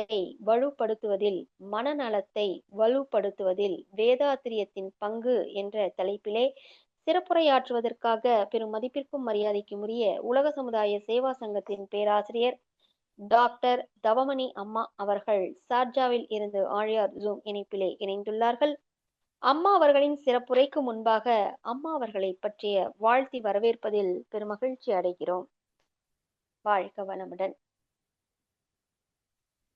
மனநலத்தை வலுப்படுத்துவதில் மனநலத்தை வலுப்படுத்துவதில் வேதாத்திரியத்தின் பங்கு என்ற தலைப்பிலே சிறப்புரையாற்றுவதற்காக பெரும் மதிப்பிற்கும் மரியாதைக்கும் உரிய உலக சமுதாய சேவா சங்கத்தின் பேராசிரியர் டாக்டர் தவமணி அம்மா அவர்கள் சார்ஜாவில் இருந்து ஆழியார் ஜூம் இணைப்பிலே இணைந்துள்ளார்கள். அம்மா அவர்களின் சிறப்புரைக்கு முன்பாக அம்மா அவர்களை பற்றிய வாழ்த்தி வரவேற்பதில் பெருமகிழ்ச்சி அடைகிறோம். வாழ்க வளமுடன்.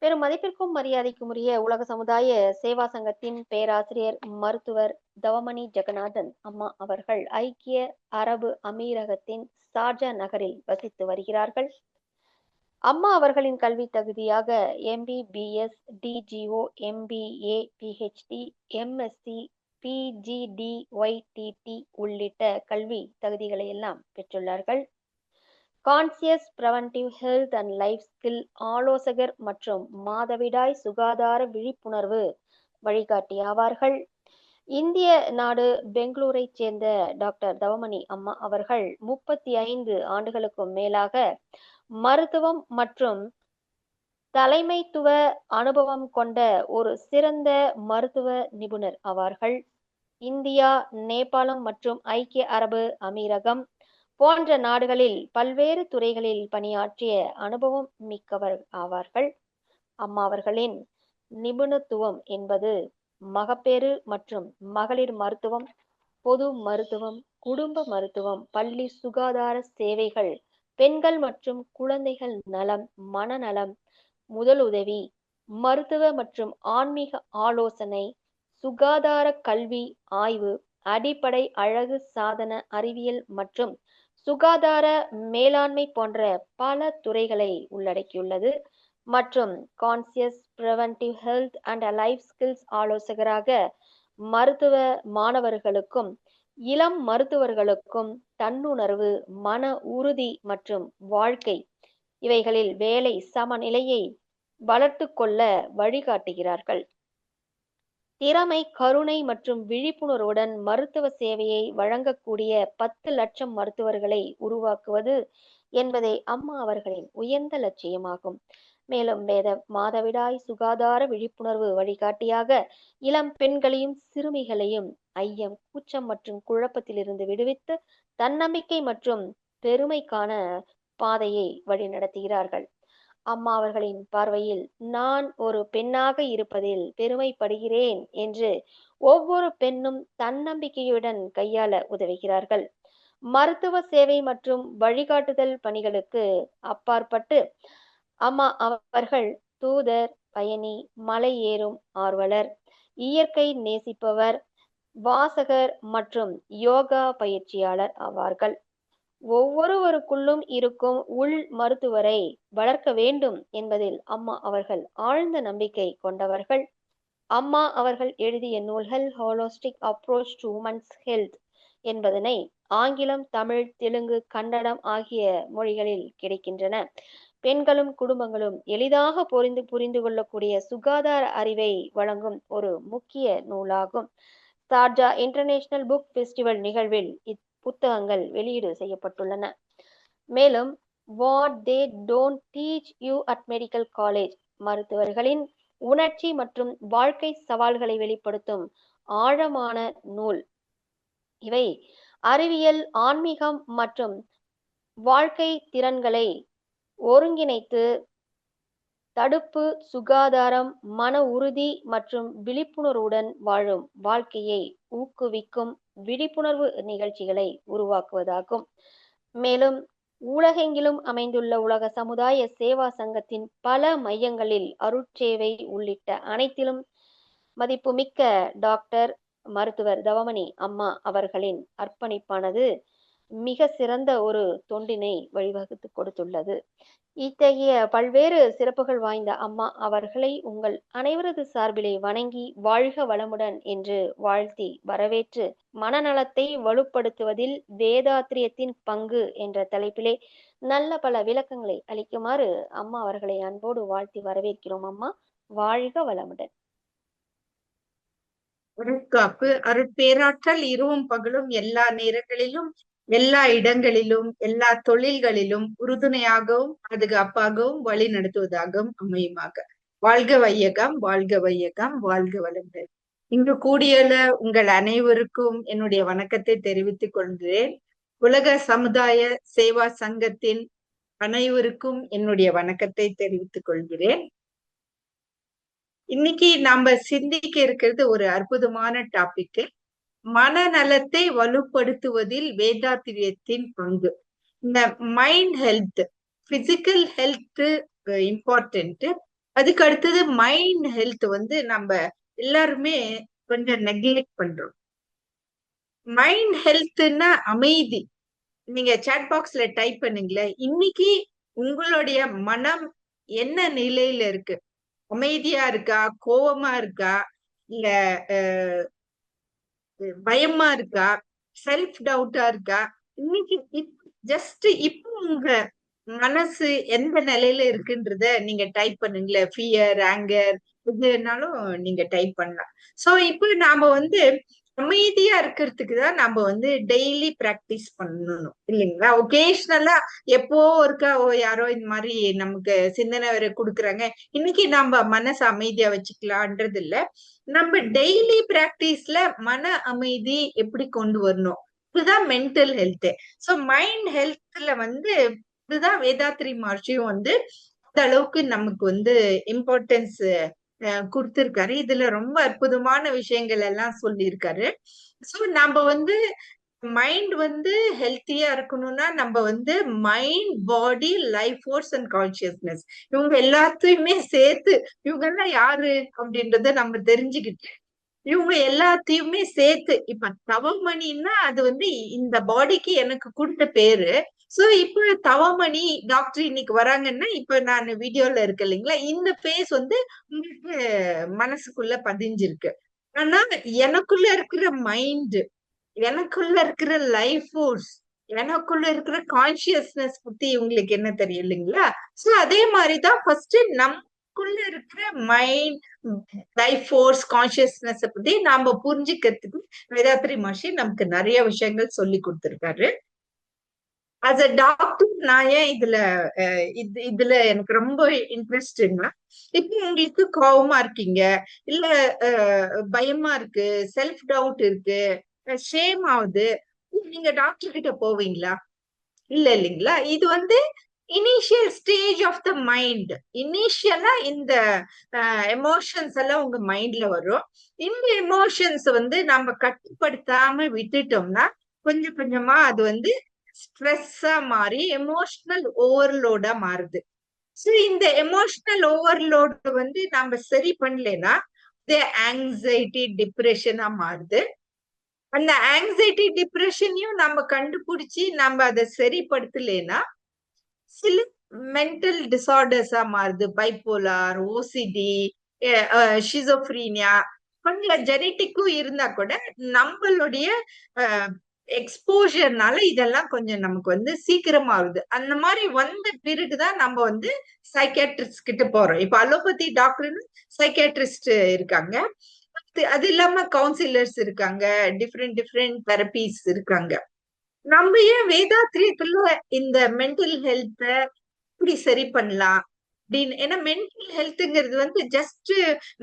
பெரும் மதிப்பிற்கும் மரியாதைக்கும் உரிய உலக சமுதாய சேவா சங்கத்தின் பேராசிரியர் மருத்துவர் தவமணி ஜெகநாதன் அம்மா அவர்கள் ஐக்கிய அரபு அமீரகத்தின் சார்ஜா நகரில் வசித்து வருகிறார்கள். அம்மா அவர்களின் கல்வி தகுதியாக MBBS, DGO, MBA, PhD, MSc, PGDYTT உள்ளிட்ட கல்வி தகுதிகளை எல்லாம் பெற்றுள்ளார்கள். Conscious preventive health and life skill ஆலோசகர் மற்றும் மாதவிடாய் சுகாதார விழிப்புணர்வு வழிகாட்டி ஆவார்கள். இந்திய நாடு பெங்களூரை சேர்ந்த டாக்டர் தவமணி அம்மா அவர்கள் 35 ஆண்டுகளுக்கும் மேலாக மருத்துவம் மற்றும் தலைமைத்துவ அனுபவம் கொண்ட ஒரு சிறந்த மருத்துவ நிபுணர் ஆவார்கள். இந்தியா, நேபாளம் மற்றும் ஐக்கிய அரபு அமீரகம் போன்ற நாடுகளில் பல்வேறு துறைகளில் பணியாற்றிய அனுபவம் மிக்கவர் ஆவார்கள். அம்மா அவர்களின் நிபுணத்துவம் என்பது மகப்பேறு மற்றும் மகளிர் மருத்துவம், பொது மருத்துவம், குடும்ப மருத்துவம், பள்ளி சுகாதார சேவைகள், பெண்கள் மற்றும் குழந்தைகள் நலம், மனநலம், முதலுதவி, மருத்துவ மற்றும் ஆன்மீக ஆலோசனை, சுகாதார கல்வி ஆய்வு, அடிப்படை அழகு சாதன அறிவியல் மற்றும் சுகாதார மேலாண்மை போன்ற பல துறைகளை உள்ளடக்கியுள்ளது. மற்றும் conscious preventive health and life skills ஆலோசகராக மருத்துவ மாணவர்களுக்கும் இளம் மருத்துவர்களுக்கும் தன்னுணர்வு, மன உறுதி மற்றும் வாழ்க்கை இவைகளில் வேலை சமநிலையை வளர்த்து கொள்ள வழிகாட்டுகிறார்கள். திறமை, கருணை மற்றும் விழிப்புணர்வுடன் மருத்துவ சேவையை வழங்கக்கூடிய 10 லட்சம் மருத்துவர்களை உருவாக்குவது என்பதே அம்மா அவர்களின் உயர்ந்த லட்சியமாகும். மேலும் மாதவிடாய் சுகாதார விழிப்புணர்வு வழிகாட்டியாக இளம் பெண்களையும் சிறுமிகளையும் ஐயம், கூச்சம் மற்றும் குழப்பத்திலிருந்து விடுவித்து தன்னம்பிக்கை மற்றும் பெருமைக்கான பாதையை வழிநடத்துகிறார்கள். அம்மா அவர்களின் பார்வையில் நான் ஒரு பெண்ணாக இருப்பதில் பெருமைப்படுகிறேன் என்று ஒவ்வொரு பெண்ணும் தன்னம்பிக்கையுடன் கையாள உதவுகிறார்கள். மருத்துவ சேவை மற்றும் வழிகாட்டுதல் பணிகளுக்கு அப்பாற்பட்டு அம்மா அவர்கள் தூதர், பயணி, மலை ஏறும் ஆர்வலர், இயற்கை நேசிப்பவர், வாசகர் மற்றும் யோகா பயிற்சியாளர் ஆவார்கள். ஒவ்வொருவருக்குள்ளும் இருக்கும் உள் மருத்துவரை வளர்க்க வேண்டும் என்பதில் அம்மா அவர்கள் ஆழ்ந்த நம்பிக்கை கொண்டவர்கள். அம்மா அவர்கள் எழுதிய நூல்கள் holistic approach to women's health என்பதனை ஆங்கிலம், தமிழ், தெலுங்கு, கன்னடம் ஆகிய மொழிகளில் கிடைக்கின்றன. பெண்களும் குடும்பங்களும் எளிதாக புரிந்து கொள்ளக்கூடிய சுகாதார அறிவை வழங்கும் ஒரு முக்கிய நூலாகும். சார்ஜா இன்டர்நேஷனல் புக் ஃபெஸ்டிவல் நிகழ்வில் புத்தகங்கள் வெளியீடு செய்யப்பட்டுள்ளன. மேலும் what they don't teach you at medical college, மருத்துவர்களின் உணர்ச்சி மற்றும் வாழ்க்கை சவால்களை வெளிப்படுத்தும் ஆழமான நூல். இவை அறிவியல், ஆன்மீகம் மற்றும் வாழ்க்கை திறன்களை ஒருங்கிணைத்து தடுப்பு, சுகாதாரம், மன உறுதி மற்றும் விழிப்புணர்வுடன் வாழும் வாழ்க்கையை ஊக்குவிக்கும் விழிப்புணர்வு நிகழ்ச்சிகளை உருவாக்குவதாகும். மேலும் உலகெங்கிலும் அமைந்துள்ள உலக சமுதாய சேவா சங்கத்தின் பல மையங்களில் அருட்சேவை உள்ளிட்ட அனைத்திலும் மதிப்புமிக்க டாக்டர் மருத்துவர் தவமணி அம்மா அவர்களின் அர்ப்பணிப்பானது மிக சிறந்த ஒரு தொண்டினை வழிவகுத்து கொடுத்துள்ளது. இத்தகைய பல்வேறு சிறப்புகள் வாய்ந்த அம்மா அவர்களை உங்கள் அனைவரது சார்பிலே வணங்கி வாழ்க வளமுடன் என்று வாழ்த்தி வரவேற்று மனநலத்தை வலுப்படுத்துவதில் வேதாத்திரியத்தின் பங்கு என்ற தலைப்பிலே நல்ல பல விளக்கங்களை அளிக்குமாறு அம்மா அவர்களை அன்போடு வாழ்த்தி வரவேற்கிறோம். அம்மா வாழ்க வளமுடன். அருட்காப்பு, அருட்பேராற்றல் இரவும் பகலும் எல்லா நேரங்களிலும் எல்லா இடங்களிலும் எல்லா தொழில்களிலும் உறுதுணையாகவும் பாதுகாப்பாகவும் வழி நடத்துவதாகவும் அமையுமாக. வாழ்க வையகம், வாழ்க வையகம், வாழ்க வளமுடன். இங்கு கூடியுள்ள உங்கள் அனைவருக்கும் என்னுடைய வணக்கத்தை தெரிவித்துக் கொள்கிறேன். உலக சமுதாய சேவா சங்கத்தின் அனைவருக்கும் என்னுடைய வணக்கத்தை தெரிவித்துக் கொள்கிறேன். இன்னைக்கு நாம சிந்திக்க இருக்கிறது ஒரு அற்புதமான டாபிக். மனநலத்தை வலுப்படுத்துவதில் வேதாத்திரியத்தின் பங்கு. இந்த mind health, physical health important. அதுக்கு அடுத்தது மைண்ட் ஹெல்த் நம்ம எல்லாருமே கொஞ்சம் நெக்லெக்ட் பண்றோம். மைண்ட் ஹெல்த்னா அமைதி. நீங்க சாட் பாக்ஸ்ல டைப் பண்ணுங்களேன், இன்னைக்கு உங்களுடைய மனம் என்ன நிலையில இருக்கு? அமைதியா இருக்கா, கோவமா இருக்கா, இல்ல பயமா இருக்கா, செல்ஃப் டவுட்டா இருக்கா? இன்னைக்கு ஜஸ்ட் இப்போ உங்க மனசு எந்த நிலையில இருக்குன்றத நீங்க டைப் பண்ணுங்களேன். ஃபியர், ஆங்கர், எதுனாலும் நீங்க டைப் பண்ணலாம். சோ இப்போ நாம அமைதியா இருக்கிறதுக்கு தான் நம்ம டெய்லி பிராக்டிஸ் பண்ணணும் இல்லைங்களா? ஒகேஷனலா எப்போ ஒருக்கா யாரோ இந்த மாதிரி நமக்கு சிந்தனை வேற கொடுக்குறாங்க, இன்னைக்கு நம்ம மனசு அமைதியா வச்சுக்கலான்றது இல்ல. நம்ம டெய்லி பிராக்டிஸ்ல மன அமைதி எப்படி கொண்டு வரணும், இதுதான் மென்டல் ஹெல்த். சோ மைண்ட் ஹெல்த்ல இதுதான் வேதாத்ரி மகர்ஷியும் அந்த அளவுக்கு நமக்கு இம்பார்ட்டன்ஸ் கொடுத்திருக்காரு. இதுல ரொம்ப அற்புதமான விஷயங்கள் எல்லாம் சொல்லியிருக்காரு. சோ நம்ம மைண்ட் ஹெல்த்தியா இருக்கணும்னா நம்ம mind, body, life force and consciousness இவங்க எல்லாத்தையுமே சேர்த்து, இவங்க எல்லாம் யாரு அப்படின்றத நம்ம தெரிஞ்சுக்கிட்டு, இவங்க எல்லாத்தையுமே சேர்த்து, இப்ப தவமணின்னா அது இந்த பாடிக்கு எனக்கு கொடுத்த பேரு. சோ இப்ப தவமணி டாக்டர் இன்னைக்கு வராங்கன்னா, இப்ப நான் வீடியோல இருக்கு இல்லைங்களா, இந்த பேஸ் உங்களுக்கு மனசுக்குள்ள பதிஞ்சிருக்கு. ஆனா எனக்குள்ள இருக்கிற மைண்ட், எனக்குள்ள இருக்கிற லைஃப் ஃபோர்ஸ், எனக்குள்ள இருக்கிற கான்சியஸ்னஸ் பத்தி உங்களுக்கு என்ன தெரியும் இல்லைங்களா? சோ அதே மாதிரிதான் ஃபர்ஸ்ட் நமக்குள்ள இருக்கிற மைண்ட், லைஃப் ஃபோர்ஸ், கான்சியஸ்னஸ் பத்தி நாம புரிஞ்சுக்கிறதுக்கு வேதாத்ரி மகர்ஷி நமக்கு நிறைய விஷயங்கள் சொல்லி கொடுத்திருக்காரு. அஸ் அ டாக்டர் நான் ஏன் இதுல எனக்கு ரொம்ப இன்ட்ரெஸ்ட்னா, இப்போ உங்களுக்கு கோவமா இருக்கீங்க, இல்ல பயமா இருக்கு, செல்ஃப் டவுட் இருக்கு, ஷேம் ஆகுது, நீங்க டாக்டர் கிட்ட போவீங்களா? இல்ல இல்லைங்களா? இது initial stage of the mind. இனிஷியலா இந்த எமோஷன்ஸ் எல்லாம் உங்க மைண்ட்ல வரும். இந்த எமோஷன்ஸ் நம்ம கட்டுப்படுத்தாம விட்டுட்டோம்னா கொஞ்சம் கொஞ்சமா அது ஸ்ட்ரெஸ்ஸா மாறி எமோஷனல் ஓவர்லோடா மாறுது. சோ இந்த எமோஷனல் ஓவர்லோடு நம்ம சரி பண்ணலன்னா ஆங்ஸைட்டி, டிப்ரெஷனா மாறுது. அந்த ஆங்ஸைட்டி, டிப்ரெஷனையும் நம்ம கண்டுபிடிச்சு நம்ம அதை சரிப்படுத்தலைன்னா சில மென்டல் டிசார்டர்ஸா மாறுது. பைப்போலார், ஓசிடி, ஷிசோஃப்ரீனியா, கொஞ்சம் ஜெனட்டிக்கும் இருந்தா கூட நம்மளுடைய எக்ஸ்போஷர்னால இதெல்லாம் கொஞ்சம் நமக்கு சீக்கிரமா ஆகுது. அந்த மாதிரி வந்த பிறகுதான் நம்ம சைக்கியாட்ரிஸ்ட் கிட்ட போறோம். இப்ப அலோபதி டாக்டர்னு சைக்கியாட்ரிஸ்ட் இருக்காங்க, அது இல்லாம கவுன்சிலர்ஸ் இருக்காங்க, டிஃப்ரெண்ட் தெரபிஸ் இருக்காங்க. நம்ம ஏன் வேதாத்திரியத்துல இந்த மென்டல் ஹெல்த்த இப்படி சரி பண்ணலாம் அப்படின்னு? ஏன்னா மென்டல் ஹெல்த்ங்கிறது ஜஸ்ட்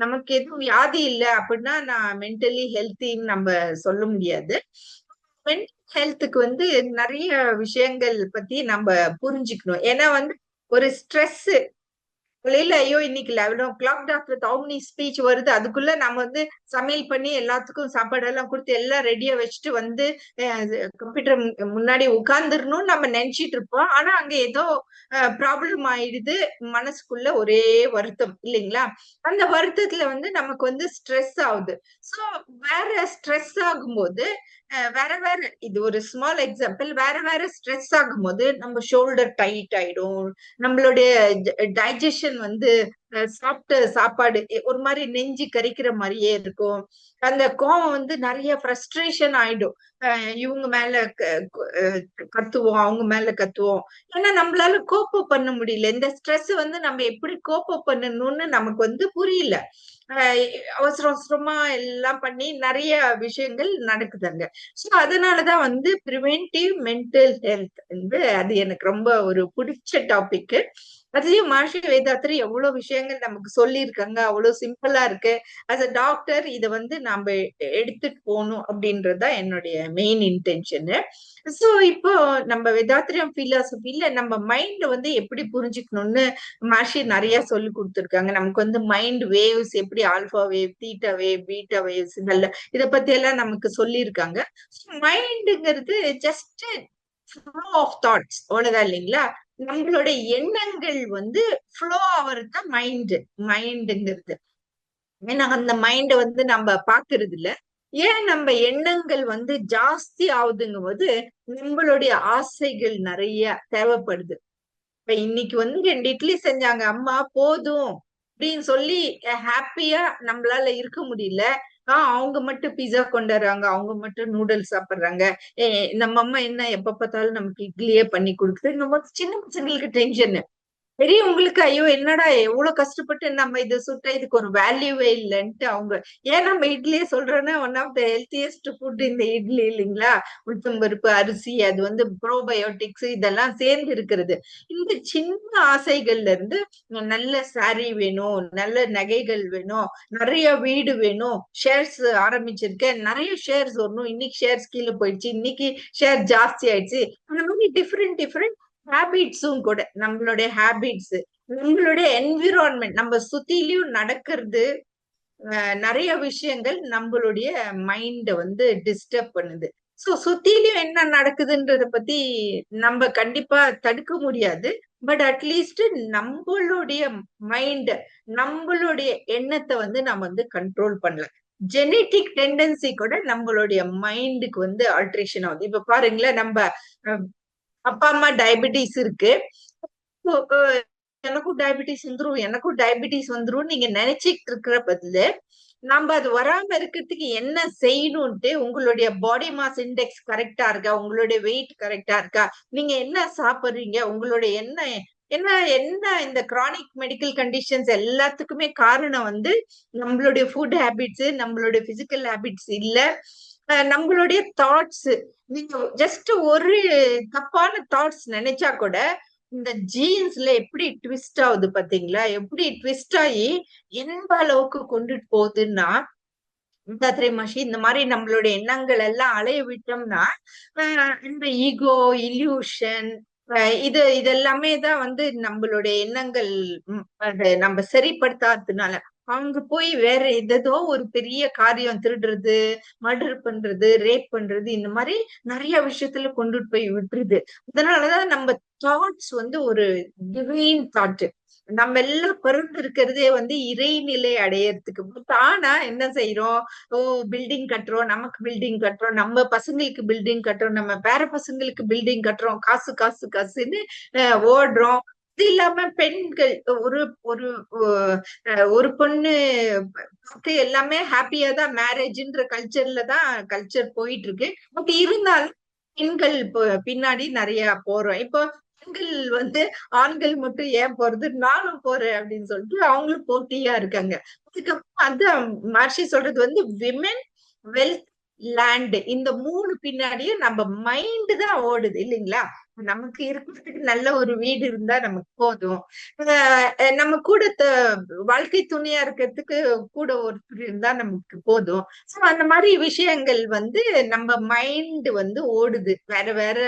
நமக்கு எதுவும் வியாதி இல்லை அப்படின்னா நான் மென்டலி ஹெல்த்தின்னு நம்ம சொல்ல முடியாது. மென்டல் ஹெல்த்துக்கு நிறைய விஷயங்கள் பத்தி நம்ம புரிஞ்சுக்கணும். ஏன்னா ஒரு ஸ்ட்ரெஸ் காலையில, ஐயோ இன்னைக்கு 11 o'clock டாக்டர் தௌமணி ஸ்பீச் வருது, அதுக்குள்ள நம்ம சமையல் பண்ணி எல்லாத்துக்கும் சாப்பாடெல்லாம் கொடுத்து எல்லாம் ரெடியா வச்சுட்டு கம்ப்யூட்டர் முன்னாடி உட்கார்ந்துடணும்னு நம்ம நினைச்சிட்டு இருப்போம். ஆனா அங்க ஏதோ ப்ராப்ளம் ஆயிடுது, மனசுக்குள்ள ஒரே வருத்தம் இல்லைங்களா? அந்த வருத்தத்துல நமக்கு ஸ்ட்ரெஸ் ஆகுது. சோ வேற ஸ்ட்ரெஸ் ஆகும்போது வேற வேற, இது ஒரு ஸ்மால் எக்ஸாம்பிள், வேற வேற ஸ்ட்ரெஸ் ஆகும்போது நம்ம ஷோல்டர் டைட் ஆயிடும், நம்மளுடைய டைஜஷன் சாப்பிட்ட சாப்பாடு ஒரு மாதிரி நெஞ்சு கரிக்கிற மாதிரியே இருக்கும். அந்த கோவம் நிறைய ஃப்ரஸ்ட்ரேஷன் ஆயிடும். இவங்க மேல கத்துவோம், அவங்க மேல கத்துவோம். ஏன்னா நம்மளால கோப்பப் பண்ண முடியல. இந்த ஸ்ட்ரெஸ் நம்ம எப்படி கோப்பப் பண்ணணும்னு நமக்கு புரியல. அவசர அவசரமா எல்லாம் பண்ணி நிறைய விஷயங்கள் நடக்குதுங்க. சோ அதனாலதான் பிரிவென்டிவ் மென்டல் ஹெல்த் அது எனக்கு ரொம்ப ஒரு பிடிச்ச டாபிக். அதுலயும் மகர்ஷி வேதாத்ரி எவ்வளவு விஷயங்கள் விஷயங்கள் நமக்கு சொல்லியிருக்காங்க. அவ்வளவு சிம்பிளா இருக்கு. அஸ் அ டாக்டர் இத வந்து நாம எடுத்துட்டு போணும் அப்படின்றதுதான் என்னுடைய மெயின் இன்டென்ஷனு. சோ இப்போ நம்ம வேதாத்ரியம் பிலாசபில நம்ம மைண்ட் வந்து எப்படி புரிஞ்சுக்கணும்னு மஹர்ஷி நிறைய சொல்லி கொடுத்திருக்காங்க. நமக்கு வந்து மைண்ட் வேவ்ஸ் எப்படி alpha wave, theta wave, beta waves இத பத்தி எல்லாம் நமக்கு சொல்லியிருக்காங்க. மைண்டுங்கிறது ஜஸ்ட் ஃப்ளோ ஆஃப் தாட்ஸ் அவ்வளவுதான் இல்லைங்களா? நம்மளுடைய எண்ணங்கள் வந்து ஃப்ளோ ஆவறது தான் மைண்டுங்கிறது. ஏன்னா அந்த மைண்ட வந்து நம்ம பாக்குறது இல்ல. ஏன் நம்ம எண்ணங்கள் வந்து ஜாஸ்தி ஆகுதுங்கும் போது நம்மளுடைய ஆசைகள் நிறைய தேவைப்படுது. இப்ப இன்னைக்கு வந்து 2 இட்லி செஞ்சாங்க அம்மா போதும் அப்படின்னு சொல்லி ஹாப்பியா நம்மளால இருக்க முடியல. அவங்க மட்டும் பிஸா கொண்டு வர்றாங்க, அவங்க மட்டும் நூடுல்ஸ் சாப்பிடுறாங்க. நம்ம அம்மா என்ன எப்ப பார்த்தாலும் நமக்கு இட்லியே பண்ணி கொடுக்குது. நம்ம சின்ன பசங்களுக்கு டென்ஷன். பெரியவங்களுக்கு ஐயோ என்னடா எவ்வளவு கஷ்டப்பட்டு நம்ம இது சுட்ட இதுக்கு ஒரு வேல்யூவே இல்லைன்ட்டு அவங்க. ஏன் நம்ம இட்லியே சொல்றோம்னா one of the healthiest food இந்த இட்லி இல்லைங்களா? உளுத்தம்பருப்பு, அரிசி, அது வந்து ப்ரோபயோட்டிக்ஸ் இதெல்லாம் சேர்ந்து இருக்கிறது. இந்த சின்ன ஆசைகள்ல இருந்து நல்ல சாரி வேணும், நல்ல நகைகள் வேணும், நிறைய வீடு வேணும், ஷேர்ஸ் ஆரம்பிச்சிருக்கேன், நிறைய ஷேர்ஸ் வரணும், இன்னைக்கு ஷேர்ஸ் கீழே போயிடுச்சு, இன்னைக்கு ஷேர் ஜாஸ்தி ஆயிடுச்சு. அந்த மாதிரி டிஃப்ரெண்ட் டிஃப்ரெண்ட் ஹேபிட்ஸும் கூட நம்மளுடைய ஹேபிட்ஸ், நம்மளுடைய என்விரான்மெண்ட், நம்ம சுத்திலையும் நடக்கிறது நிறைய விஷயங்கள் நம்மளுடைய மைண்ட வந்து டிஸ்டர்ப் பண்ணுது. சோ சுத்திலையும் என்ன நடக்குதுன்றத பத்தி நம்ம கண்டிப்பா தடுக்க முடியாது. பட் அட்லீஸ்ட் நம்மளுடைய மைண்ட், நம்மளுடைய எண்ணத்தை வந்து நம்ம வந்து கண்ட்ரோல் பண்ணலாம். ஜெனட்டிக் டெண்டன்சி கூட நம்மளுடைய மைண்டுக்கு வந்து ஆல்ட்ரேஷன் ஆகுது. இப்ப பாருங்களேன், நம்ம அப்பா அம்மா டயபிட்டிஸ் இருக்கு, எனக்கும் டயபிட்டிஸ் வந்துரும் நீங்க நினைச்சிட்டு இருக்கிற பதிலு நம்ம அது வராம இருக்கிறதுக்கு என்ன செய்யணும்ட்டு உங்களுடைய பாடி மாஸ் இண்டெக்ஸ் கரெக்டா இருக்கா, உங்களுடைய வெயிட் கரெக்டா இருக்கா, நீங்க என்ன சாப்பிடுறீங்க, உங்களுடைய என்ன என்ன என்ன இந்த கிரானிக் மெடிக்கல் கண்டிஷன்ஸ் எல்லாத்துக்குமே காரணம் வந்து நம்மளுடைய ஃபுட் ஹேபிட்ஸ், நம்மளுடைய பிசிக்கல் ஹேபிட்ஸ் இல்ல, நம்மளுடைய தாட்ஸ். நீங்க ஜஸ்ட் ஒரு தப்பான தாட்ஸ் நினைச்சா கூட இந்த ஜீன்ஸ்ல எப்படி ட்விஸ்ட் ஆகுது பாத்தீங்களா? எப்படி ட்விஸ்ட் ஆகி எந்த அளவுக்கு கொண்டுட்டு போகுதுன்னா, மஷி இந்த மாதிரி நம்மளுடைய எண்ணங்கள் எல்லாம் அலைய விட்டோம்னா இந்த ஈகோ, இல்யூஷன், இதெல்லாமே தான் வந்து நம்மளுடைய எண்ணங்கள் அதை நம்ம சரிப்படுத்தாததுனால அவங்க போய் வேற ஏதோ ஒரு பெரிய காரியம், திருடுறது, மர்டர் பண்றது, ரேப் பண்றது, இந்த மாதிரி நிறைய விஷயத்துல கொண்டுட்டு போய் விட்டுருது. அதனாலதான் நம்ம தாட்ஸ் வந்து ஒரு டிவைன் தாட். நம்ம எல்லாம் பிறந்து இருக்கிறதே வந்து இறைநிலை அடையறதுக்கு. தானா என்ன செய்யறோம்? ஓ பில்டிங் கட்டுறோம், நமக்கு பில்டிங் கட்டுறோம், நம்ம பசங்களுக்கு பில்டிங் கட்டுறோம், நம்ம பேர பசங்களுக்கு பில்டிங் கட்டுறோம், காசு காசு காசுன்னு ஓடுறோம். இது இல்லாம பெண்கள் ஒரு ஒரு ஒரு பொண்ணு பார்த்து எல்லாமே ஹாப்பியா தான் மேரேஜ்ன்ற கல்ச்சர் போயிட்டு இருக்கு. பட் இருந்தாலும் பெண்கள் பின்னாடி நிறைய போறோம். இப்போ பெண்கள் வந்து ஆண்கள் மட்டும் ஏன் போறது, நானும் போறேன் அப்படின்னு சொல்லிட்டு அவங்களும் போட்டியா இருக்காங்க. அதுக்கப்புறம் அந்த மஹர்ஷி சொல்றது வந்து விமென், வெல்த், லேண்ட், இந்த 3 பின்னாடியும் நம்ம மைண்ட் தான் ஓடுது இல்லைங்களா? நமக்கு இருக்கிறதுக்கு நல்ல ஒரு வீடு இருந்தா நமக்கு போதும். நம்ம கூட வாழ்க்கை துணையா இருக்கிறதுக்கு கூட ஒருத்தர் இருந்தா நமக்கு போதும். சோ அந்த மாதிரி விஷயங்கள் வந்து நம்ம மைண்ட் வந்து ஓடுது. வேற வேற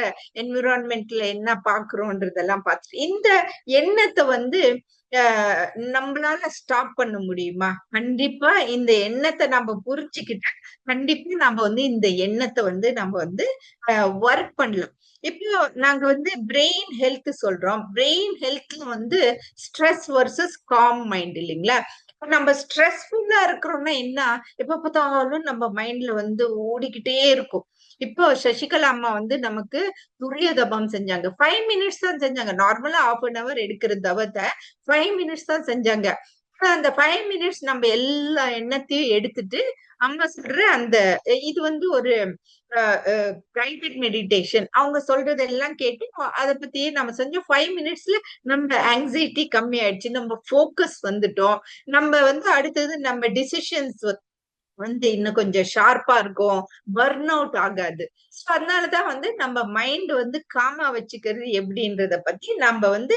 என்விரான்மெண்ட்ல என்ன பாக்குறோன்றதெல்லாம் பார்த்துட்டு இந்த எண்ணத்தை வந்து நம்மளால ஸ்டாப் பண்ண முடியுமா? கண்டிப்பா இந்த எண்ணத்தை நம்ம புரிஞ்சுக்கிட்டு கண்டிப்பா நம்ம வந்து இந்த எண்ணத்தை வந்து நம்ம வந்து ஒர்க் பண்ணலாம். இப்போ நாங்க வந்து பிரெயின் ஹெல்த் சொல்றோம். பிரெயின் ஹெல்த்ல வந்து ஸ்ட்ரெஸ் வர்சஸ் காம் மைண்ட் இல்லைங்களா? நம்ம ஸ்ட்ரெஸ்ஃபுல்லா இருக்கிறோம்னா என்ன, எப்ப பார்த்தாலும் நம்ம மைண்ட்ல வந்து ஓடிக்கிட்டே இருக்கும். இப்போ சசிகலா அம்மா வந்து நமக்கு துரிய தபம் செஞ்சாங்க. 5 மினிட்ஸ் தான் செஞ்சாங்க. நார்மலா 1/2 hour எடுக்கிற தவத்தை 5 மினிட்ஸ் தான் செஞ்சாங்க. அந்த 5 மினிட்ஸ் நம்ம எல்லா எண்ணத்தையும் எடுத்துட்டு அம்மா சொல்ற அந்த இது வந்து ஒரு கைடட் மெடிடேஷன். அவங்க சொல்றது எல்லாம் கேட்டு அதை பத்தியே நம்ம செஞ்சோம். 5 மினிட்ஸ்ல நம்ம ஆங்ஸைட்டி கம்மி ஆயிடுச்சு, நம்ம போக்கஸ் வந்துட்டோம், நம்ம வந்து அடுத்தது நம்ம டிசிஷன்ஸ் வந்து இன்னும் கொஞ்சம் ஷார்ப்பா இருக்கும், பர்ன் அவுட் ஆகாது. சோ அதனாலதான் வந்து நம்ம மைண்ட் வந்து காமா வச்சுக்கிறது எப்படின்றத பத்தி நம்ம வந்து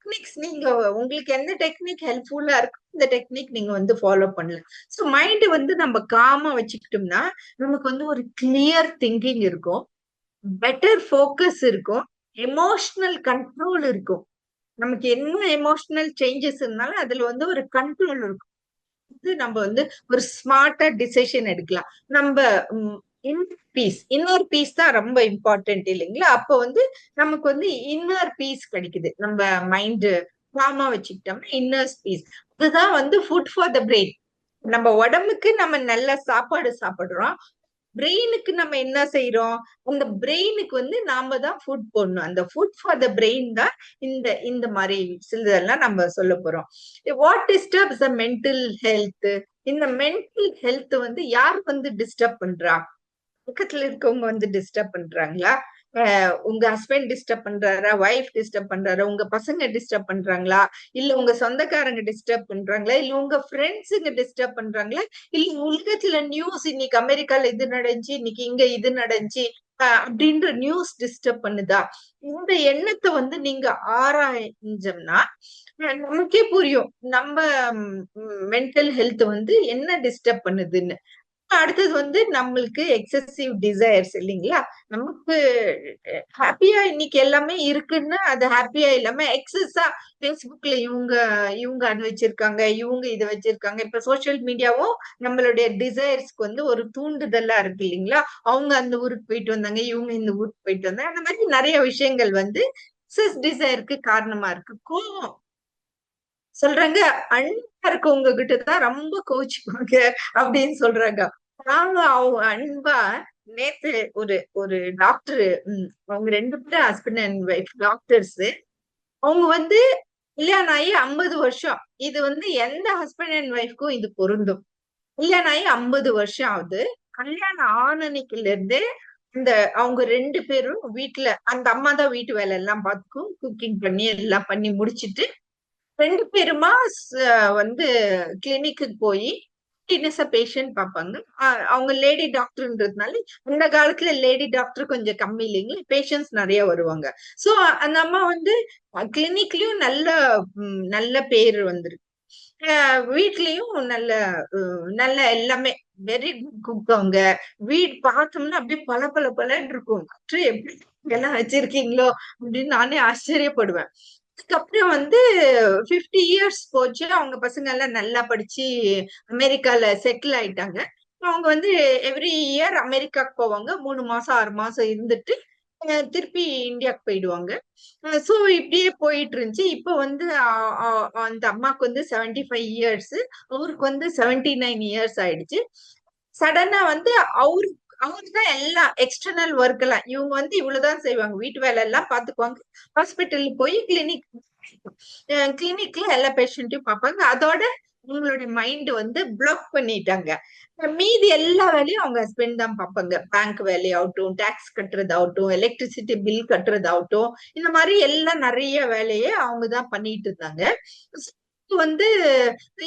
டெக்னிக்ஸ் நீங்க உங்களுக்கு எந்த டெக்னிக் ஹெல்ப்ஃபுல்லா இருக்கோ இந்த டெக்னிக் நீங்க வந்து ஃபாலோ பண்ணலாம். ஸோ மைண்ட் வந்து நம்ம காமா வச்சுக்கிட்டோம்னா நமக்கு வந்து ஒரு கிளியர் திங்கிங் இருக்கும், பெட்டர் ஃபோக்கஸ் இருக்கும், எமோஷனல் கண்ட்ரோல் இருக்கும். நமக்கு என்ன எமோஷனல் சேஞ்சஸ் இருந்தாலும் அதுல வந்து ஒரு கண்ட்ரோல் இருக்கும். நம்ம வந்து ஒரு ஸ்மார்ட்டா டிசிஷன் எடுக்கலாம். நம்ம இன்னர் பீஸ் தான் ரொம்ப இம்பார்ட்டன்ட் இல்லைங்களா? அப்போ வந்து நமக்கு வந்து இன்னர் பீஸ் கிடைக்குது. நம்ம மைண்ட் காமா வச்சுக்கிட்டோம்னா இன்னர் பீஸ். அதுதான் வந்து ஃபுட் ஃபார் த பிரெயின். நம்ம உடம்புக்கு நம்ம நல்ல சாப்பாடு சாப்பிடுறோம். பிரெயினுக்கு நம்ம என்ன செய்யறோம்? அந்த பிரெயினுக்கு வந்து நாம தான் ஃபுட் போடணும். அந்த ஃபுட் ஃபார் த பிரெயின் தான் இந்த இந்த மாதிரி சிலதெல்லாம் நம்ம சொல்ல போறோம். What disturbs the mental health? இந்த மென்டல் ஹெல்த் வந்து யார் வந்து டிஸ்டர்ப் பண்றா? பக்கத்துல இருக்கவங்க வந்து டிஸ்டர்ப் பண்றாங்களா? உங்க ஹஸ்பண்ட் டிஸ்டர்ப் பண்றாரா? ஒய்ஃப் டிஸ்டர்ப் பண்றாரா? உங்க பசங்க டிஸ்டர்ப் பண்றாங்களா? இல்ல உங்க சொந்தக்காரங்க டிஸ்டர்ப் பண்றாங்களா? இல்ல உங்க ஃப்ரெண்ட்ஸுங்க டிஸ்டர்ப் பண்றாங்களா? இல்ல உலகத்துல நியூஸ் இன்னைக்கு அமெரிக்கால இது நடந்துச்சு, இன்னைக்கு இங்க இது நடந்துச்சு அப்படின்ற நியூஸ் டிஸ்டர்ப் பண்ணுதா? இந்த எண்ணத்தை வந்து நீங்க ஆராய்ஞ்சோம்னா நமக்கே புரியும். நம்ம மென்டல் ஹெல்த் வந்து என்ன டிஸ்டர்ப் பண்ணுதுன்னு. அடுத்தது வந்து நம்மளுக்கு எக்ஸசிவ் டிசைர்ஸ் இல்லைங்களா? நமக்கு ஹாப்பியா இன்னைக்கு எல்லாமே இருக்குன்னா அது ஹாப்பியா இல்லாம எக்ஸஸா Facebookல இவங்க இவங்க அது வச்சிருக்காங்க, இவங்க இதை வச்சிருக்காங்க. இப்ப சோசியல் மீடியாவும் நம்மளுடைய டிசைர்ஸ்க்கு வந்து ஒரு தூண்டுதலா இருக்கு இல்லைங்களா? அவங்க அந்த ஊருக்கு போயிட்டு வந்தாங்க, இவங்க இந்த ஊருக்கு போயிட்டு வந்தாங்க. அந்த மாதிரி நிறைய விஷயங்கள் வந்து எக்ஸஸ் டிசைருக்கு காரணமா இருக்கு. கோவம் சொல்றாங்க, அன்பா இருக்கவங்க கிட்ட தான் ரொம்ப கோச்சுக்குவாங்க அப்படின்னு சொல்றாங்க. நாங்க அவங்க அன்பா நேத்து ஒரு ஒரு டாக்டர், அவங்க 2 பேரும் ஹஸ்பண்ட் அண்ட் ஒய்ஃப் டாக்டர்ஸ். அவங்க வந்து கல்யாணம் ஆகி 50 வருஷம். இது வந்து எந்த ஹஸ்பண்ட் அண்ட் ஒய்ஃப்க்கும் இது பொருந்தும். கல்யாணம் ஆகி 50 வருஷம் ஆகுது. கல்யாணம் ஆனன்னைக்குல இருந்தே இந்த அவங்க 2 பேரும் வீட்டுல அந்த அம்மா தான் வீட்டு வேலை எல்லாம் பார்த்துக்கும், குக்கிங் பண்ணி எல்லாம் பண்ணி முடிச்சிட்டு 2 பேருமா வந்து கிளினிக்கு போய் கண்டினியூஸா பேஷண்ட் பார்ப்பாங்க. அவங்க லேடி டாக்டர்ன்றதுனால அந்த காலத்துல லேடி டாக்டர் கொஞ்சம் கம்மி இல்லைங்களா? பேஷண்ட்ஸ் நிறைய வருவாங்க. சோ அந்த அம்மா வந்து கிளினிக்லயும் நல்ல நல்ல பேர் வந்துருக்கு. வீட்லயும் நல்ல நல்ல எல்லாமே வெரி குட் குக். அவங்க வீடு பார்த்தோம்னா அப்படியே பல பல பலன்னு இருக்கும். டாக்டர் எப்படி எல்லாம் வச்சிருக்கீங்களோ அப்படின்னு நானே ஆச்சரியப்படுவேன். அதுக்கப்புறம் வந்து 50 இயர்ஸ் போச்சு. அவங்க பசங்க எல்லாம் நல்லா படிச்சு அமெரிக்கால செட்டில் ஆயிட்டாங்க. அவங்க வந்து எவ்ரி இயர் அமெரிக்காக்கு போவாங்க. 3 மாசம் 6 மாசம் இருந்துட்டு திருப்பி இந்தியாவுக்கு போயிடுவாங்க. சோ இப்படியே போயிட்டு இருந்துச்சு. இப்ப வந்து அந்த அம்மாக்கு வந்து 75 இயர்ஸ், அவருக்கு வந்து 79 இயர்ஸ் ஆயிடுச்சு. சடனா வந்து அவரு அவருதான் எல்லாம் எக்ஸ்டர்னல் ஒர்க் எல்லாம் இவங்க வந்து இவ்வளவுதான் செய்வாங்க. வீட்டு வேலை எல்லாம் பாத்துக்குவாங்க. ஹாஸ்பிட்டல் போய் கிளினிக்ல எல்லா பேஷண்ட்டையும் பார்ப்பாங்க. அதோட உங்களுடைய மைண்ட் வந்து பிளாக் பண்ணிட்டாங்க. மீதி எல்லா வேலையும் அவங்க ஹஸ்பண்ட் தான் பார்ப்பாங்க. பேங்க் வேலையாகட்டும், டாக்ஸ் கட்டுறதாகட்டும், எலக்ட்ரிசிட்டி பில் கட்டுறதாகட்டும், இந்த மாதிரி எல்லாம் நிறைய வேலையை அவங்க தான் பண்ணிட்டு இருந்தாங்க. வந்து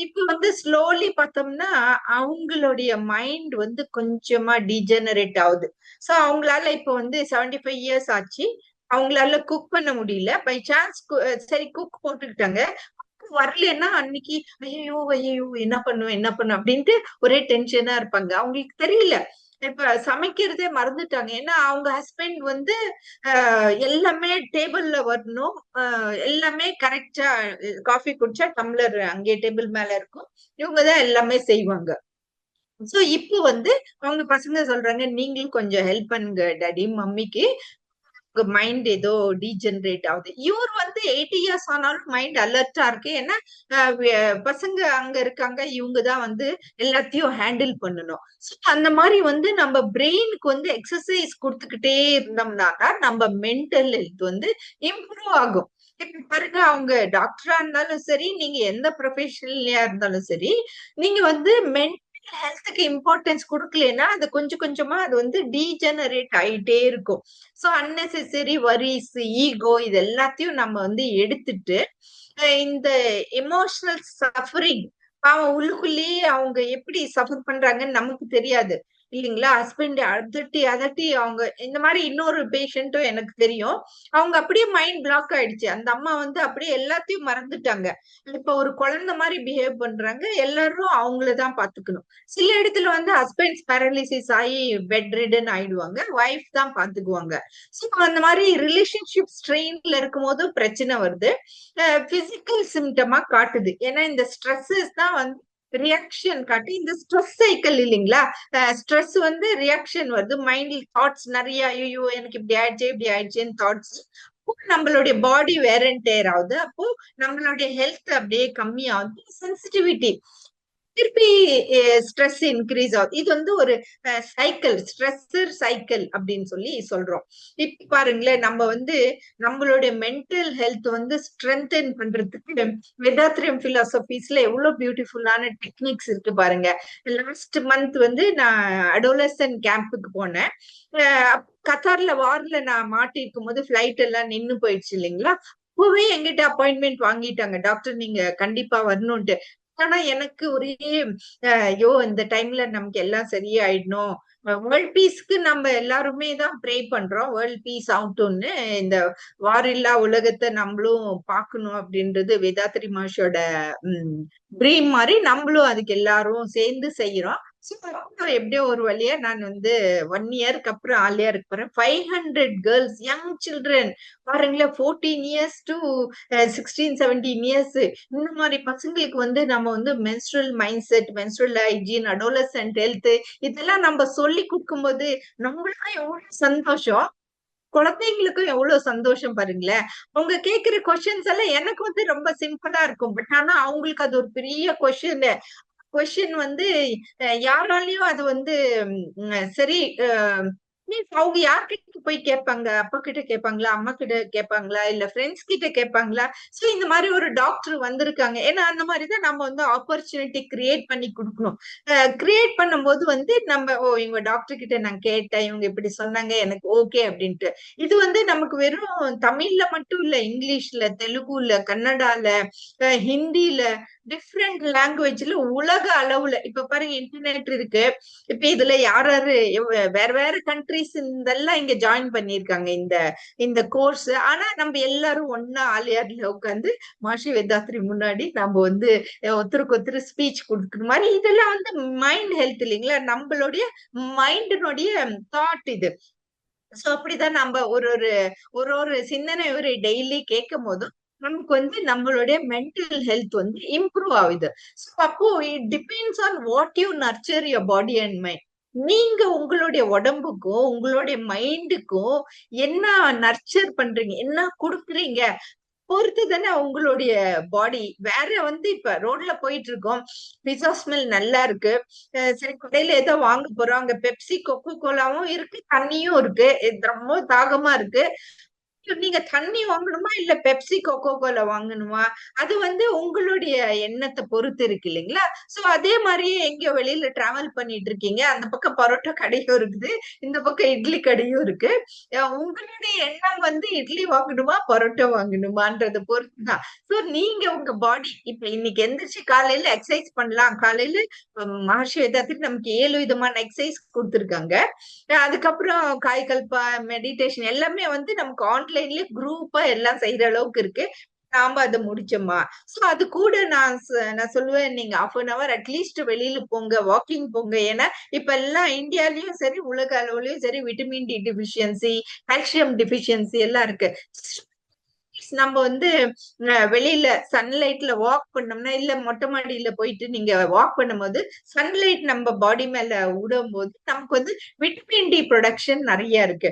இப்ப வந்து ஸ்லோலி பார்த்தோம்னா அவங்களுடைய மைண்ட் வந்து கொஞ்சமா டீஜெனரேட் ஆகுது. சோ அவங்களால இப்ப வந்து 75 இயர்ஸ் ஆச்சு. அவங்களால குக் பண்ண முடியல. பை சான்ஸ் சரி குக் போட்டுக்கிட்டாங்க. வரலன்னா அன்னைக்கு ஐயோ ஐயோ என்ன பண்ணும் என்ன பண்ணும் அப்படின்ட்டு ஒரே டென்ஷனா இருப்பாங்க. அவங்களுக்கு தெரியல. இப்ப சமைக்கிறதே மறந்துட்டாங்க. ஏன்னா அவங்க ஹஸ்பண்ட் வந்து எல்லாமே டேபிள்ல வரணும். எல்லாமே கரெக்டா காஃபி குடிச்சா டம்ளர் அங்கே டேபிள் மேல இருக்கும். இவங்கதான் எல்லாமே செய்வாங்க. சோ இப்போ வந்து அவங்க பசங்க சொல்றாங்க, நீங்களும் கொஞ்சம் ஹெல்ப் பண்ணுங்க டாடி மம்மிக்கு. மைண்ட் ஏதோ டீஜெனரேட் ஆகுது. இவர் வந்து 80 இயர்ஸ் ஆனாலும் மைண்ட் அலர்ட்டா இருக்கு. ஏன்னா பசங்க அங்க இருக்காங்க. இவங்க தான் வந்து எல்லாத்தையும் ஹேண்டில் பண்ணணும். அந்த மாதிரி வந்து நம்ம பிரெயினுக்கு வந்து எக்ஸசைஸ் கொடுத்துக்கிட்டே இருந்தோம்னா தான் நம்ம மென்டல் ஹெல்த் வந்து இம்ப்ரூவ் ஆகும். இப்ப பாருங்க, அவங்க டாக்டரா இருந்தாலும் சரி, நீங்க எந்த ப்ரொஃபஷனல்லையா இருந்தாலும் சரி, நீங்க வந்து மென்டல் ஹெல்த்துக்கு இம்பார்ட்டன்ஸ் கொடுக்கலன்னா அது கொஞ்சம் கொஞ்சமா அது வந்து டீஜெனரேட் ஆயிட்டே இருக்கும். சோ அன்னெசரி வரிஸ், ஈகோ இது எல்லாத்தையும் நம்ம வந்து எடுத்துட்டு இந்த எமோஷனல் சஃபரிங், பாவம் உள்ளுக்குள்ளேயே அவங்க எப்படி சஃபர் பண்றாங்கன்னு நமக்கு தெரியாது. இல்லைங்களா? ஹஸ்பண்ட் அதட்டி அதட்டி அவங்க இந்த மாதிரி இன்னொரு பேஷண்ட்டும் எனக்கு தெரியும். அவங்க அப்படியே மைண்ட் பிளாக் ஆயிடுச்சு. அந்த அம்மா வந்து அப்படியே எல்லாத்தையும் மறந்துட்டாங்க. இப்ப ஒரு குழந்தை மாதிரி பிஹேவ் பண்றாங்க. எல்லாரும் அவங்கள தான் பாத்துக்கணும். சில இடத்துல வந்து ஹஸ்பண்ட்ஸ் பேரலிசிஸ் ஆகி பெட் ரிடன் ஆயிடுவாங்க. ஒய்ஃப் தான் பாத்துக்குவாங்க. சோ அந்த மாதிரி ரிலேஷன்ஷிப் ஸ்ட்ரெயின்ல இருக்கும்போது பிரச்சனை வருது. பிசிக்கல் சிம்டமா காட்டுது. ஏன்னா இந்த ஸ்ட்ரெஸ்ஸஸ் தான் வந்து ரியாக்ஷன் காட்டி இந்த ஸ்ட்ரெஸ் சைக்கிள் இல்லைங்களா? ஸ்ட்ரெஸ் வந்து ரியாக்ஷன் வருது. மைண்ட்ல தாட்ஸ் நிறைய, ஐயோ எனக்கு இப்படி ஆயிடுச்சு இப்படி ஆயிடுச்சுன்னு தாட்ஸ். நம்மளுடைய பாடி வேர் அண்ட் டேர் ஆகுது. அப்போ நம்மளுடைய ஹெல்த் அப்படியே கம்மி ஆகுது. சென்சிட்டிவிட்டி திருப்பி ஸ்ட்ரெஸ் இன்க்ரீஸ் ஆகுது. இது வந்து ஒரு சைக்கிள், ஸ்ட்ரெஸ்ஸர் சைக்கிள் அப்படின்னு சொல்லி சொல்றோம். இப்ப பாருங்களேன், நம்ம வந்து நம்மளுடைய மென்டல் ஹெல்த் வந்து ஸ்ட்ரென்தன் பண்றதுக்கு வேதாத்ரியம் பிலாசபிஸ்ல எவ்வளவு பியூட்டிஃபுல்லான டெக்னிக்ஸ் இருக்கு பாருங்க. லாஸ்ட் மந்த் வந்து நான் அடோலசன் கேம்புக்கு போனேன். கத்தார்ல வார்ல நான் மாட்டிருக்கும் போது பிளைட் எல்லாம் நின்னு போயிடுச்சு இல்லைங்களா? அப்பவே எங்கிட்ட அப்பாயின்மெண்ட் வாங்கிட்டாங்க, டாக்டர் நீங்க கண்டிப்பா வரணும்ட்டு. ஆனா எனக்கு ஒரே ஐயோ இந்த டைம்ல நமக்கு எல்லாம் சரியாயிடணும். வேர்ல்ட் பீஸ்க்கு நம்ம எல்லாருமே தான் ப்ரே பண்றோம். வேர்ல்ட் பீஸ் ஆகட்டும்னு இந்த வாரில்லா உலகத்தை நம்மளும் பார்க்கணும் அப்படின்றது வேதாத்ரி மாஷோட ட்ரீம் மாதிரி நம்மளும் அதுக்கு எல்லாரும் சேர்ந்து செய்யறோம். எப்படியோ ஒரு வழியா நான் வந்து 1 இயருக்கு அப்புறம் ஆலியாருக்கு போறேன். 500 கேர்ள்ஸ், யங் சில்ட்ரன் பாருங்களேன், 14 இயர்ஸ் டு 16, 17 இயர்ஸ் இந்த மாதிரி பசங்களுக்கு வந்து நம்ம வந்து menstrual mind set, menstrual hygiene, adolescent health இதெல்லாம் நம்ம சொல்லி கொடுக்கும்போது நம்மளுக்கும் எவ்வளவு சந்தோஷம், குழந்தைங்களுக்கும் எவ்வளவு சந்தோஷம் பாருங்களேன். அவங்க கேக்குற கொஸ்டின்ஸ் எல்லாம் எனக்கு வந்து ரொம்ப சிம்பிளா இருக்கும். பட் ஆனா அவங்களுக்கு அது ஒரு பெரிய கொஸ்டின் வந்து யாராலையும் அது வந்து சரி அவங்க யார்கிட்ட போய் கேட்பாங்க? அப்பா கிட்ட கேட்பாங்களா, அம்மா கிட்ட கேட்பாங்களா, இல்ல ஃப்ரெண்ட்ஸ் கிட்ட கேட்பாங்களா? சோ இந்த மாதிரி ஒரு டாக்டர் வந்திருக்காங்க. ஏன்னா அந்த மாதிரிதான் நம்ம வந்து ஆப்பர்ச்சுனிட்டி கிரியேட் பண்ணி கொடுக்கணும். கிரியேட் பண்ணும்போது வந்து நம்ம இவங்க டாக்டர் கிட்ட நான் கேட்டேன், இவங்க இப்படி சொன்னாங்க, எனக்கு ஓகே அப்படின்ட்டு. இது வந்து நமக்கு வெறும் தமிழ்ல மட்டும் இல்ல, இங்கிலீஷ்ல, தெலுங்குல, கன்னடால, ஹிந்தில, டிஃப்ரெண்ட் லாங்குவேஜ்ல உலக அளவுல இப்ப பாருங்க இன்டர்நெட் இருக்கு. இப்ப இதுல யார் யாரு வேற வேற கண்ட்ரிஸ் இதெல்லாம் இங்க ஜாயின் பண்ணிருக்காங்க இந்த இந்த கோர்ஸ். ஆனா நம்ம எல்லாரும் ஒன்னா ஆலியார்ல உட்காந்து மாஷி வேதாத்ரி முன்னாடி நம்ம வந்து ஒருத்தருக்கு ஒருத்தர் ஸ்பீச் கொடுக்குற மாதிரி இதெல்லாம் வந்து மைண்ட் ஹெல்த் இல்லைங்களா? நம்மளுடைய மைண்டினுடைய தாட் இது. சோ அப்படிதான் நம்ம ஒரு சிந்தனை ஒரு டெய்லி கேட்கும் போதும் நமக்கு வந்து நம்மளுடைய மென்டல் ஹெல்த் வந்து இம்ப்ரூவ் ஆகுது. சோ அப்போ it depends on what you nurture your body and mind. நீங்க உங்களுடைய உடம்புக்கும் உங்களுடைய மைண்டுக்கும் என்ன நர்ச்சர் பண்றீங்க, என்ன கொடுக்குறீங்க பொறுத்து தானே உங்களுடைய பாடி. வேற வந்து இப்ப ரோட்ல போயிட்டு இருக்கோம், பிஸா ஸ்மெல் நல்லா இருக்கு, சரி கடையில ஏதோ வாங்க போறோம், அங்க பெப்சி கொக்கோ கோலாவும் இருக்கு, தண்ணியும் இருக்கு, ரொம்ப தாகமா இருக்கு. நீங்க தண்ணி வாங்கணுமா இல்ல பெப்சி கொக்கோ கோலா வாங்கணுமா? அது வந்து உங்களுடைய எண்ணத்தை பொறுத்து இருக்கு இல்லைங்களா? சோ அதே மாதிரியே எங்க வெளியில டிராவல் பண்ணிட்டு இருக்கீங்க, அந்த பக்கம் பரோட்டா கடையும் இருக்குது, இந்த பக்கம் இட்லி கடையும் இருக்கு. உங்களுடைய எண்ணம் வந்து இட்லி வாங்கணுமா பரோட்டா வாங்கணுமான்றத பொறுத்துதான். சோ நீங்க உங்க பாடி இப்ப இன்னைக்கு எந்திரிச்சு காலையில எக்ஸசைஸ் பண்ணலாம். காலையில மகர்ஷி வேதாத்திரி நமக்கு 7 விதமான எக்ஸசைஸ் கொடுத்திருக்காங்க. அதுக்கப்புறம் காய்கல்பா, மெடிடேஷன் எல்லாமே வந்து நமக்கு ஆன்லைன்லயே குரூப்பா எல்லாம் செய்யற அளவுக்கு இருக்கு. நாம அதை முடிச்சோமா? சோ அது கூட நான் சொல்லுவேன், நீங்க 1/2 hour அட்லீஸ்ட் வெளியில போங்க, வாக்கிங் போங்க. ஏன்னா இப்ப எல்லாம் இந்தியாலயும் சரி உலக அளவுலயும் சரி விட்டமின் டி டிபிஷியன்சி, கால்சியம் டிபிஷியன்சி எல்லாம் இருக்கு. நம்ம வந்து வெளியில சன்லைட்ல வாக் பண்ணோம்னா, இல்ல மொட்டை மாடியில போயிட்டு நீங்க வாக் பண்ணும்போது சன்லைட் நம்ம பாடி மேல விடும் போது நமக்கு வந்து விட்டமின் டி ப்ரொடக்ஷன் நிறைய இருக்கு.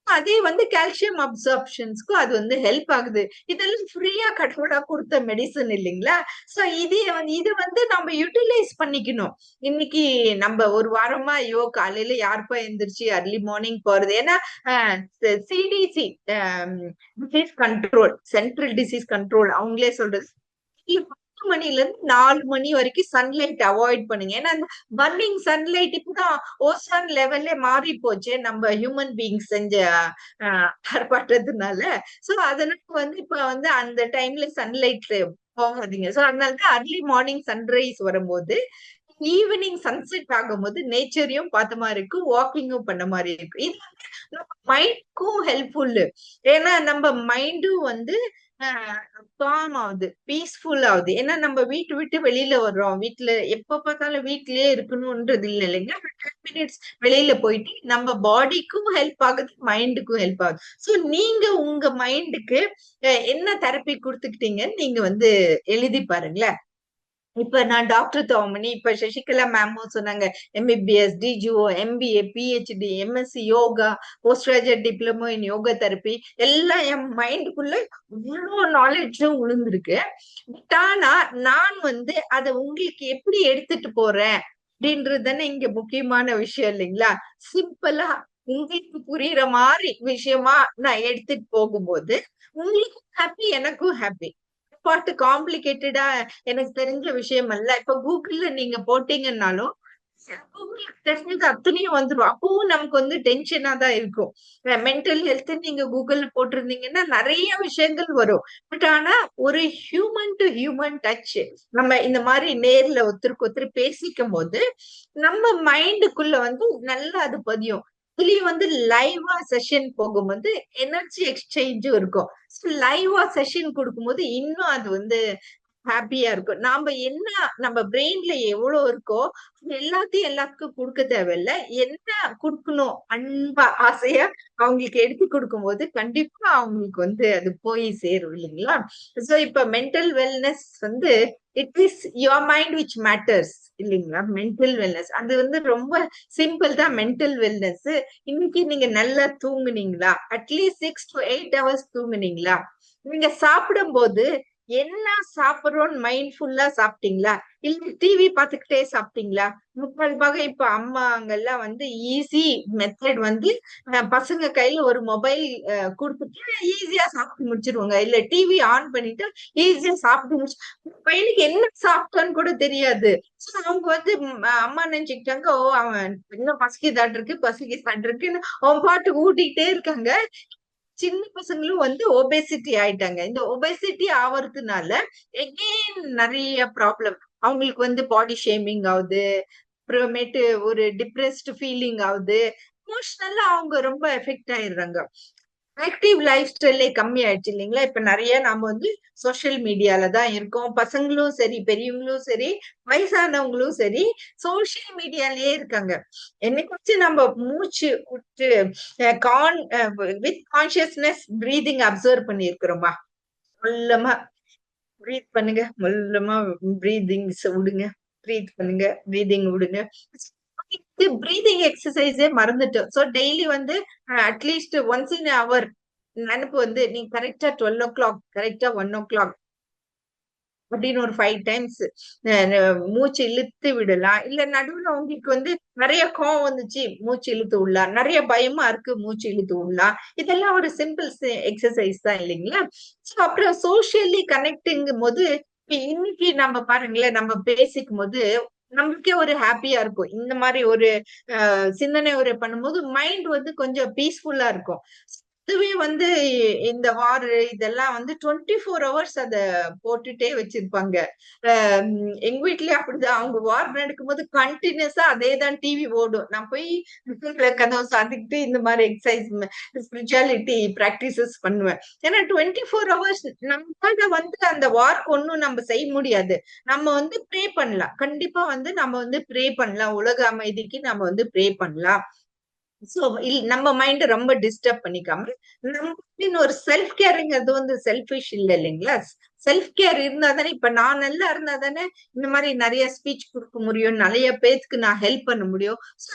அதே வந்து கால்சியம் அப்சார்ப்ஷன்ஸ்க்கும் அது வந்து ஹெல்ப் ஆகுது. இதெல்லாம் ஃப்ரீயா கடவுளா கொடுத்த மெடிசன் இல்லைங்களா? சோ இது வந்து நம்ம யூட்டிலைஸ் பண்ணிக்கணும். இன்னைக்கு நம்ம ஒரு வாரமா ஐயோ காலையில யாருப்பா எந்திரிச்சு அர்லி மார்னிங் போறது? ஏன்னா CDC disease control, central disease control அவங்களே சொல்றது 10 மணில இருந்து 4 மணி வரைக்கும் சன்லைட் அவாய்ட் பண்ணுங்க. ஏன்னா அந்த பர்னிங் சன்லைட் இப்பதான் ஓசோன் லெவல்ல மாறி போச்சு நம்ம ஹியூமன் பீயிங் செஞ்ச ஆர்ப்பாட்டத்தினால. சோ அதனால வந்து இப்ப வந்து அந்த டைம்ல சன்லைட் போகாதீங்க. சோ அதனாலதான் அர்லி மார்னிங் சன்ரைஸ் வரும்போது ஈவினிங் சன்செட் ஆகும்போது நேச்சரையும் பார்த்த மாதிரி இருக்கும், வாக்கிங்கும் பண்ண மாதிரி இருக்கும். இது வந்து நம்ம மைண்ட்க்கும் ஹெல்ப்ஃபுல். ஏன்னா நம்ம மைண்டும் வந்து காம் ஆகுது, பீஸ்ஃபுல் ஆகுது. ஏன்னா நம்ம வீட்டு விட்டு வெளியில வர்றோம். வீட்டுல எப்ப பார்த்தாலும் வீட்லயே இருக்கணும்ன்றது இல்ல இல்லைங்களா? 10 மினிட்ஸ் வெளியில போயிட்டு நம்ம பாடிக்கும் ஹெல்ப் ஆகுது, மைண்டுக்கும் ஹெல்ப் ஆகுது. சோ நீங்க உங்க மைண்டுக்கு என்ன தெரப்பி கொடுத்துக்கிட்டீங்கன்னு நீங்க வந்து எழுதி பாருங்களேன். இப்ப நான் டாக்டர் தவமணி, இப்ப சசிகலா மேமும் சொன்னாங்க MBBS, DGO, MBA, PhD, MSc yoga, post graduate diploma in yoga therapy எல்லாம் என் மைண்டுக்குள்ள இவ்வளவு நாலேஜும் விழுந்திருக்கு. பட் ஆனா நான் வந்து அதை உங்களுக்கு எப்படி எடுத்துட்டு போறேன் அப்படின்றது தானே இங்க முக்கியமான விஷயம் இல்லைங்களா? சிம்பிளா உங்களுக்கு புரியுற மாதிரி விஷயமா நான் எடுத்துட்டு போகும்போது உங்களுக்கும் ஹாப்பி, எனக்கும் ஹாப்பி. பாட்டு காம்ப்ளிகேட்டடா எனக்கு தெரிஞ்ச விஷயம் அல்ல. இப்ப கூகுள்ல நீங்க போட்டீங்கன்னாலும் கூகுளுக்கு தெரிஞ்சது அத்தனையும் வந்துரும். அப்பவும் நமக்கு வந்து டென்ஷனா தான் இருக்கும். மென்டல் ஹெல்த் நீங்க கூகுள்ல போட்டிருந்தீங்கன்னா நிறைய விஷயங்கள் வரும். பட் ஆனா ஒரு ஹியூமன் டு ஹியூமன் டச் நம்ம இந்த மாதிரி நேர்ல ஒருத்தருக்கு ஒருத்தர் பேசிக்கும் போது நம்ம மைண்டுக்குள்ள வந்து நல்லா அது பதியும். இதுலயும் வந்து லைவா செஷன் போகும்போது எனர்ஜி எக்ஸ்சேஞ்சும் இருக்கும். லைவா செஷன் கொடுக்கும்போது இன்னும் அது வந்து ஹாப்பியா இருக்கும். நாம என்ன நம்ம பிரெயின்ல எவ்வளவு இருக்கோ அது எல்லாத்தையும் எல்லாத்துக்கும் கொடுக்க தேவையில்ல. என்ன கொடுக்கணும் அன்பா ஆசையா அவங்களுக்கு எடுத்து கொடுக்கும்போது கண்டிப்பா அவங்களுக்கு வந்து அது போய் சேரும் இல்லைங்களா? சோ இப்ப மென்டல் வெல்னஸ் வந்து it is your mind which matters இல்லைங்களா? மென்டல் வெல்னஸ் அது வந்து ரொம்ப சிம்பிள் தான். மென்டல் வெல்னஸ் இன்னைக்கு நீங்க நல்லா தூங்குனீங்களா? அட்லீஸ்ட் 6 to 8 hours தூங்குனீங்களா? நீங்க சாப்பிடும் போது என்ன சாப்பிடுறோம்னு மைண்ட்ஃபுல்லா சாப்பிட்டீங்களா? இல்ல டிவி பார்த்துக்கிட்டே சாப்பிட்டீங்களா? முக்கால் பாகம் இப்ப அம்மாங்கெல்லாம் வந்து ஈஸி மெத்தட் வந்து பசங்க கையில ஒரு மொபைல் குடுத்துட்டு ஈஸியா சாப்பிட்டு முடிச்சிருவாங்க. இல்ல டிவி ஆன் பண்ணிட்டு ஈஸியா சாப்பிட்டு முடிச்சு பையனுக்கு என்ன சாப்பிட்டான்னு கூட தெரியாது. சோ அவங்க வந்து அம்மா நினைச்சுக்கிட்டாங்க, ஓ அவன் இன்னும் பசிக்குதாட்டு இருக்குன்னு அவன் பாட்டுக்கு ஊட்டிக்கிட்டே இருக்காங்க. சின்ன பசங்களும் வந்து ஒபேசிட்டி ஆயிட்டாங்க. இந்த ஒபேசிட்டி ஆவறதுனால எகெயின் நிறைய ப்ராப்ளம். அவங்களுக்கு வந்து பாடி ஷேமிங் ஆகுது. அப்புறமேட்டு ஒரு டிப்ரெஸ்ட் ஃபீலிங் ஆகுது. எமோஷனலா அவங்க ரொம்ப எஃபெக்ட் ஆயிடுறாங்க. ஆக்டிவ் லைஃப் ஸ்டைலே கம்மி ஆயிடுச்சு இல்லைங்களா? இப்ப நிறைய நாம வந்து சோசியல் மீடியால தான் இருக்கோம். பசங்களும் சரி, பெரியவங்களும் சரி, வயசானவங்களும் சரி, சோசியல் மீடியாலயே இருக்காங்க. என்னைக்காச்சும் நம்ம மூச்சு விட்டு கான் வித் கான்சியஸ்னஸ் பிரீதிங் அப்சர்வ் பண்ணியிருக்கிறோமா? மெல்லமா பிரீத் பண்ணுங்க. மெல்லமா பிரீதிங்ஸ் விடுங்க. பிரீத் பண்ணுங்க. பிரீதிங் விடுங்க. பிரீதிங் எக்ஸசைஸே மறந்துட்டோம். சோ டெய்லி வந்து அட்லீஸ்ட் ஒன்ஸ் இன் அவர் நினைப்பு வந்து நீங்க கரெக்டா 12 o'clock, கரெக்டா 1 o'clock அப்படின்னு ஒரு 5 டைம்ஸ் மூச்சு இழுத்து விடலாம். இல்ல நடுவுல உங்களுக்கு வந்து நிறைய கோவம் வந்துச்சு, மூச்சு இழுத்து விடலாம். நிறைய பயமா இருக்கு, மூச்சு இழுத்து விடலாம். இதெல்லாம் ஒரு சிம்பிள் எக்ஸசைஸ் தான் இல்லைங்களா? சோ அப்புறம் சோசியலி கனெக்டிங்கும் போது இன்னைக்கு நம்ம பாருங்களேன், நம்ம பேசிக்கும் போது நம்மளுக்கே ஒரு ஹாப்பியா இருக்கும். இந்த மாதிரி ஒரு சிந்தனை ஒரு பண்ணும்போது மைண்ட் வந்து கொஞ்சம் பீஸ்ஃபுல்லா இருக்கும். அதுவே வந்து இந்த வார் இதெல்லாம் வந்து 24 hours அத போட்டுட்டே வச்சிருப்பாங்க. எங்க வீட்லயே அப்படிதான். அவங்க வார் நடக்கும்போது கண்டினியூஸா அதேதான் டிவி ஓடும். நான் போய் கதவை சாத்திக்கிட்டு இந்த மாதிரி எக்ஸசைஸ் ஸ்பிரிச்சுவாலிட்டி பிராக்டிசஸ் பண்ணுவேன். ஏன்னா 24 hours நம்மளால வந்து அந்த வார்க்கு ஒண்ணும் நம்ம செய்ய முடியாது. நம்ம வந்து ப்ரே பண்ணலாம். கண்டிப்பா வந்து நம்ம வந்து ப்ரே பண்ணலாம். உலக அமைதிக்கு நம்ம வந்து ப்ரே பண்ணலாம். சோ நம்ம மைண்ட் ரொம்ப டிஸ்டர்ப் பண்ணிக்காம நம்ம ஒரு செல்ஃப் கேரிங்கிறது வந்து செல்ஃபிஷ் இல்ல இல்லைங்களா? செல்ஃப் கேர் இருந்தா தானே இப்ப நான் நல்லா இருந்தா தானே இந்த மாதிரி நிறைய ஸ்பீச் கொடுக்க முடியும், நிறைய பேருக்கு நான் ஹெல்ப் பண்ண முடியும். So,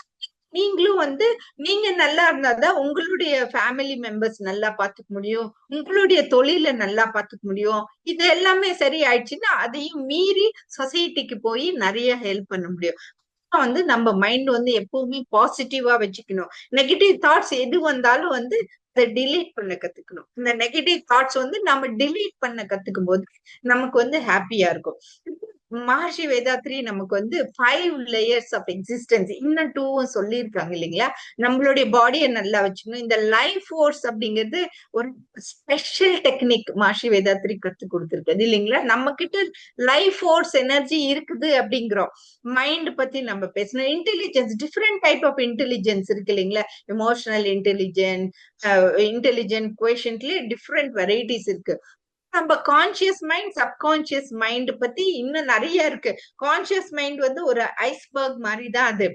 நீங்களும் வந்து நீங்க நல்லா இருந்தாதான் உங்களுடைய ஃபேமிலி மெம்பர்ஸ் நல்லா பாத்துக்க முடியும், உங்களுடைய தொழில நல்லா பாத்துக்க முடியும். இது எல்லாமே சரி ஆயிடுச்சுன்னா அதையும் மீறி சொசைட்டிக்கு போய் நிறைய ஹெல்ப் பண்ண முடியும். வந்து நம்ம மைண்ட் வந்து எப்பவுமே பாசிட்டிவா வச்சுக்கணும். நெகட்டிவ் தாட்ஸ் எது வந்தாலும் வந்து அதை டிலீட் பண்ண கத்துக்கணும். இந்த நெகட்டிவ் தாட்ஸ் வந்து நம்ம டிலீட் பண்ண கத்துக்கும் போது நமக்கு வந்து ஹாப்பியா இருக்கும். மகர்ஷி வேதாத்ரி நமக்கு வந்து 5 லேயர்ஸ் ஆஃப் எக்ஸிஸ்டன்ஸ், இன்னும் 2வும் சொல்லியிருக்காங்க இல்லைங்களா? நம்மளுடைய பாடியை நல்லா வச்சுக்கணும். இந்த லைஃப் ஃபோர்ஸ் அப்படிங்கிறது ஒரு ஸ்பெஷல் டெக்னிக் மகர்ஷி வேதாத்ரி கத்து கொடுத்துருக்குது இல்லைங்களா? நம்ம கிட்ட லைஃப் ஃபோர்ஸ் எனர்ஜி இருக்குது அப்படிங்கிறோம். மைண்ட் பத்தி நம்ம பேசணும். Intelligence, different type of intelligence இருக்கு இல்லைங்களா? எமோஷனல் இன்டெலிஜென்ஸ், இன்டெலிஜென்ட் குவேஷன்ட்லயே டிஃப்ரெண்ட் வெரைட்டிஸ் இருக்கு. நம்ம கான்சியஸ் மைண்ட், சப்கான்சியஸ் மைண்ட் பத்தி இன்னும் நிறைய இருக்கு. கான்சியஸ் மைண்ட் வந்து ஒரு ஐஸ்பர்க் மாதிரி தான் அது.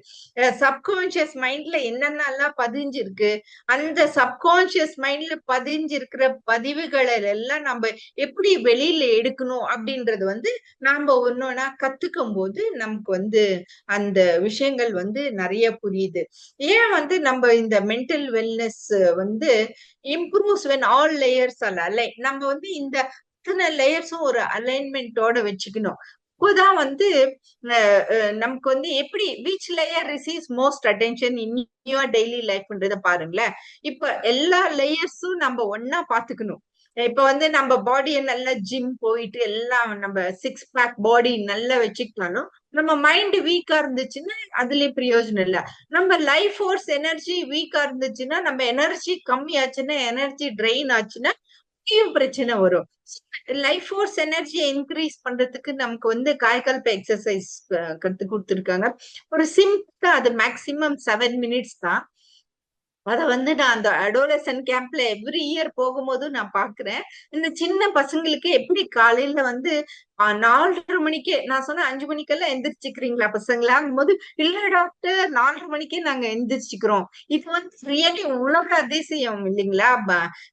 சப்கான்சியஸ் மைண்ட்ல என்னென்னலாம் பதிஞ்சிருக்கு, அந்த சப்கான்சியஸ் மைண்ட்ல பதிஞ்சிருக்கிற பதிவுகளை எல்லாம் நம்ம எப்படி வெளியில எடுக்கணும் அப்படின்றது வந்து நாம ஒன்னொன்னா கத்துக்கும் போது நமக்கு வந்து அந்த விஷயங்கள் வந்து நிறைய புரியுது. ஏன் வந்து நம்ம இந்த மென்டல் வெல்னஸ் வந்து improves when all layers are aligned. நம்ம வந்து இந்த இத்தனை லேயர்ஸும் ஒரு அலைன்மெண்டோட வச்சுக்கணும். அப்போதான் வந்து நமக்கு வந்து எப்படி which layer receives most attention in your daily lifeன்றத பாருங்களேன். இப்ப எல்லா லேயர்ஸும் நம்ம ஒன்னா பாத்துக்கணும். இப்ப வந்து நம்ம பாடியை நல்லா ஜிம் போயிட்டு எல்லாம் நம்ம 6 பேக் பாடி நல்லா வச்சுக்கிட்டாலும் நம்ம மைண்ட் வீக்கா இருந்துச்சுன்னா அதுலயே பிரயோஜனம் இல்ல. நம்ம லைஃப் ஃபோர்ஸ் எனர்ஜி வீக்கா இருந்துச்சுன்னா, நம்ம எனர்ஜி கம்மி ஆச்சுன்னா, எனர்ஜி ட்ரெயின் ஆச்சுன்னா பிரச்சனை வரும். லைஃப் ஃபோர்ஸ் எனர்ஜியை இன்க்ரீஸ் பண்றதுக்கு நமக்கு வந்து காயகல்ப எக்ஸசைஸ் கத்து கொடுத்துருக்காங்க. ஒரு சிம்பிளா அது மேக்சிமம் 7 மினிட்ஸ் தான். அத வந்து நான் அந்த அடோலசன்ட் கேம்ப்ல எவ்ரி இயர் போகும்போது நான் பாக்குறேன். இந்த சின்ன பசங்களுக்கு எப்படி காலையில வந்து 4:30 மணிக்கே, நான் சொன்ன 5 மணிக்கெல்லாம் எந்திரிச்சுக்கிறீங்களா பசங்களாங்கும் போது, இல்ல டாக்டர் 4:30 மணிக்கே நாங்க எந்திரிச்சுக்கிறோம். இது வந்து ரியலி உலக அதிசயம் இல்லைங்களா?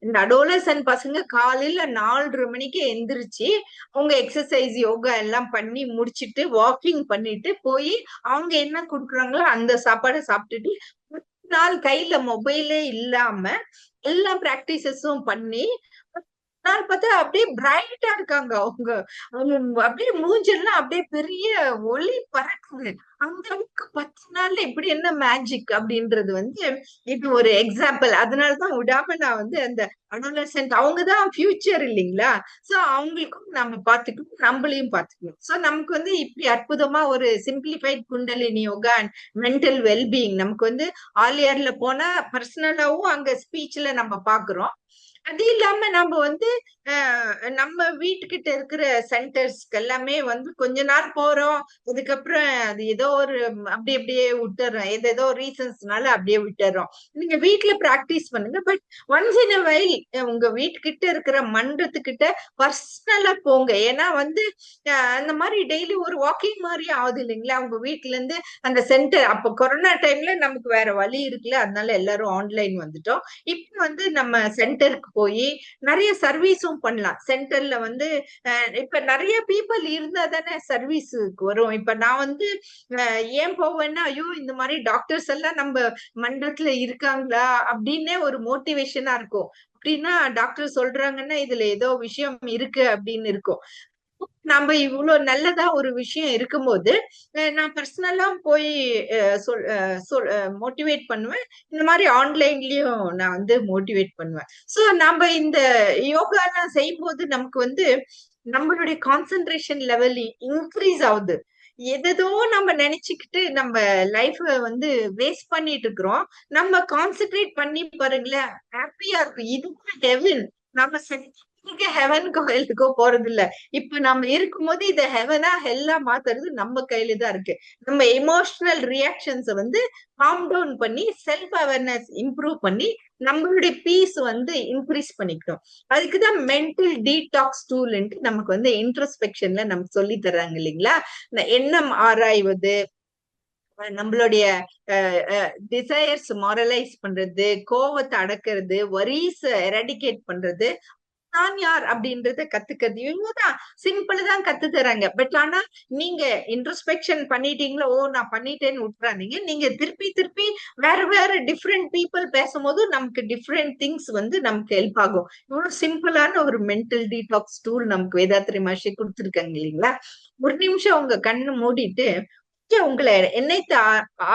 இந்த அடோலசன்ட் பசங்க காலையில 4:30 மணிக்கு எந்திரிச்சு அவங்க எக்ஸசைஸ் யோகா எல்லாம் பண்ணி முடிச்சிட்டு வாக்கிங் பண்ணிட்டு போய் அவங்க என்ன கொடுக்குறாங்களோ அந்த சாப்பாடை சாப்பிட்டுட்டு நாள் கையில மொபைலே இல்லாம எல்லா பிராக்டிசஸும் பண்ணி நாள் பார்த்தா அப்படியே பிரைட்டா இருக்காங்க. அவங்க அவங்க அப்படியே மூஞ்செல்லாம் அப்படியே பெரிய ஒளி பறக்குது. அந்த அளவுக்கு 10 நாள்ல இப்படி என்ன மேஜிக் அப்படின்றது வந்து இது ஒரு எக்ஸாம்பிள். அதனாலதான் விடாம நான் வந்து அந்த அடோலசன்ட் அவங்கதான் ஃபியூச்சர் இல்லைங்களா? சோ அவங்களுக்கும் நம்ம பாத்துக்கணும், நம்மளையும் பாத்துக்கணும். சோ நமக்கு வந்து இப்படி அற்புதமா ஒரு simplified kundalini yoga and mental wellbeing நமக்கு வந்து ஆலியர்ல போனா பர்சனலாவும் அங்க ஸ்பீச்ல நம்ம பாக்குறோம். அது இல்லாம நம்ம வந்து நம்ம வீட்டுக்கிட்ட இருக்கிற சென்டர்ஸ்க்கு எல்லாமே வந்து கொஞ்ச நாள் போறோம். அதுக்கப்புறம் அது ஏதோ ஒரு அப்படியே விட்டுறோம். ஏதோ ரீசன்ஸ்னால அப்படியே விட்டுறோம். நீங்க வீட்டுல பிராக்டிஸ் பண்ணுங்க. But once in a while உங்க வீட்டுக்கிட்ட இருக்கிற மன்றத்துக்கிட்ட பர்சனலா போங்க. ஏன்னா வந்து அந்த மாதிரி டெய்லி ஒரு வாக்கிங் மாதிரி ஆகுது இல்லைங்களா? உங்க வீட்டுல இருந்து அந்த சென்டர். அப்ப கொரோனா டைம்ல நமக்கு வேற வழி இருக்குல்ல, அதனால எல்லாரும் ஆன்லைன் வந்துட்டோம். இப்ப வந்து நம்ம சென்டருக்கு போய் நிறைய சர்வீஸும் பண்ணலாம். சென்டர்ல வந்து இப்ப நிறைய பீப்புள் இருந்தா தானே சர்வீஸுக்கு வரும். இப்ப நான் வந்து ஏன் போவேன்னா, ஐயோ இந்த மாதிரி டாக்டர்ஸ் எல்லாம் நம்ம மண்டலத்துல இருக்காங்களா அப்படின்னே ஒரு மோட்டிவேஷனா இருக்கும். அப்படின்னா டாக்டர் சொல்றாங்கன்னா இதுல ஏதோ விஷயம் இருக்கு அப்படின்னு இருக்கும். நம்ம இவ்வளவு நல்லதா ஒரு விஷயம் இருக்கும்போது நான் பர்சனலா போய் மோட்டிவேட் பண்ணுவேன். இந்த மாதிரி ஆன்லைன்லயும் நான் வந்து மோட்டிவேட் பண்ணுவேன். சோ நம்ம இந்த யோகா எல்லாம் செய்யும் போது நமக்கு வந்து நம்மளுடைய கான்சென்ட்ரேஷன் லெவல் இன்க்ரீஸ் ஆகுது. எதோ நம்ம நினைச்சுக்கிட்டு நம்ம லைஃப் வந்து வேஸ்ட் பண்ணிட்டு இருக்கிறோம். நம்ம கான்சென்ட்ரேட் பண்ணி பாருங்களேன், ஹாப்பியா இருக்கும். இதுதான் ஹெவன். நம்ம ஹெவனுக்கோ ஹெல்த்துக்கோ போறது இல்ல. இப்ப நம்ம இருக்கும்போது இத ஹெவனா ஹெல்லா மாத்துறது நம்ம கையில தான் இருக்கு. நம்ம எமோஷனல் ரியாக்ஷன்ஸ வந்து காம் டவுன் பண்ணி செல்ஃப் அவேர்னஸ் இம்ப்ரூவ் பண்ணி நம்மளுடைய பீஸ் வந்து இன்க்ரீஸ் பண்ணிக்கணும். அதுக்குதான் மென்டல் டீடாக்ஸ் டூல்ன்ட்டு நமக்கு வந்து இன்ட்ரோஸ்பெக்ஷன்ல நமக்கு சொல்லி தர்றாங்க இல்லைங்களா? இந்த எண்ணம் ஆராய்வது, நம்மளுடைய டிசையர்ஸ் மாரலைஸ் பண்றது, கோவத்தை அடக்கிறது, வரிஸ் எராடிகேட் பண்றது, நான் யார் அப்படின்றத கத்துக்கிறது. இவங்கதான் சிம்பிள் தான் கத்து தராங்க. பட் ஆனா நீங்க இன்ட்ரோஸ்பெக்ஷன் பண்ணிட்டீங்களா, ஓ நான் பண்ணிட்டேன்னு விட்டுறாதீங்க. நீங்க திருப்பி திருப்பி வேற வேற டிஃப்ரெண்ட் பீப்புள் பேசும்போது நமக்கு டிஃப்ரெண்ட் திங்ஸ் வந்து நமக்கு ஹெல்ப் ஆகும். இவ்வளவு சிம்பிளான ஒரு மென்டல் டீடாக்ஸ் டூல் நமக்கு வேதாத்ரி மகர்ஷி கொடுத்துருக்காங்க இல்லைங்களா? ஒரு நிமிஷம் உங்க கண்ணு மூடிட்டு உங்களை என்னைத்து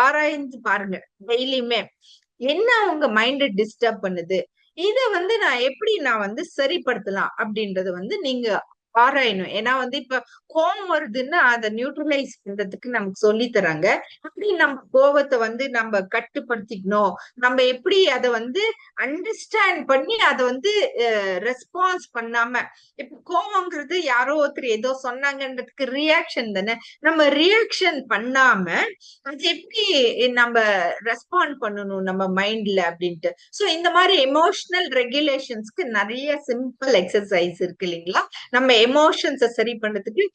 ஆராய்ந்து பாருங்க. டெய்லியுமே என்ன உங்க மைண்ட டிஸ்டர்ப் பண்ணுது, இத வந்து நான் எப்படி நான் வந்து சரிப்படுத்தலாம் அப்படின்றத வந்து நீங்க ஆராயணும். ஏன்னா வந்து இப்ப கோவம் வருதுன்னா அதை நியூட்ரலைஸ் பண்றதுக்கு நமக்கு சொல்லி தராங்க. எப்படி நம்ம கோவத்தை வந்து நம்ம கட்டுப்படுத்திக்கணும், நம்ம எப்படி அதை வந்து அண்டர்ஸ்டாண்ட் பண்ணி அதை வந்து ரெஸ்பான்ஸ் பண்ணாம, இப்ப கோவம்ங்கிறது யாரோ ஒருத்தர் ஏதோ சொன்னாங்கன்றதுக்கு ரியாக்ஷன் தானே. நம்ம ரியாக்ஷன் பண்ணாம அது எப்படி நம்ம ரெஸ்பாண்ட் பண்ணணும் நம்ம மைண்ட்ல அப்படின்ட்டு. சோ இந்த மாதிரி எமோஷனல் ரெகுலேஷன்ஸ்க்கு நிறைய சிம்பிள் எக்ஸசைஸ் இருக்கு இல்லைங்களா. நம்ம எமோஷன்ஸை சரி பண்றதுக்கு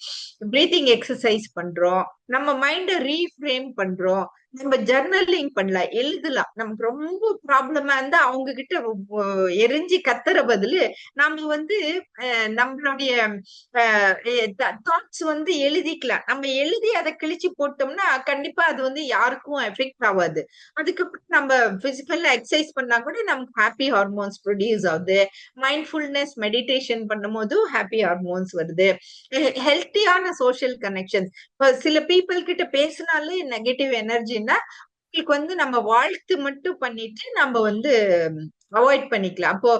பிரீத்திங் எக்ஸசைஸ் பண்றோம், நம்ம மைண்ட ரீஃப்ரேம் பண்றோம், நம்ம ஜர்னலிங் பண்ணலாம், எழுதலாம். நமக்கு ரொம்ப ப்ராப்ளமா இருந்தா அவங்க கிட்ட எரிஞ்சு கத்துற பதிலு நம்ம வந்து நம்மளுடைய தாட்ஸ் வந்து எழுதிக்கலாம். நம்ம எழுதி அதை கிழிச்சு போட்டோம்னா கண்டிப்பா அது வந்து யாருக்கும் எஃபெக்ட் ஆகாது. அதுக்கப்புறம் நம்ம பிசிக்கல் எக்ஸசைஸ் பண்ணா கூட நமக்கு ஹாப்பி ஹார்மோன்ஸ் ப்ரொடியூஸ் ஆகுது. மைண்ட்ஃபுல்னஸ் மெடிடேஷன் பண்ணும் போதும் ஹாப்பி ஹார்மோன்ஸ் வருது. ஹெல்த்தியான சோஷியல் கனெக்ஷன். சில பீப்புள் கிட்ட பேசினாலே நெகட்டிவ் எனர்ஜின்னா உங்களுக்கு வந்து நம்ம வாழ்த்து மட்டும் பண்ணிட்டு நம்ம வந்து அவாய்ட் பண்ணிக்கலாம். அப்போ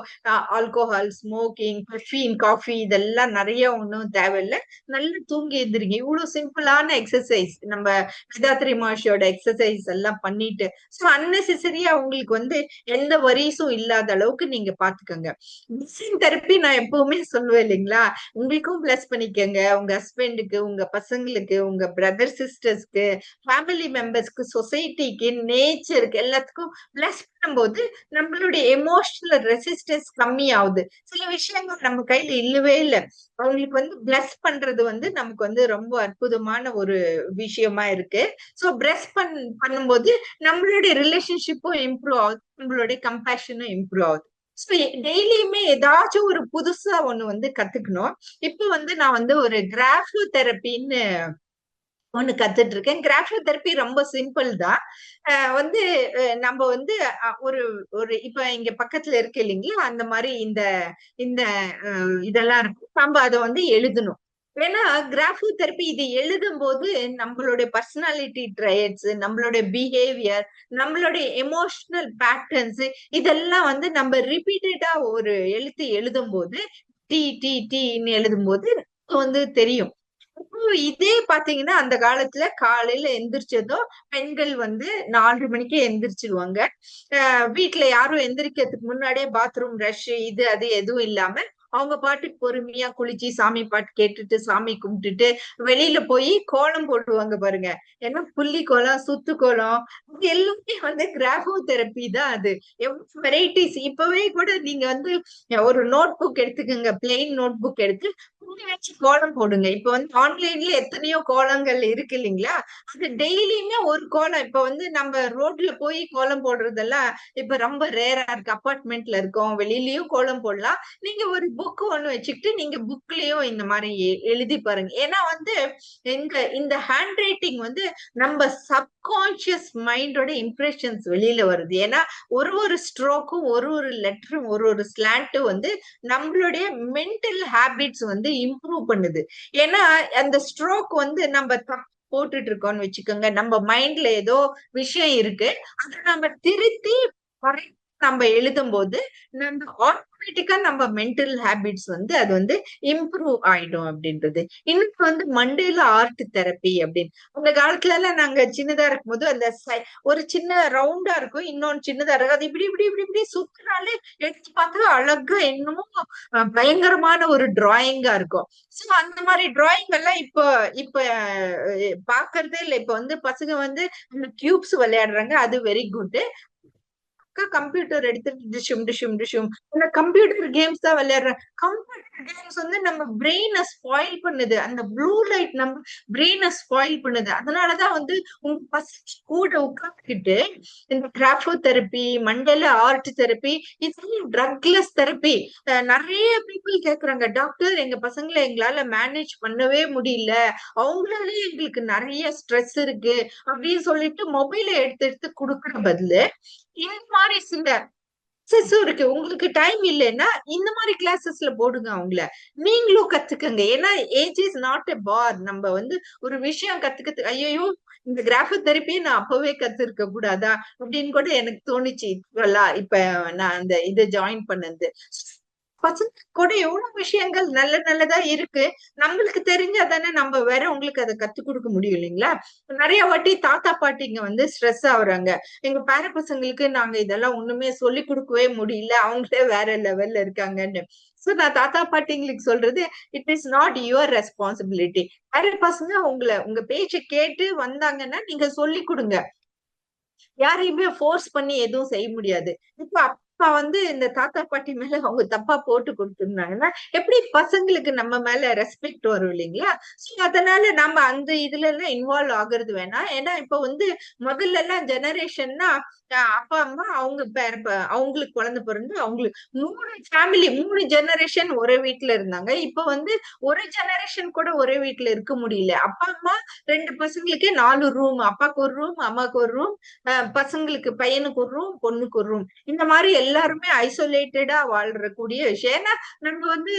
ஆல்கோஹால், ஸ்மோக்கிங், கெஃபீன், காஃபி இதெல்லாம் நிறைய ஒன்றும் தேவையில்லை. நல்லா தூங்கி எந்திரிங்க. இவ்வளவு சிம்பிளான எக்ஸசைஸ் நம்ம வேதாத்ரி மகர்ஷியோட எக்ஸசைஸ் எல்லாம் பண்ணிட்டு ஸோ அன்னெசரியா உங்களுக்கு வந்து எந்த வரிசும் இல்லாத அளவுக்கு நீங்க பாத்துக்கோங்க. பிளஸிங் தெரப்பி நான் எப்பவுமே சொல்லுவேன் இல்லைங்களா, உங்களுக்கும் பிளஸ் பண்ணிக்கோங்க, உங்க ஹஸ்பண்டுக்கு, உங்க பசங்களுக்கு, உங்க பிரதர் சிஸ்டர்ஸ்க்கு, ஃபேமிலி மெம்பர்ஸ்க்கு, சொசைட்டிக்கு, நேச்சருக்கு எல்லாத்துக்கும் பிளஸ் பண்ணும்போது நம்மளுடைய எமோஷனல் ரெசிஸ்டன்ஸ் கம்மி ஆகுது. சில விஷயங்கள் நம்ம கையில இல்லவே இல்லை, அவங்களுக்கு வந்து பிளஸ் பண்றது வந்து நமக்கு வந்து ரொம்ப அற்புதமான ஒரு விஷயமா இருக்கு. சோ பிளஸ் பண்ணும்போது நம்மளுடைய ரிலேஷன்ஷிப்பும் இம்ப்ரூவ் ஆகுது, நம்மளுடைய கம்பேஷனும் இம்ப்ரூவ் ஆகுது. ஸோ டெய்லியுமே ஏதாச்சும் ஒரு புதுசா ஒண்ணு வந்து கத்துக்கணும். இப்ப வந்து நான் வந்து ஒரு கிராஃபோ தெரப்பின்னு ஒண்ணு கத்துட்டு இருக்கேன். கிராஃபோ தெரப்பி ரொம்ப சிம்பிள் தான். வந்து நம்ம வந்து ஒரு ஒரு இப்ப இங்க பக்கத்துல இருக்கு இல்லைங்களா, அந்த மாதிரி இந்த இந்த இதெல்லாம் இருக்கும். நம்ம அதை வந்து எழுதணும். ஏன்னா கிராஃபோ தெரப்பி இது எழுதும் போது நம்மளுடைய பர்சனாலிட்டி ட்ரைட்ஸ், நம்மளுடைய பிஹேவியர், நம்மளுடைய எமோஷனல் பேட்டர்ன்ஸ் இதெல்லாம் வந்து நம்ம ரிப்பீட்டடா ஒரு எழுத்து எழுதும் போது டி டி டின்னு எழுதும் போது வந்து தெரியும். இப்போ இதே பாத்தீங்கன்னா அந்த காலத்துல காலையில எந்திரிச்சதும் பெண்கள் வந்து 4 மணிக்கே எந்திரிச்சிருவாங்க. வீட்டுல யாரும் எந்திரிக்கிறதுக்கு முன்னாடியே பாத்ரூம் ரஷ் இது அது எதுவும் இல்லாம அவங்க பாட்டுக்கு பொறுமையா குளிச்சு சாமி பாட்டு கேட்டுட்டு சாமி கும்பிட்டுட்டு வெளியில போய் கோலம் போடுவாங்க பாருங்க. ஏன்னா புள்ளி கோலம், சுத்து கோலம், இது எல்லாமே வந்து கிராஃபோ தெரப்பி தான். அது எவ்வளவு வெரைட்டிஸ். இப்பவே கூட நீங்க வந்து ஒரு நோட் புக் எடுத்துக்கோங்க, பிளெயின் நோட் புக் எடுத்து புள்ளி வச்சு கோலம் போடுங்க. இப்ப வந்து ஆன்லைன்ல எத்தனையோ கோலங்கள் இருக்கு இல்லைங்களா, அது டெய்லியுமே ஒரு கோலம். இப்ப வந்து நம்ம ரோட்ல போய் கோலம் போடுறதெல்லாம் இப்ப ரொம்ப ரேரா இருக்கு. அபார்ட்மெண்ட்ல இருக்கோம், வெளியிலயும் கோலம் போடலாம். நீங்க ஒரு புக் ஒண்ணு வச்சுக்கிட்டு நீங்க புக்லயும் இந்த மாதிரி எழுதி பாருங்க. ஏன்னா வந்து இந்த ஹேண்ட் ரைட்டிங் வந்து நம்ம சப்கான்சியஸ் மைண்டோட இம்ப்ரெஷன்ஸ் வெளியில வருது. ஏன்னா ஒரு ஒரு ஸ்ட்ரோக்கும், ஒரு ஒரு லெட்டரும், ஒரு ஒரு ஸ்லாண்டும் வந்து நம்மளுடைய மென்டல் ஹேபிட்ஸ் வந்து இம்ப்ரூவ் பண்ணுது. ஏன்னா அந்த ஸ்ட்ரோக் வந்து நம்ம போட்டுட்டு இருக்கோம்னு வச்சுக்கோங்க, நம்ம மைண்ட்ல ஏதோ விஷயம் இருக்கு, அதை நம்ம திருத்தி நம்ம எழுதும் போது நம்ம ஆட்டோமேட்டிக்கா நம்ம மென்டல் ஹேபிட்ஸ் வந்து அது வந்து இம்ப்ரூவ் ஆயிடும் அப்படின்றது. இன்னும் வந்து மண்டேல ஆர்ட் தெரப்பி அப்படின்னு அந்த காலத்துல எல்லாம் நாங்க சின்னதா இருக்கும் போது அந்த ஒரு சின்ன ரவுண்டா இருக்கும், இன்னொன்னு சின்னதா இருக்கும். அது இப்படி இப்படி இப்படி இப்படி சுத்தினாலே எடுத்து பார்த்தா அழகா என்னமோ பயங்கரமான ஒரு டிராயிங்கா இருக்கும். சோ அந்த மாதிரி டிராயிங் எல்லாம் இப்ப இப்ப பாக்குறதே இல்லை. இப்ப வந்து பசங்க வந்து அந்த கியூப்ஸ் விளையாடுறாங்க, அது வெரி குட். கம்ப்யூட்டர் எடுத்துட்டு டிஷும் டிஷும் டிஷும் அந்த கம்ப்யூட்டர் கேம்ஸ் தான் விளையாடுறேன். கம்ப்யூட்டர் கேம்ஸ் வந்து நம்ம பிரெயினை ஸ்பாயில் பண்ணுது. அந்த ப்ளூ லைட் நம்ம பிரெயினை ஸ்பாயில் பண்ணுது. அதனாலதான் வந்து உங்க பசங்க கூட உட்காந்துக்கிட்டு இந்த கிராஃபோ தெரப்பி, மண்டல ஆர்ட் தெரப்பி, இதெல்லாம் ட்ரக்லெஸ் தெரப்பி. நிறைய பீப்புள் கேக்குறாங்க, டாக்டர் எங்க பசங்களை எங்களால மேனேஜ் பண்ணவே முடியல, அவங்களாலே எங்களுக்கு நிறைய ஸ்ட்ரெஸ் இருக்கு அப்படின்னு சொல்லிட்டு மொபைலை எடுத்து எடுத்து கொடுக்குற பதிலு இந்த மாதிரி சில இருக்கு. உங்களுக்கு டைம் இல்லைன்னா இந்த மாதிரி கிளாஸஸ்ல போடுங்க அவங்கள. நீங்களும் கத்துக்கங்க. ஏன்னா ஏஜ் இஸ் நாட் எ பார். நம்ம வந்து ஒரு விஷயம் கத்துக்கிறது, ஐயோ இந்த கிராஃபோ தெரப்பியை நான் அப்பவே கத்துருக்க கூடாதா அப்படின்னு கூட எனக்கு தோணுச்சு. இப்ப நான் அந்த இதை ஜாயின் பண்ணது. பசங்க கூட எவ்வளவு விஷயங்கள் நல்ல நல்லதா இருக்கு. நம்மளுக்கு தெரிஞ்சா தானே நம்ம வேற உங்களுக்கு அத கத்துக் கொடுக்க முடியும் இல்லைங்களா? நெறைய வாட்டி தாத்தா, பாட்டிங்க வந்து ஸ்ட்ரெஸ் ஆகுறாங்க. எங்க பேர பசங்களுக்கு நாங்க இதெல்லாம் ஒண்ணுமே சொல்லிக் குடுக்கவே முடியல. அவங்களே வேற லெவல்ல இருக்காங்கன்னு. சோ நான் தாத்தா, பாட்டிங்களுக்கு சொல்றது, it is not your responsibility. பேர பசங்க உங்க பேச்ச கேட்டு வந்தாங்கன்னா, நீங்க சொல்லிக் குடுங்க. யாரையுமே ஃபோர்ஸ் பண்ணி எதுவும் செய்ய முடியாது. இப்ப அப்பா வந்து இந்த தாத்தா, பாட்டி மேல அவங்க தப்பா போட்டு குடுத்திருந்தாங்கன்னா, எப்படி பசங்களுக்கு நம்ம மேல ரெஸ்பெக்ட் வரும் இல்லைங்களா? சோ அதனால நம்ம அந்த இதுலலாம் இன்வால்வ் ஆகுறது வேணாம். ஏன்னா இப்ப வந்து முதல்லலாம் ஜெனரேஷன்னா அப்பா, அம்மா அவங்க அவங்களுக்கு குழந்தை பிறந்து அவங்களுக்கு 3 ஃபேமிலி 3 ஜெனரேஷன் ஒரே வீட்ல இருந்தாங்க. இப்ப வந்து ஒரு ஜெனரேஷன் கூட ஒரே வீட்ல இருக்க முடியல. அப்பா, அம்மா 2 பசங்களுக்கே 4 ரூம். அப்பாக்கு ஒரு ரூம், அம்மாக்கு ஒரு ரூம். பசங்களுக்கு பையனுக்கு ஒரு ரூம், பொண்ணுக்கு ஒரு ரூம். இந்த மாரி எல்லாருமே ஐசோலேட்டடா வாழ்ற கூடிய விஷயம். ஏன்னா நம்ம வந்து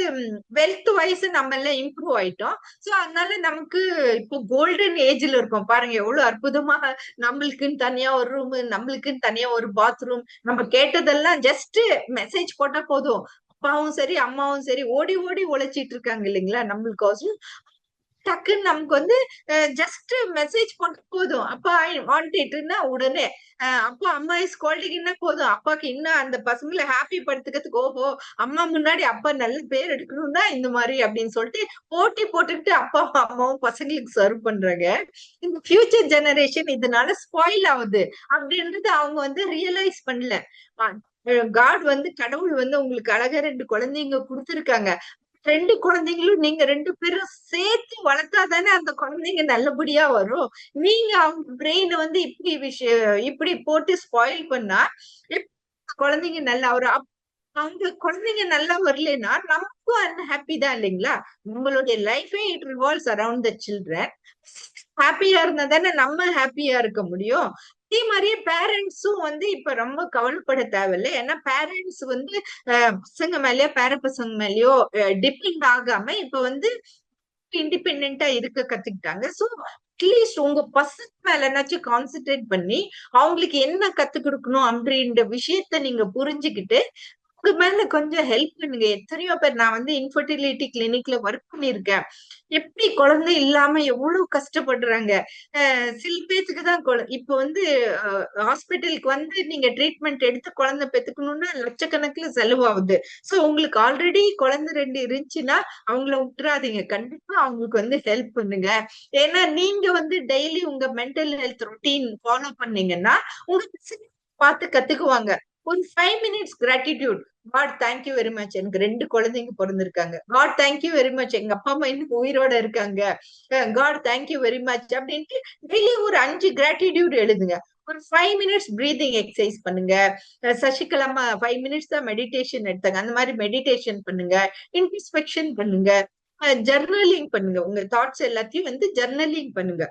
வெல்த் வைஸ் நம்ம எல்லாம் இம்ப்ரூவ் ஆயிட்டோம். சோ அதனால நமக்கு இப்போ கோல்டன் ஏஜ்ல இருக்கோம். பாருங்க எவ்வளவு அற்புதமா நம்மளுக்குன்னு தனியா ஒரு ரூம், நம்மளுக்குன்னு தனியா ஒரு பாத்ரூம். நம்ம கேட்டதெல்லாம் ஜஸ்ட் மெசேஜ் போட்டா போதும். அப்பாவும் சரி, அம்மாவும் சரி ஓடி ஓடி உழைச்சிட்டு இருக்காங்க இல்லைங்களா நம்மளுக்கோசரம். டக்குன்னு நமக்கு வந்து ஜஸ்ட் மெசேஜ் பண்ணா போதும். அப்பா ஐ வாண்ட் இட்ன்னா உடனே அப்பா அம்மா இஸ் ஸ்கால்டிங்ன்னா போதும். அப்பாக்கு இன்னும் அந்த பசங்கள ஹாப்பி படுத்துக்கிறதுக்கு ஓஹோ! அம்மா முன்னாடி அப்பா நல்ல பேர் எடுக்கணும்னா இந்த மாரி அப்படின்னு சொல்லிட்டு போட்டி போட்டுக்கிட்டு அப்பாவும், அம்மாவும் பசங்களுக்கு சர்வ் பண்றாங்க. இந்த ஃபியூச்சர் ஜெனரேஷன் இதனால ஸ்பாயில் ஆவுது. அப்படின்றது அவங்க வந்து ரியலைஸ் பண்ணல. அ காட் வந்து கடவுள் வந்து உங்களுக்கு அழகா 2 குழந்தைங்க குடுத்திருக்காங்க. 2 குழந்தைங்களும் நீங்க 2 பேரும் சேர்த்து வளர்த்தா தானே அந்த குழந்தைங்க நல்லபடியா வரும். நீங்க அவங்க பிரெயின வந்து இப்படி போட்டு ஸ்பாயில் பண்ணா, எப் குழந்தைங்க நல்லா வரும். அவங்க குழந்தைங்க நல்லா வரலைன்னா, நமக்கும் அன்ஹாப்பி தான் இல்லைங்களா? நம்மளுடைய லைஃபே it revolves around the children. ஹாப்பியா இருந்தா தானே நம்ம ஹாப்பியா இருக்க முடியும். அதே மாரியே பேரண்ட்ஸும் வந்து இப்ப ரொம்ப கவலைப்பட தேவையில்ல. ஏன்னா பேரண்ட்ஸ் வந்து பசங்க மேலயோ, பேர பசங்க மேலயோ டிபெண்ட் ஆகாம இப்ப வந்து இண்டிபெண்டன்ட்டா இருக்க கத்துக்கிட்டாங்க. சோ அட்லீஸ்ட் உங்க பசங்க மேலனாச்சும் கான்சன்ட்ரேட் பண்ணி, அவங்களுக்கு என்ன கத்துக் குடுக்கணும் அப்படின்ற விஷயத்த நீங்க புரிஞ்சுகிட்டு, உங்க மேல கொஞ்சம் ஹெல்ப் பண்ணுங்க. எத்தனையோ பேர் நான் வந்து இன்ஃபர்டிலிட்டி கிளினிக்ல ஒர்க் பண்ணியிருக்கேன். எப்படி குழந்தை இல்லாம எவ்வளவு கஷ்டப்படுறாங்க. சில பேத்துக்கு தான் இப்ப வந்து ஹாஸ்பிட்டலுக்கு வந்து நீங்க ட்ரீட்மெண்ட் எடுத்து குழந்தை பெத்துக்கணும்னா லட்சக்கணக்குல செலவாகுது. சோ உங்களுக்கு ஆல்ரெடி குழந்தை 2 இருந்துச்சுன்னா, அவங்கள விட்டுறாதீங்க. கண்டிப்பா அவங்களுக்கு வந்து ஹெல்ப் பண்ணுங்க. ஏன்னா நீங்க வந்து டெய்லி உங்க மென்டல் ஹெல்த் ரொட்டீன் ஃபாலோ பண்ணீங்கன்னா, உங்க பசங்க பார்த்து கத்துக்குவாங்க. ஒரு 5 minutes gratitude. God thank you very much. எனக்கு 2 குழந்தைங்க பொறந்திருக்காங்க. God thank you very much. எங்க அப்பா, அம்மா இன்னும் உயிரோட இருக்காங்க. God thank you very much அப்படின்ட்டு டெய்லி ஒரு 5 கிராட்டிட்யூட் எழுதுங்க. ஒரு 5 மினிட்ஸ் பிரீதிங் எக்சர்சைஸ் பண்ணுங்க. சசிகலா அம்மா 5 மினிட்ஸ் தான் மெடிடேஷன் எடுத்தாங்க. அந்த மாதிரி மெடிடேஷன் பண்ணுங்க. இன்ட்ரோஸ்பெக்ஷன் பண்ணுங்க. ஜர்னலிங் பண்ணுங்க. உங்க தாட்ஸ் எல்லாத்தையும் வந்து ஜர்னலிங் பண்ணுங்க.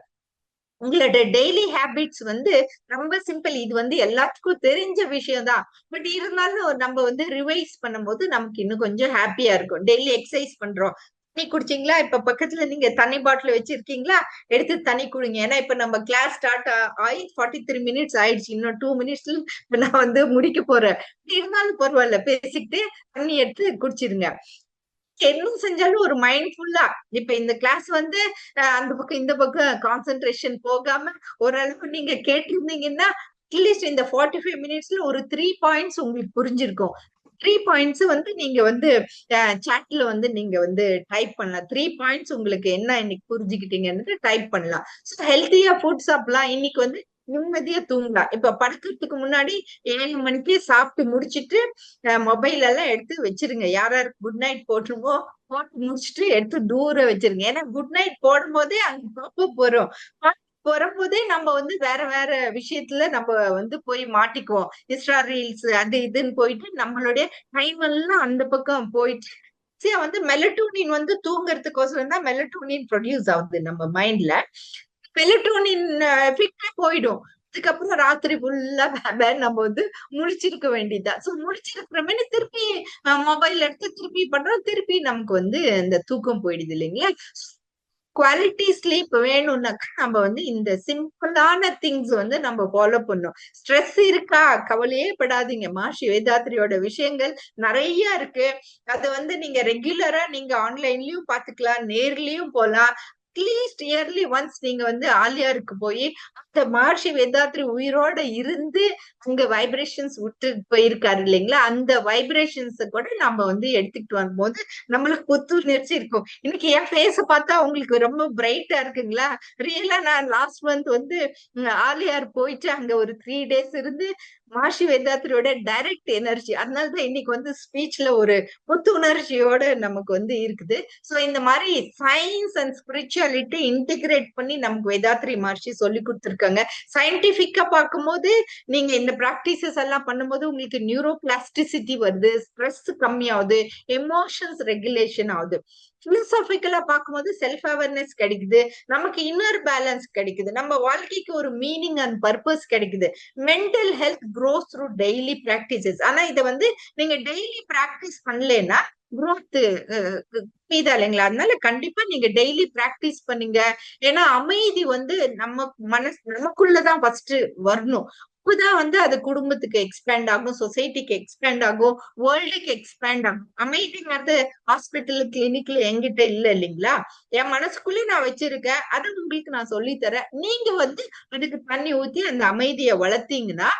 உங்களோட டெய்லி ஹேபிட்ஸ் வந்து ரொம்ப சிம்பிள். இது வந்து எல்லாத்துக்கும் தெரிஞ்ச விஷயம் தான். பட் இருந்தாலும் நம்ம வந்து ரிவைஸ் பண்ணும்போது நமக்கு இன்னும் கொஞ்சம் ஹாப்பியா இருக்கும். டெய்லி எக்சர்சைஸ் பண்றோம். தண்ணி குடிச்சீங்களா? இப்ப பக்கத்துல நீங்க தண்ணி பாட்டில் வச்சிருக்கீங்களா? எடுத்து தண்ணி குடிங்க. ஏன்னா இப்ப நம்ம கிளாஸ் ஸ்டார்ட் ஆயி 43 மினிட்ஸ் ஆயிடுச்சு. இன்னும் 2 மினிட்ஸ்ல நான் வந்து முடிக்க போறேன். இருந்தாலும் பரவாயில்ல. பேசிக்கிட்டே தண்ணி எடுத்து குடிச்சிருங்க. என்ன செஞ்சாலும் ஒரு மைண்ட்ஃபுல்லா இப்ப இந்த கிளாஸ் வந்து அந்த பக்கம் இந்த பக்கம் கான்சென்ட்ரேஷன் போகாம ஓரளவு நீங்க கேட்டிருந்தீங்கன்னா அட்லீஸ்ட் இந்த 45 மினிட்ஸ்ல ஒரு 3 பாயிண்ட்ஸ் உங்களுக்கு புரிஞ்சிருக்கும். 3 பாயிண்ட்ஸ் வந்து நீங்க வந்து சாட்ல வந்து நீங்க வந்து டைப் பண்ணலாம். 3 பாயிண்ட்ஸ் உங்களுக்கு என்ன இன்னைக்கு புரிஞ்சுக்கிட்டீங்கன்னு டைப் பண்ணலாம். சோ ஹெல்த்தியா ஃபுட் சாப்பிடலாம். இன்னைக்கு வந்து நிம்மதியா தூங்கலாம். இப்ப படுக்கிறதுக்கு முன்னாடி 7 மணிக்கு சாப்பிட்டு முடிச்சிட்டு மொபைல் எல்லாம் எடுத்து வச்சிருங்க. யார் யாருக்கு குட் நைட் போட்டுருமோ போட்டு முடிச்சுட்டு எடுத்து தூர வச்சிருங்க. ஏன்னா குட் நைட் போடும்போதே அங்க பாப்பப் வரும். வரும்போதே நம்ம வந்து வேற வேற விஷயத்துல நம்ம வந்து போய் மாட்டிக்குவோம். இன்ஸ்டா ரீல்ஸ் அது இதுன்னு போயிட்டு நம்மளுடைய டைம் எல்லாம் அந்த பக்கம் போயிட்டு கடைசியா வந்து மெலட்டோனின் வந்து தூங்குறதுக்கோசரம் தான் மெலட்டோனின் ப்ரொடியூஸ் ஆகுது நம்ம மைண்ட்ல. மெலட்டோனின் எஃபெக்ட்டே போயிடும். அதுக்கப்புறம் ராத்திரி ஃபுல்லா நம்ம வந்து முழிச்சிருக்க வேண்டியதுதான். சோ முழிச்சிருக்கிறோமேன்னு திருப்பி மொபைல் எடுத்து திருப்பி பண்றோம். திருப்பி நமக்கு வந்து இந்த தூக்கம் போயிடுது இல்லைங்களா? குவாலிட்டி ஸ்லீப் வேணும்னாக்கா நம்ம வந்து இந்த சிம்பிளான திங்ஸ் வந்து நம்ம ஃபாலோ பண்ணணும். ஸ்ட்ரெஸ் இருக்கா, கவலையே படாதீங்க. மகர்ஷி வேதாத்ரியோட விஷயங்கள் நிறைய இருக்கு. அது வந்து நீங்க ரெகுலரா நீங்க ஆன்லைன்லயும் பாத்துக்கலாம், நேர்லயும் போலாம். அட்லீஸ்ட் இயர்லி ஒன்ஸ் நீங்க வந்து ஆலியாருக்கு போய் அந்த மகர்ஷி வேதாத்ரி உயிரோட இருந்து அங்க வைப்ரேஷன்ஸ் விட்டு போயிருக்காரு இல்லைங்களா, அந்த வைப்ரேஷன்ஸ் கூட நம்ம வந்து எடுத்துக்கிட்டு வரும்போது நம்மளுக்கு புத்துணர்ச்சி இருக்கும். இன்னைக்கு என் ஃபேஸ பார்த்தா உங்களுக்கு ரொம்ப பிரைட்டா இருக்குங்களா? ரியலா நான் லாஸ்ட் மந்த் வந்து ஆலியார் போயிட்டு அங்க ஒரு 3 டேஸ் இருந்து மகர்ஷி வேதாத்ரியோட டைரக்ட் எனர்ஜி, அதனாலதான் இன்னைக்கு வந்து ஸ்பீச்ல ஒரு புத்துணர்ச்சியோட நமக்கு வந்து இருக்குது. சோ இந்த மாதிரி சயின்ஸ் அண்ட் ஸ்பிரிச்சுவாலிட்டி இன்டிகிரேட் பண்ணி நமக்கு வேதாத்ரி மகர்ஷி சொல்லி கொடுத்திருக்காங்க. சயின்டிபிக்கா பார்க்கும்போது நீங்க இந்த பிராக்டிசஸ் எல்லாம் பண்ணும்போது உங்களுக்கு நியூரோ பிளாஸ்டிசிட்டி வருது, ஸ்ட்ரெஸ் கம்மியாகுது, எமோஷன்ஸ் ரெகுலேஷன் ஆகுது. பிலிசாபிக்கலா பார்க்கும்போது செல்ஃப் அவேர்னஸ் கிடைக்குது, நமக்கு இன்னர் பேலன்ஸ் கிடைக்குது, நம்ம வாழ்க்கைக்கு ஒரு மீனிங் அண்ட் பர்பஸ் கிடைக்குது. Mental health grows through daily practices. ஆனா இதை வந்து நீங்க டெய்லி பிராக்டிஸ் பண்ணலன்னா growth புரியுதா இல்லைங்களா? அதனால கண்டிப்பா நீங்க டெய்லி பிராக்டிஸ் பண்ணுங்க. ஏன்னா அமைதி வந்து நம்ம நமக்குள்ளதான் ஃபர்ஸ்ட் வரணும். அப்பதான் வந்து அது குடும்பத்துக்கு எக்ஸ்பேண்ட் ஆகும், சொசைட்டிக்கு எக்ஸ்பேண்ட் ஆகும், வேர்ல்டுக்கு எக்ஸ்பேண்ட் ஆகும். அமைதிங்கிறது ஹாஸ்பிட்டல் கிளினிக்ல என்கிட்ட இல்ல இல்லைங்களா, என் மனசுக்குள்ளே நான் வச்சிருக்கேன். அது உங்களுக்கு நான் சொல்லி தரேன். நீங்க வந்து அதுக்கு தண்ணி ஊத்தி அந்த அமைதியை வளர்த்தீங்கன்னா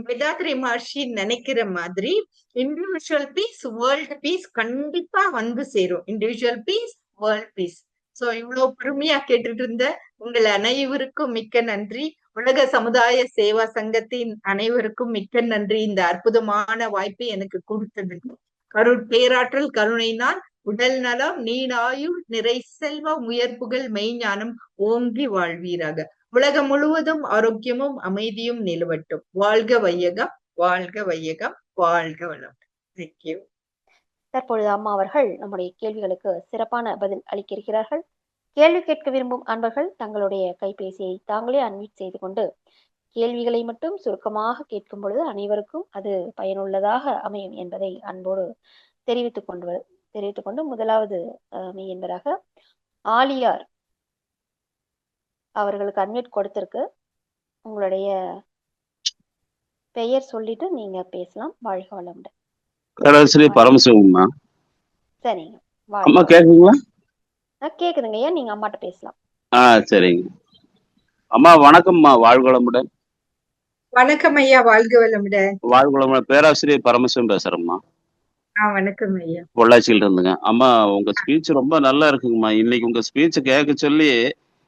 வேதாத்ரி மகர்ஷி நினைக்கிற மாதிரி இண்டிவிஜுவல் பீஸ் வேர்ல்டு பீஸ் கண்டிப்பா வந்து சேரும். Individual peace world peace. So இவ்வளவு பொறுமையா கேட்டுட்டு இருந்த உங்கள் அனைவருக்கும் மிக்க நன்றி. உலக சமுதாய சேவா சங்கத்தின் அனைவருக்கும் மிக்க நன்றி. இந்த அற்புதமான வாய்ப்பை எனக்கு கொடுத்ததுக்கு பேராற்றல் கருணையினால் உடல் நலம், நீடாயுள், நிறை செல்வம், உயர்ப்புகள், மெய்ஞானம் ஓங்கி வாழ்வீராக. உலகம் முழுவதும் ஆரோக்கியமும் அமைதியும் நிலவட்டும். வாழ்க வையகம், வாழ்க வையகம், வாழ்க வளம். தேங்க்யூ. தற்பொழுது அம்மா அவர்கள் நம்முடைய கேள்விகளுக்கு சிறப்பான பதில் அளிக்கிறார்கள். கேள்வி கேட்க விரும்பும் அன்பர்கள் தங்களுடைய கைபேசியை தாங்களே அன்மியூட் செய்து கொண்டு கேள்விகளை மட்டும் சுருக்கமாக கேட்கும் பொழுது அனைவருக்கும் அது பயனுள்ளதாக அமையும் என்பதை அன்போடு தெரிவித்துக் கொண்டு முதலாவது மெய் என்பதாக ஆலியார் அவர்களுக்கு அன்மியூட் கொடுத்திருக்கு. உங்களுடைய பெயர் சொல்லிட்டு நீங்க பேசலாம். வாழ்க வளமுடன். பரமசிவம்மா. சரிங்க. அம்மா கேக்குங்களா? கேக்குதுங்க ஐயா, நீங்க அம்மாட்ட பேசலாம். சரிங்க அம்மா. வணக்கம்மா, வாழ்க வளமுடன். வணக்கம் ஐயா, வாழ்க வளமுடன். வாழ்க வளமுடன். பேராசிரியர் பரமசிவம் பேசுறேம்மா. வணக்கம் ஐயா. பொள்ளாச்சியில இருந்துங்க. அம்மா உங்க ஸ்பீச் ரொம்ப நல்லா இருக்குங்கம்மா. இன்னைக்கு உங்க ஸ்பீச் கேட்க சொல்லி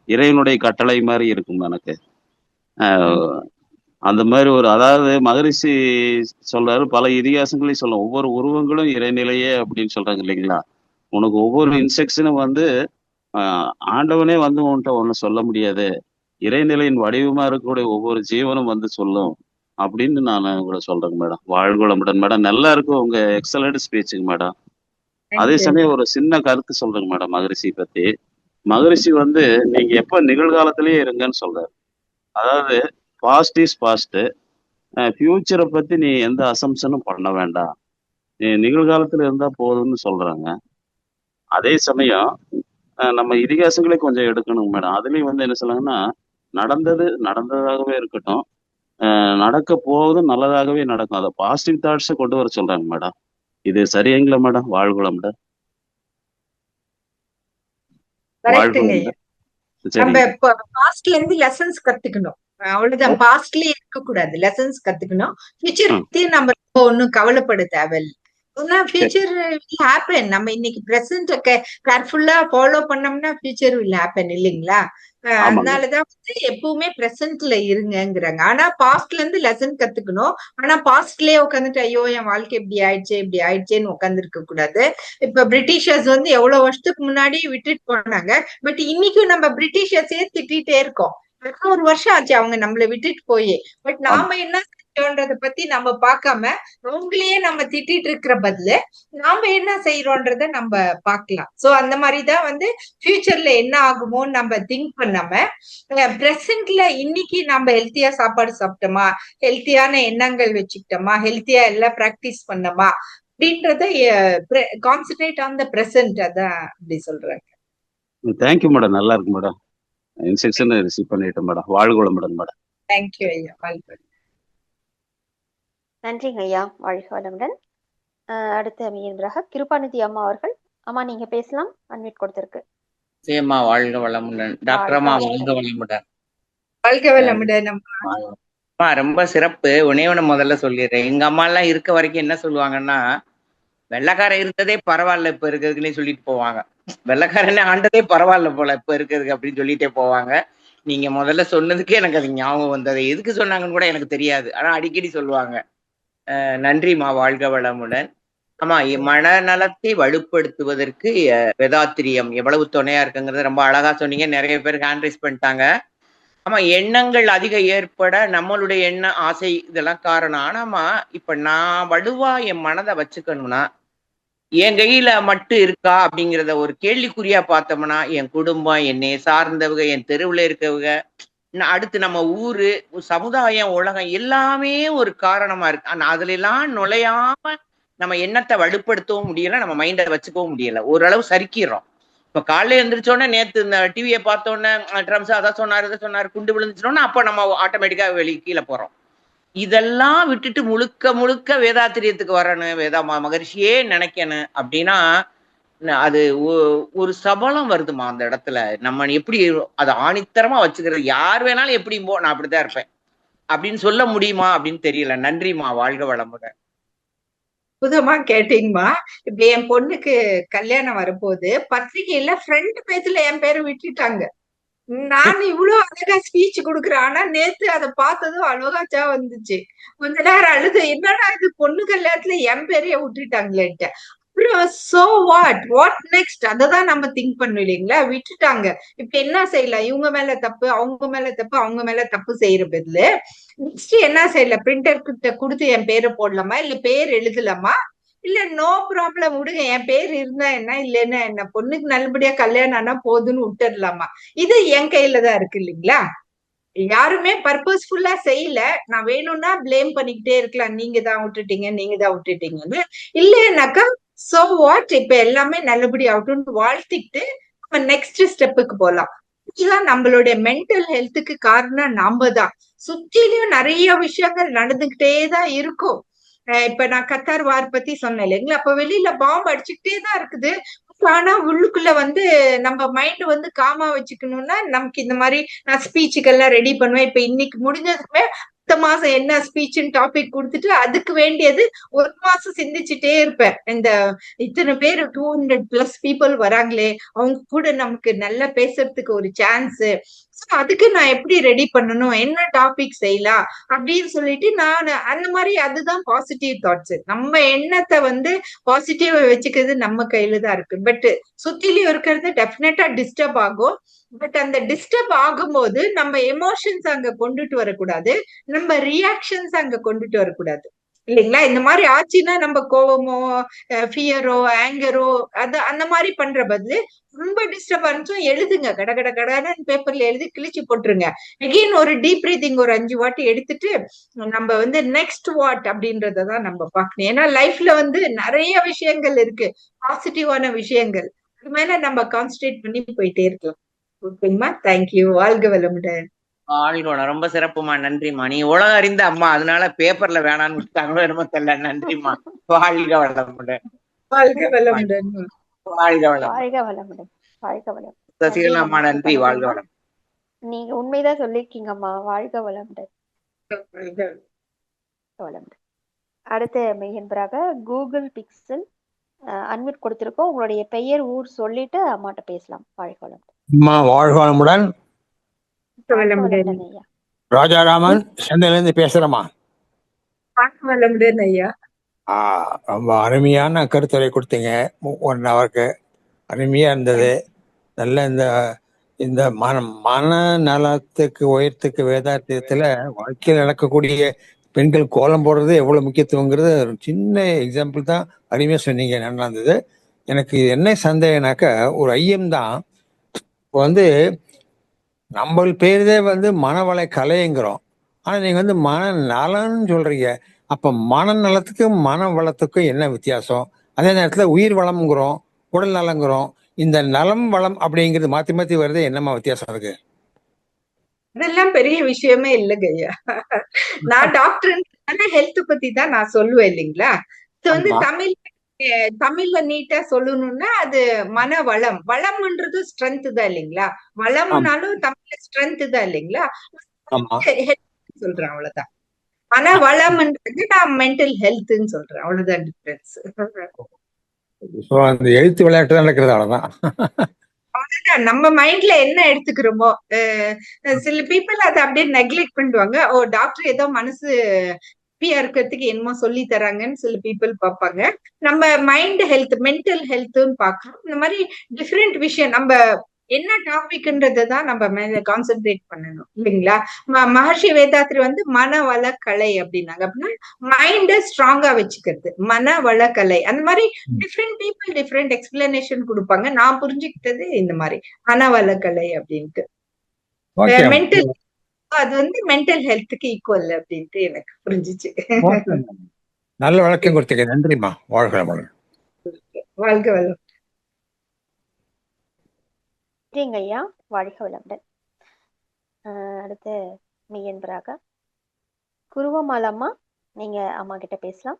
இறைவனுடைய கட்டளை மாதிரி இருக்குங்க எனக்கு. அந்த மாதிரி ஒரு, அதாவது மகரிஷி சொல்றாரு, பல இதிகாசங்களையும் சொல்ல, ஒவ்வொரு உருவங்களும் இறைநிலையே அப்படின்னு சொல்றாங்க இல்லைங்களா. உனக்கு ஒவ்வொரு இன்ஸ்ட்ரக்ஷனும் வந்து ஆண்டவனே வந்து உன்கிட்ட ஒண்ணு சொல்ல முடியாது, இறைநிலையின் வடிவமா இருக்கக்கூடிய ஒவ்வொரு ஜீவனும் வந்து சொல்லும் அப்படின்னு நான் உங்களை சொல்றேங்க மேடம். வாழ்க வளமுடன் மேடம். நல்லா இருக்கும் உங்க எக்ஸலண்ட் ஸ்பீச்சுங்க மேடம். அதே சமயம் ஒரு சின்ன கருத்து சொல்றேங்க மேடம் மகரிஷி பத்தி. மகரிஷி வந்து நீங்க எப்ப நிகழ்காலத்திலேயே இருங்கன்னு சொல்றாரு. அதாவது பாஸ்ட் இஸ் பாஸ்ட், ஃபியூச்சரை பத்தி நீ எந்த அசம்ஷனும் பண்ண வேண்டாம், நீ நிகழ்காலத்துல இருந்தா போதும்னு சொல்றாங்க. அதே சமயம் நம்ம இதிகாசங்களே கொஞ்சம் எடுக்கணும் மேடம். அதுலயும் வந்து என்ன சொல்லுங்கன்னா, நடந்தது நடந்ததாகவே இருக்கட்டும், நடக்க போவது நல்லதாகவே நடக்கும், அதை பாசிட்டிவ் தாட்ஸை கொண்டு வர சொல்றாங்க மேடம். இது சரிங்களா மேடம்? வாழ்குளம் மேடம். நம்ம பாஸ்ட்ல இருந்து லெசன்ஸ் கத்துக்கணும், அவ்வளவுதான். பாஸ்ட்லயே இருக்க கூடாது, லெசன்ஸ் கத்துக்கணும். ஃபியூச்சர் பத்தி நம்ம ஒன்னும் கவலைப்பட தேவையில்லை. Future will happen. நம்ம இன்னைக்கு பிரசன்ட் கேர்ஃபுல்லா ஃபாலோ பண்ணோம்னா ஃபியூச்சர் will happen இல்லைங்களா. அதனாலதான் வந்து எப்பவுமே பிரசன்ட்ல இருங்கிறாங்க. ஆனா பாஸ்ட்ல இருந்து லெசன் கத்துக்கணும். ஆனா பாஸ்ட்லயே உட்காந்துட்டு ஐயோ என் வாழ்க்கை இப்படி ஆயிடுச்சேன்னு உட்கார்ந்து இருக்க கூடாது. இப்ப பிரிட்டிஷர்ஸ் வந்து எவ்வளவு வருஷத்துக்கு முன்னாடி விட்டுட்டு போனாங்க. பட் இன்னைக்கும் நம்ம பிரிட்டிஷர்ஸே திட்டிகிட்டே இருக்கோம். 100 வருஷம் ஆச்சு அவங்க நம்மள விட்டுட்டு போய். பட் நாம என்ன செய்யறோன்றத பத்தி நம்ம பார்க்காம அவங்களையே நம்ம திட்டிட்டு இருக்கிற பதிலு நாம என்ன செய்யறோன்றத நம்ம பார்க்கலாம். சோ அந்த மாதிரிதான் வந்து ஃபியூச்சர்ல என்ன ஆகுமோன்னு நம்ம திங்க் பண்ணாம பிரசன்ட்ல இன்னைக்கு நம்ம ஹெல்த்தியா சாப்பாடு சாப்பிட்டோமா, ஹெல்த்தியான எண்ணங்கள் வச்சுக்கிட்டோமா, ஹெல்த்தியா எல்லாம் பிராக்டிஸ் பண்ணோமா அப்படின்றத கான்சென்ட்ரேட் ஆன் த பிரசன்ட். அதான் அப்படி சொல்றாங்க. Thank you madam. நல்லா இருக்கு மேடம். இன்ஸ்ட்ரக்ஷன் ரிசீவ் பண்ணிட்டேன் மேடம். வாழ்க வளமுடன் மேடம். தேங்க்யூ ஐயா. வாழ்க. நன்றிங்க ஐயா. வாழ்க வளமுடன். அடுத்த மீன்பராக கிருபாநிதி அம்மா அவர்கள். அம்மா நீங்க பேசலாம். அன்மியூட் கொடுத்திருக்கு. சேமா வாழ்க வளமுடன். டாக்டர் அம்மா வாழ்க வளமுடன். வாழ்க வளமுடன் அம்மா. அம்மா ரொம்ப சிறப்பு. ஒன்னே ஒண்ணு முதல்ல சொல்லிடுறேன். எங்க அம்மா எல்லாம் இருக்க வரைக்கும் என்ன சொல்லுவாங்கன்னா, வெள்ளைக்காரன் இருந்ததே பரவாயில்ல இப்ப இருக்கிறதுக்குன்னே சொல்லிட்டு போவாங்க. வெள்ளைக்காரனே ஆண்டதே பரவாயில்ல போல இப்ப இருக்கிறதுக்கு அப்படின்னு சொல்லிட்டே போவாங்க. நீங்க முதல்ல சொன்னதுக்கே எனக்கு அது ஞாபகம் வந்தது. எதுக்கு சொன்னாங்கன்னு கூட எனக்கு தெரியாது. ஆனா அடிக்கடி சொல்லுவாங்க. நன்றிம்மா. வாழ்க வளமுடன். ஆமா, மனநலத்தை வலுப்படுத்துவதற்கு வேதாத்திரியம் எவ்வளவு துணையா இருக்குங்கிறத ரொம்ப அழகா சொன்னீங்க. நிறைய பேர் ஹேண்ட் ரைஸ் பண்ணிட்டாங்க. ஆமா, எண்ணங்கள் அதிகம் ஏற்பட நம்மளுடைய எண்ண ஆசை இதெல்லாம் காரணம். ஆனாமா இப்ப நான் வலுவா என் மனதை வச்சுக்கணும்னா என் கையில மட்டும் இருக்கா அப்படிங்கிறத ஒரு கேள்விக்குறியா பார்த்தோம்னா, என் குடும்பம், என்னை சார்ந்தவங்க, என் தெருவுல இருக்கவங்க, அடுத்து நம்ம ஊரு, சமுதாயம், உலகம் எல்லாமே ஒரு காரணமா இருக்கு. ஆனா அதுல எல்லாம் நுழையாம நம்ம எண்ணத்தை வலுப்படுத்தவும் முடியல, நம்ம மைண்டை வச்சுக்கவும் முடியல. ஓரளவு சறுக்கிடுறோம். இப்ப காலையில எழுந்திரிச்சோடனே நேத்து இந்த டிவியை பார்த்தோன்னே ட்ரம்ஸ் அதான் சொன்னாரு இதை சொன்னாரு குண்டு விழுந்துச்சோன்னா அப்ப நம்ம ஆட்டோமேட்டிக்கா வெளியே கீழே போறோம். இதெல்லாம் விட்டுட்டு முழுக்க முழுக்க வேதாத்திரியத்துக்கு வரணும், மகரிஷியே நினைக்கணும் அப்படின்னா அது ஒரு சபலம் வருதுமா அந்த இடத்துல. நம்ம எப்படி அதை ஆணித்தரமா வச்சுக்கிறது, யார் வேணாலும் எப்படி நான் அப்படித்தான் இருப்பேன் அப்படின்னு சொல்ல முடியுமா அப்படின்னு தெரியல. நன்றிமா. வாழ்க வளமுடன். புதமா கேட்டீங்கம்மா. இப்ப என் பொண்ணுக்கு கல்யாணம் வரும்போது பத்திரிகையில ஃப்ரண்ட் பேஜ்ல என் பேரை விட்டுட்டாங்க. நான் இவ்வளவு அழகா ஸ்பீச் கொடுக்குறேன். ஆனா நேத்து அதை பார்த்ததும் அழகாச்சா வந்துச்சு. கொஞ்ச நேரம் அழுது, என்னடா இது பொண்ணு கல்யாணத்துல என் பேரைய விட்டுட்டாங்களேன்ட்டு. அப்புறம் சோ வாட் நெக்ஸ்ட் அததான் நம்ம திங்க் பண்ணோம் இல்லைங்களா. விட்டுட்டாங்க. இப்ப என்ன செய்யலாம், இவங்க மேல தப்பு, அவங்க மேல தப்பு, அவங்க மேல தப்பு செய்யற பதிலு நெக்ஸ்ட் என்ன செய்யலாம், பிரிண்டர் கிட்ட கொடுத்து என் பேரை போடலாமா, இல்ல பேர் எழுதலாமா, இல்ல நோ ப்ராப்ளம் விடுங்க, என் பேர் இருந்தா என்ன இல்லைன்னா என்ன, பொண்ணுக்கு நல்லபடியா கல்யாணம் ஆனா போதுன்னு விட்டுடலாமா. இது என் கையில தான் இருக்கு இல்லைங்களா. யாருமே பர்பஸ்ஃபுல்லா செய்யல. நான் வேணும்னா பிளேம் பண்ணிக்கிட்டே இருக்கலாம், நீங்க தான் விட்டுட்டீங்க, நீங்க தான் விட்டுட்டீங்கன்னு. இல்லைன்னாக்கா சோ வாட், இப்ப எல்லாமே நல்லபடி ஆகட்டும்னு வாழ்த்திக்கிட்டு நம்ம நெக்ஸ்ட் ஸ்டெப்புக்கு போலாம். இதுதான் நம்மளுடைய மென்டல் ஹெல்த்துக்கு காரணம் நாம தான். சுத்திலையும் நிறைய விஷயங்கள் நடந்துகிட்டே தான் இருக்கும். இப்ப நான் கத்தார் வார் பத்தி சொன்னேன் இல்லைங்களா. அப்ப வெளியில பாம்பு அடிச்சுக்கிட்டே தான் இருக்குது. ஆனா உள்ளுக்குள்ள வந்து நம்ம மைண்ட் வந்து காமா வச்சுக்கணும்னா நமக்கு இந்த மாதிரி நான் ஸ்பீச்சுக்கெல்லாம் ரெடி பண்ணுவேன். இப்ப இன்னைக்கு முடிஞ்சதுக்குமே அடுத்த மாசம் என்ன ஸ்பீச்சுன்னு டாபிக் கொடுத்துட்டு அதுக்கு வேண்டியது ஒரு மாசம் சிந்திச்சுட்டே இருப்பேன். இந்த இத்தனை பேர் 200+ பீப்புள் வராங்களே, அவங்க கூட நமக்கு நல்லா பேசுறதுக்கு ஒரு சான்ஸ், அதுக்கு நான் எப்படி ரெடி பண்ணணும், என்ன டாபிக் செய்யலாம் அப்படின்னு சொல்லிட்டு நான் அந்த மாதிரி, அதுதான் பாசிட்டிவ் தாட்ஸ். நம்ம எண்ணத்தை வந்து பாசிட்டிவா வச்சுக்கிறது நம்ம கையில தான் இருக்கு. பட் சுத்திலையும் இருக்கிறது டெஃபினட்டா டிஸ்டர்ப் ஆகும். பட் அந்த டிஸ்டர்ப் ஆகும்போது நம்ம எமோஷன்ஸ் அங்க கொண்டுட்டு வரக்கூடாது, நம்ம ரியாக்ஷன்ஸ் அங்க கொண்டுட்டு வரக்கூடாது இல்லைங்களா. இந்த மாதிரி ஆச்சுன்னா நம்ம கோவமோ ஃபியரோ ஆங்கரோ அது அந்த மாதிரி பண்ற பதிலு ரொம்ப டிஸ்டர்பன்ஸும் எழுதுங்க, கட கடன்னு பேப்பர்ல எழுதி கிழிச்சு போட்டுருங்க. அகெயின் ஒரு டீப் பிரீதிங் ஒரு 5 வாட்டி எடுத்துட்டு நம்ம வந்து நெக்ஸ்ட் வாட் அப்படின்றதான் நம்ம பார்க்கணும். ஏன்னா லைஃப்ல வந்து நிறைய விஷயங்கள் இருக்கு, பாசிட்டிவான விஷயங்கள். அது மேல நம்ம கான்சன்ட்ரேட் பண்ணி போயிட்டே இருக்கலாம். ஓகேங்கம்மா. தேங்க்யூ. வாழ்க வளமுடன். வாழ்க. ரொம்ப சிறப்புமா. நன்றிமா. நீ உலகம் அறிந்த அம்மா, அதனால பேப்பர்ல வேணான்னு விட்டாங்களோ என்னமோ தெரியல. நன்றிமா. வாழ்க வளமுடன். வாழ்க வளமுடன். வாழ்க வளம். வாழ்க வளமுடன். வாழ்க வளம். சசிகலா அம்மா நன்றி. வாழ்க வளம். நீங்க உண்மைதான் சொல்லிருக்கீங்கம்மா. வாழ்க வளமுடன். வளமுடன். அடுத்த மெய்யன்பராக கூகுள் பிக்சல் அன்மியூட் கொடுத்திருக்கோம். உங்களுடைய பெயர் ஊர் சொல்லிட்டு அம்மாட்ட பேசலாம். வாழ்க வளமுடன். அம்மா வாழ்க வளமுடன். ஐயா. ராஜாராமன் சென்னையில இருந்து பேசுறேம்மா. வளமுடன் ஐயா. ரொம்ப அருமையான கருத்துரை கொடுத்தீங்க. 1 ஹவருக்கு அருமையா இருந்தது. நல்ல இந்த மனநலத்துக்கு உயர்த்துக்கு வேதாத்தியத்துல வாழ்க்கையில் நடக்கக்கூடிய பெண்கள் கோலம் போடுறது எவ்வளவு முக்கியத்துவங்கிறது ஒரு சின்ன எக்ஸாம்பிள் தான். அருமையா சொன்னீங்க, நல்லா இருந்தது. எனக்கு என்ன சந்தேகம்னாக்க ஒரு ஐயம்தான். இப்போ வந்து நம்ம பேருதே வந்து மனவள கலைங்கிறோம், ஆனா நீங்க வந்து மனநலன்னு சொல்றீங்க. அப்ப மனநலத்துக்கும் மன வளத்துக்கும் என்ன வித்தியாசம்? அதே நேரத்துல உயிர் வளம்ங்கிறோம், உடல் நலங்கிறோம். இந்த நலம் வளம் அப்படிங்கிறது மாத்தி மாத்தி வருது, என்னம்மா வித்தியாசம் இருக்கு? அதெல்லாம் பெரிய விஷயமே இல்லைங்க ஐயா. நான் டாக்டர் ஹெல்த் பத்தி தான் நான் சொல்லுவேன் இல்லைங்களா. இது வந்து ஆமா. தமிழ்ல நீட்டா சொல்லணும்னா அது மன வளம். வளம்ன்றது ஸ்ட்ரென்த் தான் இல்லைங்களா. ஆமா. வளம்னாலும் தமிழ்ல ஸ்ட்ரென்த் தான் இல்லைங்களா. ஆமா. ஹெல்த் சொல்றேன் அவ்வளவுதான். மன வளம்ன்றது நான் மென்டல் ஹெல்த்ன்னு சொல்றேன். அவ்வளவுதான் டிஃபரன்ஸ். ஸோ அந்த எழுத்து விளையாட்டு தான் நடக்கிறது, அவ்வளவுதான். நம்ம மைண்ட்ல என்ன எடுத்துக்கிறோமோ, சில பீப்புள் அதை அப்படியே நெக்லெக்ட் பண்ணுவாங்க. ஓ டாக்டர் ஏதோ மனசு ஹாப்பியா இருக்கிறதுக்கு என்னமோ சொல்லி தராங்கன்னு சில பீப்புள் பார்ப்பாங்க. நம்ம மைண்ட் ஹெல்த், மென்டல் ஹெல்த்னு பார்க்கணும். இந்த மாதிரி டிஃப்ரெண்ட் விஷயம். நம்ம என்ன டாபிக்ன்றதை தான் நம்ம மேல கான்சென்ட்ரேட் பண்ணணும் இல்லைங்களா. மகர்ஷி வேதாத்ரி வந்து மனவள கலை அப்படின்னாங்க. அப்படின்னா மைண்ட ஸ்ட்ராங்கா வச்சுக்கிறது மனவள கலை. அந்த மாதிரி டிஃப்ரெண்ட் பீப்புள் டிஃப்ரெண்ட் எக்ஸ்பிளனேஷன் கொடுப்பாங்க. நான் புரிஞ்சுக்கிட்டது இந்த மாதிரி மனவள கலை அப்படின்ட்டு. ஓகே. மென்டல் அது வந்து மென்டல் ஹெல்த்துக்கு ஈக்குவல் அப்படின்ட்டு எனக்கு புரிஞ்சிச்சு. ஓகே. நல்ல விளக்கம் கொடுத்தீங்க, நன்றிம்மா. வாழ்க வளமுடன். வாழ்க வளம். நன்றிங்க ஐயா, வாழ்க வளமுடன். அடுத்து மெய்யன்பராக குருவமாலம்மா, நீங்க அம்மா கிட்ட பேசலாம்.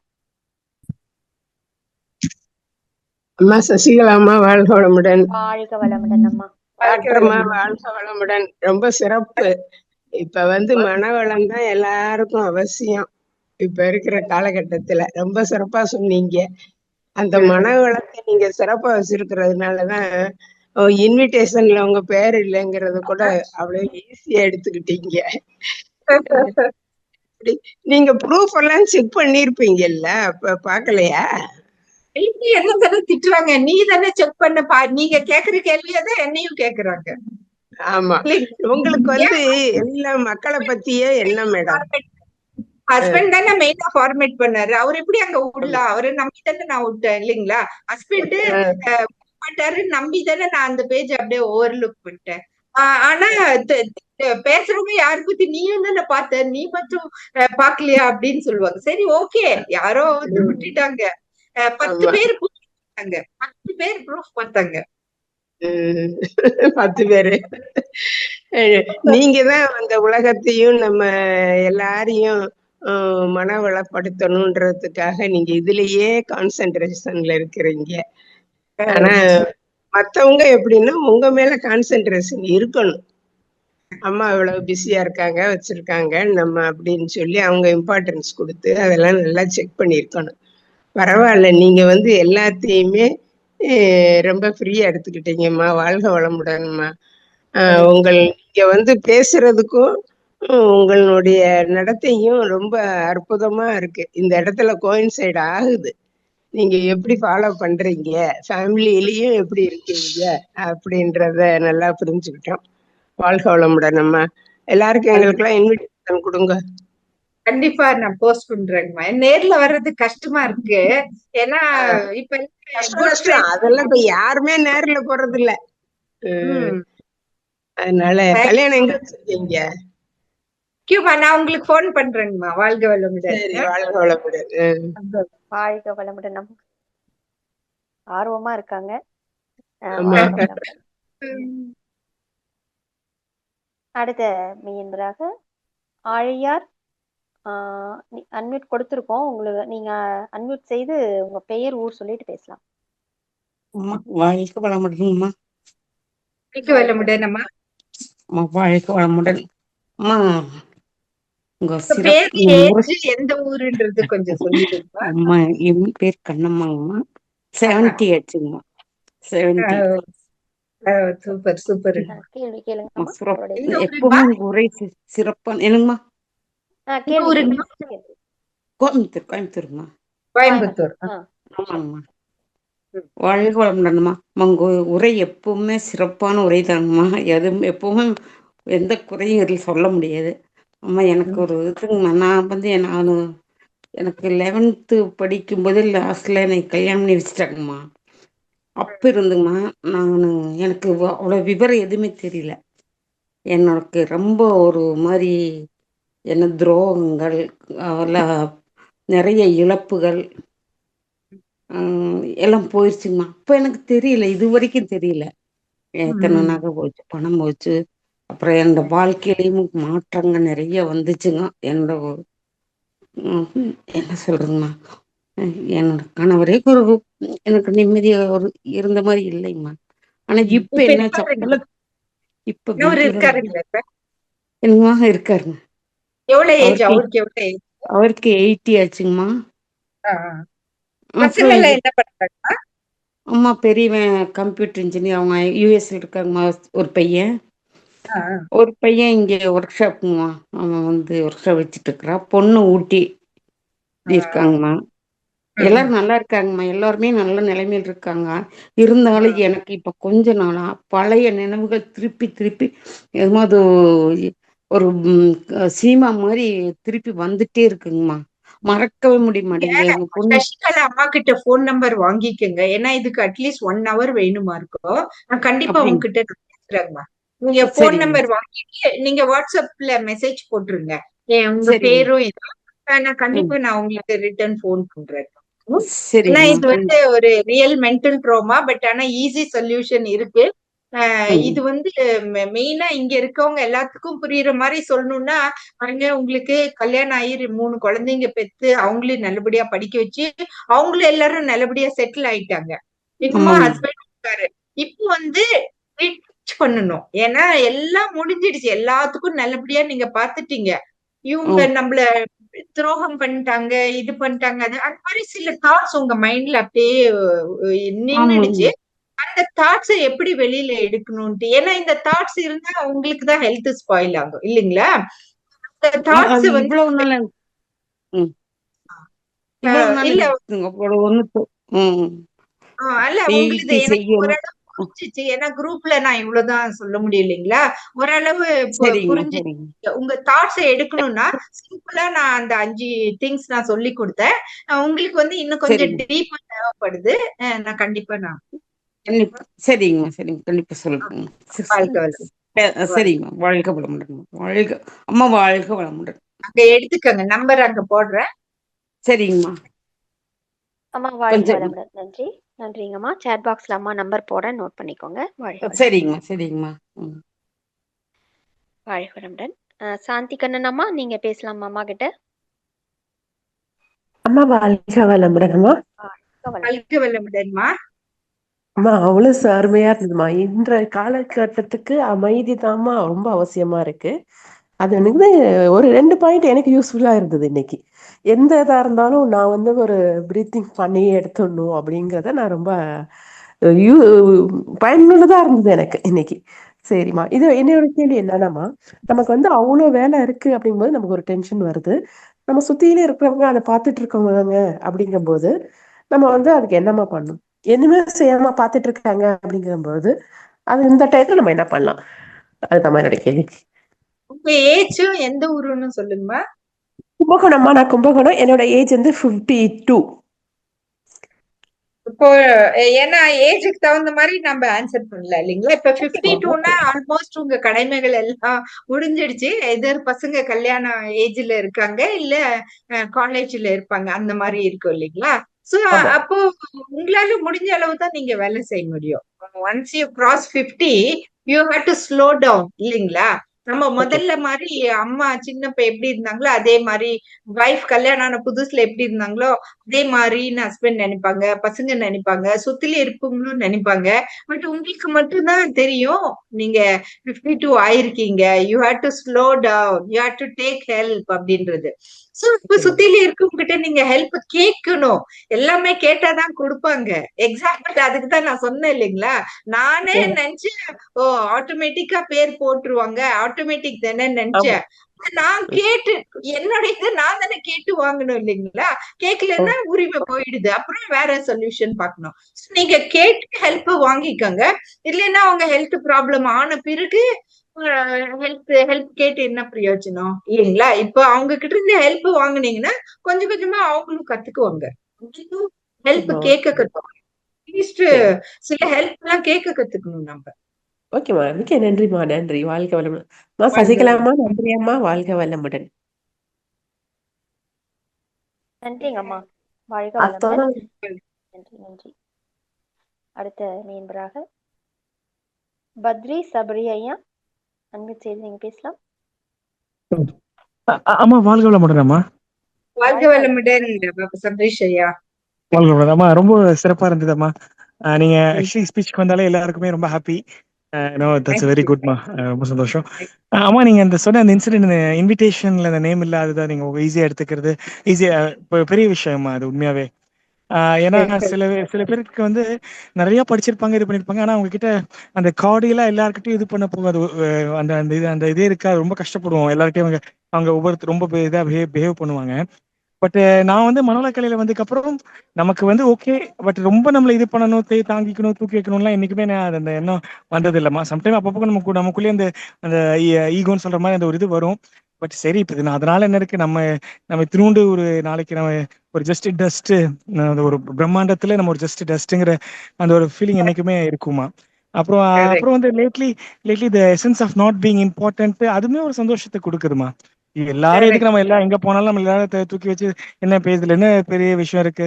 அம்மா சசிகலா அம்மா வாழ்க வளமுடன். வாழ்க வளமுடன் அம்மா. டாக்டர் அம்மா வாழ்க வளமுடன். ரொம்ப சிறப்பு. இப்ப வந்து மனவளம் தான் எல்லாருக்கும் அவசியம் இப்ப இருக்கிற காலகட்டத்துல. ரொம்ப சிறப்பா சொன்னீங்க. அந்த மனவளத்தை நீங்க சிறப்பா வச்சிருக்கிறதுனாலதான் இன்விடேஷன்ல உங்க பேர் இல்லைங்கிறது கூட அவ்வளவு ஈஸியா எடுத்துக்கிட்டீங்க. நீங்க ப்ரூஃப் எல்லாம் செக் பண்ணிருப்பீங்கல்ல, அப்ப பாக்கலையா? என்ன தானே திட்டுவாங்க, நீ தானே செக் பண்ண, நீங்க கேக்குற கேள்வியதான் என்னையும் கேக்குறாங்க. ஆமா, உங்களுக்கு வந்து எல்லா மக்களை பத்தியே என்ன மேடம்? ஹஸ்பண்ட் தானே மெயினா ஃபார்மேட் பண்ணாரு. அவர் எப்படி அங்க விடலாம்? அவரை நம்பி தானே நான் விட்டேன் இல்லைங்களா. ஹஸ்பண்ட் மாட்டாருன்னு நம்பி தானே நான் அந்த பேஜ் அப்படியே ஓவர்லுக் பண்ணிட்டேன். ஆனா பேசுறவங்க யாரு பத்தி நீயும் தானே பார்த்த, நீ மட்டும் பாக்கலையா அப்படின்னு சொல்லுவாங்க. சரி ஓகே, யாரோ வந்து விட்டுட்டாங்க. 10 பேர் பார்த்தாங்க, 10 பேர் ப்ரூஃப் பார்த்தாங்க. 10 பேரு. நீங்கதான் அந்த உலகத்தையும் நம்ம எல்லாரையும் மனவளப்படுத்தணும்ன்றதுக்காக நீங்க இதுலயே கான்சென்ட்ரேஷன்ல இருக்கிறீங்க. ஆனா மத்தவங்க எப்படின்னா உங்க மேல கான்சென்ட்ரேஷன் இருக்கணும். அம்மா இவ்வளவு பிஸியா இருக்காங்க, வச்சிருக்காங்க நம்ம அப்படின்னு சொல்லி அவங்க இம்பார்ட்டன்ஸ் கொடுத்து அதெல்லாம் நல்லா செக் பண்ணிருக்கணும். பரவாயில்ல, நீங்க வந்து எல்லாத்தையுமே ரொம்ப ஃப்ரீயா எடுத்துக்கிட்டீங்கம்மா. வாழ்க வளமுடன்மா. நீங்க வந்து பேசுறதுக்கும் உங்களுடைய நடத்தையும் ரொம்ப அற்புதமா இருக்கு. இந்த இடத்துல கோயின்சைட் ஆகுது. நீங்க எப்படி ஃபாலோ பண்றீங்க, ஃபேமிலியிலயும் எப்படி இருக்கீங்க அப்படின்றத நல்லா புரிஞ்சுக்கிட்டோம். வாழ்க வளமுடன் அம்மா. எல்லாருக்கும் எங்களுக்கு எல்லாம் இன்விடேஷன் கொடுங்க. கண்டிப்பா நான் போஸ்ட் பண்றேங்கம்மா. நேர்ல வர்றது கஷ்டமா இருக்கு. ஏன்னா இப்ப அதெல்லாம் இப்ப யாருமே நேர்ல போறது இல்ல. அதனால கல்யாணம் எங்க வச்சிருக்கீங்க? நான் உங்களுக்கு போன் பண்றேங்கம்மா. வாழ்க வளமுடன். வாழ்க வளமுடன். வாழ்க வளமுடன். நம்ம ஆர்வமா இருக்காங்க. அடுத்த மெய்யன்பராக ஆழியார், அன்மியூட் கொடுத்துருக்கோம் உங்களுக்கு. நீங்க அன்மியூட் செய்து உங்க பெயர், ஊர் சொல்லிட்டு பேசலாம். வாழ்க வளமுடன்மா. வாழ்க வளமுடன் அம்மா. வாழ்க வளமுடன் அம்மா. உங்க எந்த ஊருன்றது கொஞ்சம் சொல்லிடுங்க அம்மா. என் பேர் கண்ணம்மாங்கம்மா. 70 ஆச்சுங்கம்மா. 70. Super super. கேள்வி கேளுங்க. எப்பவுமே உரை சிறப்பான. என்னங்கம்மா? கோயம்புத்தூர். கோயம்புத்தூர்மா. கோயம்புத்தூர். ஆமாங்கம்மா. வாழ்க வளமுடன்மா. உங்க உரை எப்பவுமே சிறப்பான உரை தாங்கம்மா. எதுவும் எப்பவுமே எந்த குறையும் இதில் சொல்ல முடியாது. அம்மா எனக்கு ஒரு இதுங்கம்மா. நான் வந்து எனக்கு 11th படிக்கும்போது லாஸ்ட்ல எனக்கு கல்யாணம் பண்ணி வச்சுட்டாங்கம்மா. அப்போ இருந்துங்கம்மா எனக்கு அவ்வளோ விவரம் எதுவுமே தெரியல. எனக்கு ரொம்ப ஒரு மாதிரி என்ன துரோகங்கள், நிறைய இழப்புகள், எல்லாம் போயிடுச்சுங்கம்மா. அப்ப எனக்கு தெரியல, இது வரைக்கும் தெரியல. எத்தனை ம். நகை போச்சு, பணம் போச்சு. அப்புறம் என்னோட வாழ்க்கையிலையும் மாற்றங்கள் நிறைய வந்துச்சுங்க. என்ன சொல்றதுங்கம்மா, என்னோட கணவரே ஒரு எனக்கு நிம்மதியா ஒரு இருந்த மாதிரி இல்லைங்கம்மா. ஆனா இப்ப இப்ப என்னாச்சு, இருக்காருங்களா? அப்பெல்லாம் இப்ப அவரு வீட்டோட இருக்காருங்களா இப்ப? என்னமா இருக்காருங்க. எவ்வளவு ஏஜ்? அவருக்கு அவருக்கு எவ்வளவு ஏஜ்? அவருக்கு 80 ஆச்சுங்கம்மா. பசங்க அப்புறம் எல்லாம் என்ன பண்றாங்க? அம்மா பெரியவன் கம்ப்யூட்டர் இன்ஜினியர், அவங்க யூஎஸ்ல இருக்காங்கம்மா. ஒரு பையன் ஆ, ஒரு பையன் இங்கே ஒர்க் ஷாப்புங்கம்மா. அவன் வந்து ஒர்க் ஷாப் வச்சுட்டு இருக்கிறான். பொண்ணு ஊட்டி ஆ, இருக்காங்கம்மா. ஆ. எல்லாரும் நல்லா இருக்காங்கம்மா. எல்லாருமே நல்ல நிலைமையில் இருக்காங்க. ஆ. இருந்தாலும் எனக்கு இப்ப கொஞ்ச நாளா பழைய நினைவுகள் திருப்பி திருப்பி எதுமோ அது ஒரு சீமா மாதிரி திருப்பி வந்துட்டே இருக்குங்கம்மா. மறக்கவே முடிய மாட்டேங்குது எங்க பொண்ணு. சசிகலா அம்மா கிட்ட போன் நம்பர் வாங்கிக்கங்க. ஏன்னா இதுக்கு அட்லீஸ்ட் 1 hour வேணுமா இருக்கும். நான் கண்டிப்பா அப்படிங்க. உங்ககிட்ட பேசுறேங்கம்மா. நீங்க போன் சரிங்கம்மா. நம்பர் வாங்கிட்டு நீங்க வாட்ஸ்அப்ல மெசேஜ் போட்டுருங்க. உங்க சரிங்கம்மா. பேரும் இதுவும். நான் ம். கண்டிப்பா உங்களுக்கு ரிட்டர்ன் போன் பண்றேன். ஏன்னா சரிங்கம்மா. இது வந்து ஒரு ரியல் மென்டல் ட்ராமா. பட் ஆனா ஈஸி சொல்யூஷன் இருக்கு. ம். இது வந்து மெயினா இங்க இருக்கவங்க எல்லாத்துக்கும் புரியுற மாதிரி சொல்லணும்னா, பாருங்க, உங்களுக்கு கல்யாணம் ஆகி 3 குழந்தைங்க பெத்து அவங்களையும் நல்லபடியா படிக்க வச்சு அவங்களும் எல்லாரும் நல்லபடியா செட்டில் ஆயிட்டாங்க. இன்னுமா ஆமாங்க. ஹஸ்பண்ட் இருக்காரு. இப்போ வந்து ரீச் பண்ணணும். ஏன்னா எல்லாம் முடிஞ்சிடுச்சு. எல்லாத்துக்கும் நல்லபடியா நீங்க பாத்துட்டீங்க. இவங்க ம். நம்மள துரோகம் பண்ணிட்டாங்க, இது பண்ணிட்டாங்க, அது அந்த மாதிரி சில தாட்ஸ் உங்க மைண்ட்ல அப்படியே நின்னுடுச்சு. ஆமாங்க. அந்த தாட்ஸ எப்படி வெளியில எடுக்கணும்ட்டு. ஏன்னா இந்த தாட்ஸ் இருந்தா உங்களுக்கு தான் ஹெல்த் ஸ்பாயில் ஆகும் இல்லைங்களா? அந்த தாட்ஸ் அது வந்து இவ்வளவு நாள். ம். இவ்வளவு நாள் இல்ல இருக்குங்க. ஒரு ஒண்ணு ம். அல்ல உங்களுது ஈட்டி எனக்கு செய்யணும். ஓரளவு புரிஞ்சிச்சு. ஏன்னா குரூப்ல நான் இவ்வளவுதான் சொல்ல முடியும் இல்லைங்களா? ஓரளவு சரிங்கம்மா. புரிஞ்சிச்சு. சரிங்க. உங்க தாட்ஸ எடுக்கணும்னா சிம்பிளா நான் அந்த 5 திங்ஸ் நான் சொல்லி கொடுத்தேன். உங்களுக்கு வந்து இன்னும் கொஞ்சம் சரிங்க. டீப்பா தேவைப்படுது. நான் கண்டிப்பா நான் கண்டிப்பா. சரிங்கம்மா. சரிங்க. கண்டிப்பா சொல்றேங்க. வாழ்க்கை வளம். சரிங்கம்மா. வாழ்க வளமுடன். வாழ்க அம்மா, வாழ்க வளமுடன். அங்க எடுத்துக்கங்க. நம்பர் அங்க போடுறேன். சரிங்கம்மா. அம்மா வாழ்க கொஞ்சம் வளமுடன். நன்றி. நன்றிங்கம்மா. சேட் பாக்ஸ்ல அம்மா நம்பர் போட நோட் பண்ணிக்கோங்க. வாழ்க வளமுடன். சரிங்கம்மா. சரிங்கம்மா. ம். வாழ்க வளமுடன். சாந்தி கண்ணன் அம்மா, நீங்க பேசலாமா அம்மா கிட்ட? அம்மா வாழ்க வளமுடன் அம்மா. வாழ்க வளமுடன். வாழ்க்கை வளமுடன்மா. அம்மா அவ்வளவு அருமையா இருந்ததுமா. இன்றைய காலகட்டத்துக்கு அமைதி தாம்மா ரொம்ப அவசியமா இருக்கு. அது வந்து ஒரு 2 பாயிண்ட் எனக்கு யூஸ்ஃபுல்லா இருந்தது இன்னைக்கு. எந்த இதா இருந்தாலும் நான் வந்து ஒரு பிரீத்திங் பண்ணி எடுத்துடணும் அப்படிங்கிறத நான் ரொம்ப யூ பயனுள்ளதா இருந்தது எனக்கு இன்னைக்கு. சரிம்மா, இது என்னோட கேள்வி என்னன்னாம்மா, நமக்கு வந்து அவ்வளோ வேலை இருக்கு அப்படிங்கும்போது நமக்கு ஒரு டென்ஷன் வருது. நம்ம சுத்தியிலே இருக்கிறவங்க அதை பார்த்துட்டு இருக்கவங்க அப்படிங்கும்போது நம்ம வந்து அதுக்கு என்னம்மா பண்ணணும்? எதுவுமே செய்யாம பார்த்துட்டு இருக்காங்க அப்படிங்கும்போது அது இந்த டயத்துல நம்ம என்ன பண்ணலாம்? அதுதான் என்னோட கேள்வி. உங்க ஏஜும் எந்த ஊருன்னு சொல்லுங்கம்மா. கும்பகோணம்மா. நான் கும்பகோணம். என்னோட ஏஜ் வந்து 52. இப்போ ஏன்னா ஏஜுக்கு தகுந்த மாதிரி நம்ம ஆன்சர் பண்ணல இல்லைங்களா? இப்ப 52னா ஆல்மோஸ்ட் உங்க கடமைகள் எல்லாம் முடிஞ்சிடுச்சு. எதர் பசங்க கல்யாணம் ஏஜ்ல இருக்காங்க, இல்ல காலேஜ்ல இருப்பாங்க, அந்த மாதிரி இருக்கும் இல்லைங்களா? சோ ஆமா. அப்போ உங்களால முடிஞ்ச அளவு தான் நீங்க வேலை செய்ய முடியும். Once you cross 50 you have to slow down இல்லைங்களா? நம்ம ஓகே. முதல்ல மாதிரி அம்மா சின்னப்ப எப்படி இருந்தாங்களோ அதே மாதிரி, வைஃப் கல்யாணம் ஆன புதுசுல எப்படி இருந்தாங்களோ அதே மாதிரின்னு ஹஸ்பண்ட் நினைப்பாங்க, பசங்க நினைப்பாங்க, சுத்தில இருப்பவங்களும் நினைப்பாங்க. பட் உங்களுக்கு மட்டும்தான் தெரியும். நீங்க 52 ஆயிருக்கீங்க. You have to slow down. You have to take help அப்படின்றது. சோ இப்ப ஓகேம்மா. சுத்தில இருக்கவங்க கிட்ட நீங்க ஹெல்ப் கேட்கணும். எல்லாமே கேட்டாதான் கொடுப்பாங்க. எக்ஸாம்பிள் அதுக்கு தான் நான் சொன்னேன் இல்லைங்களா? நானே நினைச்சேன், ஓ ஆட்டோமேட்டிக்கா பேர் போட்டுருவாங்க, ஆட்டோமேட்டிக் தானே ஆமா. நினைச்சேன். நான் கேட்டு என்னோட இதை நான் தானே கேட்டு வாங்கணும் இல்லைங்களா? கேட்கலன்னா உரிமை போயிடுது. அப்புறம் வேற சொல்யூஷன் பார்க்கணும். So, நீங்க கேட்டு ஹெல்ப் வாங்கிக்கோங்க. இல்லைன்னா அவங்க ஹெல்த் ப்ராப்ளம் ஆன பிறகு ஹெல்ப் கேட்டு என்ன பிரயோஜனம் இல்லைங்களா? இப்ப அவங்க கிட்ட இருந்து ஹெல்ப் வாங்குனீங்கன்னா கொஞ்சம் கொஞ்சமா அவங்களும் கத்துக்குவாங்க. ஹெல்ப் ஓகேம்மா. கேட்க கத்துக்கணும். அட்லீஸ்ட் சரி. சில ஹெல்ப் எல்லாம் கேட்க கத்துக்கணும் நம்ம. ஓகேம்மா. மிக்க நன்றிம்மா. நன்றி. வாழ்க வளமுடன். வாழ்க சசிகலாம்மா, நன்றி அம்மா. வாழ்க வளமுடன். நன்றிங்கம்மா. வாழ்க அத்தோட வளமுடன். நன்றி. நன்றி நன்றி. அடுத்த நண்பராக பத்ரி சபரி ஐயா, அன்பு செய்து நீங்க பேசலாம். அம்மா வாழ்க வளமுடன் அம்மா. வாழ்க வளமுடன் சபரீஷ் ஐயா. வாழ்க வளமுடன் அம்மா. ரொம்ப சிறப்பா இருந்ததும்மா. நீங்க ஆக்சுவலி ஸ்பீச்சுக்கு வந்தாலே எல்லாருக்குமே ரொம்ப ஹாப்பி. That's very குட்மா. ரொம்ப சந்தோஷம். அம்மா நீங்க அந்த சொன்ன அந்த இன்சிடென்ட் இன்விடேஷன்ல அந்த நேம் இல்லாததை நீங்க ஈஸியா எடுத்துக்கிறது ஈஸியா பெரிய விஷயமா அது உண்மையாவே. ஏன்னா சில பேருக்கு வந்து நிறைய படிச்சிருப்பாங்க, இது பண்ணிருப்பாங்க, ஆனா அவங்க கிட்ட அந்த கார்டியலா எல்லாருக்கிட்டையும் இது பண்ண போகாது. அந்த இதே இருக்காது. ரொம்ப கஷ்டப்படுவோம் எல்லார்கிட்டையும். அவங்க ஒவ்வொருத்தர் ரொம்ப இதா பிஹேவ் பண்ணுவாங்க. பட் நான் வந்து மனவளக்கலையில வந்ததுக்கு அப்புறம் நமக்கு வந்து ஓகே, பட் ரொம்ப நம்மள இது பண்ணணும், தாங்கிக்கணும், தூக்கி வைக்கணும்லாம் என்னைக்குமே நான் அந்த எண்ணம் வந்தது இல்லைம்மா. சம்டைம் அப்பப்போ நமக்குள்ளே அந்த ஈகோன்னு சொல்ற மாதிரி அந்த ஒரு இது வரும். பட் சரி, இப்போ நான் அதனால என்ன இருக்கு, நம்ம திருண்டு ஒரு நாளைக்கு நம்ம ஒரு ஜஸ்ட் டஸ்ட், ஒரு பிரம்மாண்டத்துல நம்ம ஒரு ஜஸ்ட் டஸ்ட்ங்கிற அந்த ஒரு ஃபீலிங் என்னைக்குமே இருக்குமா. அப்புறம் வந்து lately the essence of not being important, அதுவுமே ஒரு சந்தோஷத்தை கொடுக்குதுமா. எல்லாரும் எதுக்கு நம்ம எல்லாம் எங்க போனாலும் நம்ம எல்லாரும் தூக்கி வச்சு என்ன பேசுதுல என்ன பெரிய விஷயம் இருக்கு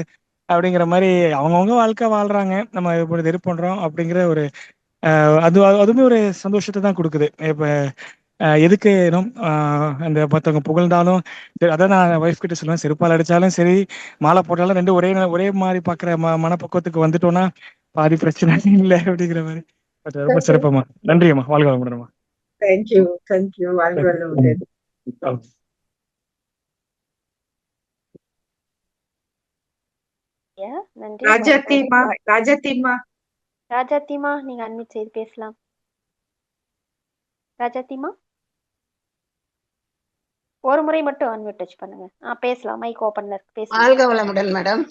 அப்படிங்கிற மாதிரி அவங்கவுங்க வாழ்க்கை வாழ்றாங்க, நம்ம இது பண்றோம் அப்படிங்கிற ஒரு அதுவுமே ஒரு சந்தோஷத்தை தான் கொடுக்குது. இப்ப எதுக்கு அந்த மற்றவங்க புகழ்ந்தாலும் அதான் நான் ஒய்ஃப் கிட்ட சொல்லுவேன், செருப்பால் அடிச்சாலும் சரி மாலை போட்டாலும் ரெண்டு ஒரே மாதிரி பாக்குற மனப்பக்குவத்துக்கு வந்துட்டோம்னா பாதி பிரச்சனை இல்லை அப்படிங்கிற மாதிரி. பட் ரொம்ப சிறப்பம்மா. நன்றியம்மா. வாழ்க வளமுடன்மா. Thank you thank you. வாழ்க வளமுடன். நன்றி. ராஜாத்திமா நீங்க அன்மியூட் செய்து பேசலாம். ராஜாத்திமா ஒரு முறை மட்டும் அன்மியூட் டச் பண்ணுங்க. பேசலாம். மைக் ஓபன்ல இருக்கு, பேசலாம். வாழ்க வளமுடன் மேடம்.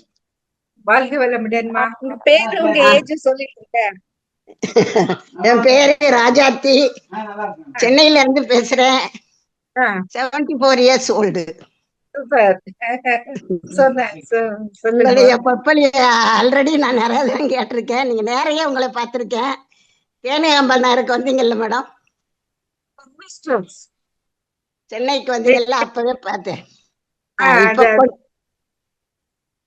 வாழ்க வளமுடன்மா. உங்க பேரு உங்க ஏஜ் சொல்லிருங்க. என் பேரு ராஜாத்தி, சென்னையில இருந்து பேசுறேன். 74 years old. உங்களுடைய பப்பலி ஆல்ரெடி நான் நிறைய தான் கேட்டிருக்கேன். நீங்க நிறைய உங்களை பார்த்திருக்கேன். தேனியாம்பலனாருக்கு வந்தீங்கல்ல மேடம், சென்னைக்கு வந்தீங்கல்ல, அப்பவே பார்த்தேன்.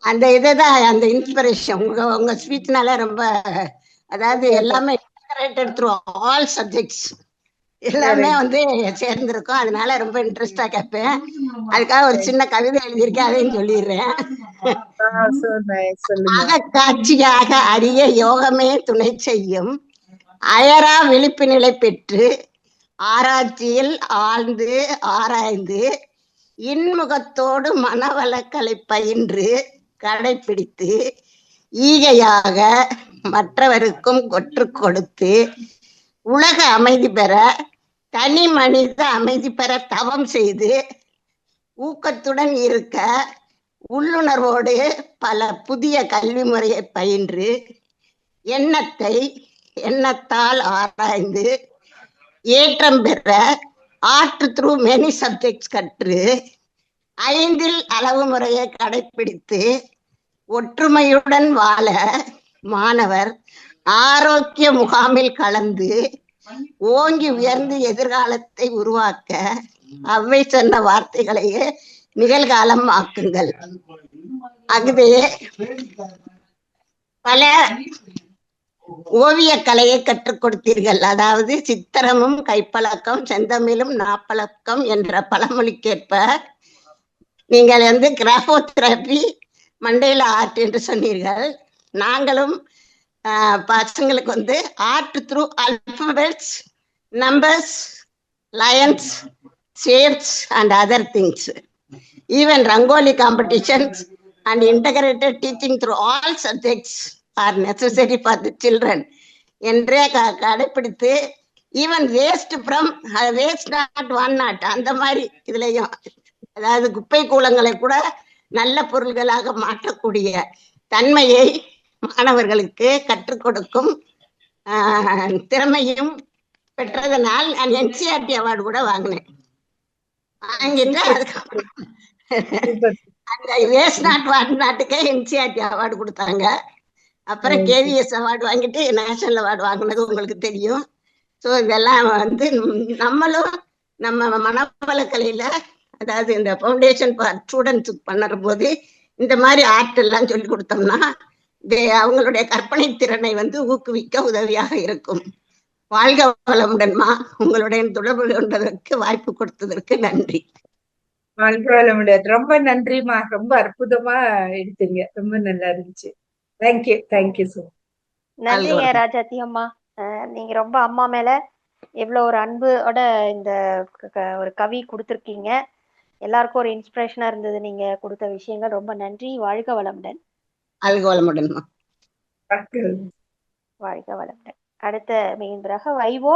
அந்த இதுதான் அந்த இன்ஸ்பிரேஷன் உங்க ஸ்பீச்னால ரொம்ப, அதாவது எல்லாமே த்ரூ ஆல் சப்ஜெக்ட்ஸ் எல்லாமே வந்து சேர்ந்திருக்கும். அதனால ரொம்ப இன்ட்ரெஸ்டா கேட்பேன். அதுக்காக ஒரு சின்ன கவிதை எழுதியிருக்கேன், அதையும் சொல்லிடுறேன். காட்சியாக அரிய யோகமே துணை செய்யும், அயரா விழிப்பு நிலை பெற்று ஆராய்ச்சியில் ஆழ்ந்து ஆராய்ந்து இன்முகத்தோடு மனவளக்கலை பயின்று கடைபிடித்து ஈகையாக மற்றவருக்கும் கொற்றுக் கொடுத்து உலக அமைதி பெற, தனி மனித அமைதி பெற தவம் செய்து ஊக்கத்துடன் இருக்க உள்ளுணர்வோடு பல புதிய கல்வி முறையை பயின்று எண்ணத்தால் ஆராய்ந்து ஏற்றம் பெற ஆர்ட் த்ரூ மெனி சப்ஜெக்ட்ஸ் கற்று 5 அளவு முறையை கடைபிடித்து ஒற்றுமையுடன் வாழ மாணவர் ஆரோக்கிய முகாமில் கலந்து ஓங்கி உயர்ந்து எதிர்காலத்தை உருவாக்க அவ்வை சொன்ன வார்த்தைகளையே நிகழ்காலம் ஆக்குங்கள். ஆகவே பல ஓவிய கலையை கற்றுக் கொடுத்தீர்கள். அதாவது சித்திரமும் கைப்பழக்கம் செந்தமிழும் நாப்பழக்கம் என்ற பழமொழிக்கேற்ப நீங்கள் வந்து கிராஃபோதெரபி மண்டேலா ஆர்ட் என்று சொன்னீர்கள். நாங்களும் பசங்களுக்கு வந்து art through alphabets, numbers, lines, shapes and other things, even rangoli competitions and integrated teaching through all subjects R necessary for the children என்றே கடைபிடித்து even waste from waste not one not அந்த மாதிரி இதுலையும், அதாவது குப்பை கூலங்களை கூட நல்ல பொருள்களாக மாற்றக்கூடிய தன்மையை மாணவர்களுக்கு கற்றுக் கொடுக்கும் திறமையும் பெற்றதனால் நான் NCERT அவார்டு கூட வாங்கினேன். வாங்கிட்டு அதுக்கப்புறம் அந்த வேஸ்ட் நாட் ஒன் நாட்டுக்கே NCERT அவார்டு கொடுத்தாங்க. அப்புறம் KVS அவார்டு வாங்கிட்டு நேஷனல் அவார்டு வாங்கினது உங்களுக்கு தெரியும். ஸோ இதெல்லாம் வந்து நம்மளும் நம்ம மனவளக்கலையில, அதாவது இந்த ஃபவுண்டேஷன் ஃபார் ஸ்டூடெண்ட்ஸுக்கு பண்ணுற போது இந்த மாதிரி ஆர்ட் எல்லாம் சொல்லி கொடுத்தோம்னா அவங்களுடைய கற்பனை திறனை ஊக்குவிக்க உதவியாக இருக்கும். வாழ்க வளமுடன்மா. உங்களுடைய தொடர்பு கொண்டதற்கு வாய்ப்பு கொடுத்ததற்கு நன்றி. வாழ்க வளமுடன். ரொம்ப நன்றிமா, ரொம்ப அற்புதமா எடுத்தீங்க, ரொம்ப நல்லா இருந்துச்சு. Thank you so. நன்றிங்க ராஜாத்தி அம்மா. நீங்க ரொம்ப அம்மா மேல எவ்வளவு ஒரு அன்போட இந்த ஒரு கவி கொடுத்துருக்கீங்க. எல்லாருக்கும் ஒரு இன்ஸ்பிரேஷனா இருந்தது நீங்க கொடுத்த விஷயங்கள். ரொம்ப நன்றி. வாழ்க வளமுடன். வாழ்க வளமுடன்மா. வாழ்க வளமுடன். அடுத்த மீன்பராக வைவோ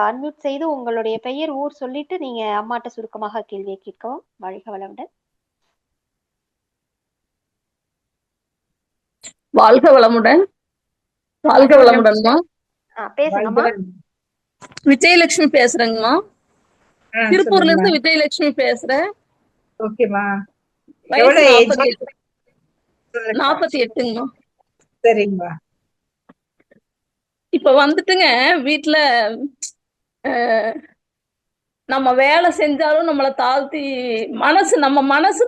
அன்மியூட் செய்து உங்களுடைய பெயர் ஊர் சொல்லிட்டு நீங்க அம்மாட்ட சுருக்கமாக கேள்வியை கேட்கவும். வாழ்க வளமுடன். வாழ்க வளமுடன். வாழ்க வளமுடன்மா. பேசுங்கம்மா. விஜயலட்சுமி பேசுறேங்கம்மா. திருப்பூர்ல இருந்து விஜயலட்சுமி பேசுறேன். ஓகேமா. வயசு 48ங்கம்மா. சரிங்கம்மா. இப்ப வந்துட்டுங்க, வீட்டுல நம்ம வேலை செஞ்சாலும் நம்மளை தாழ்த்தி நம்ம மனசு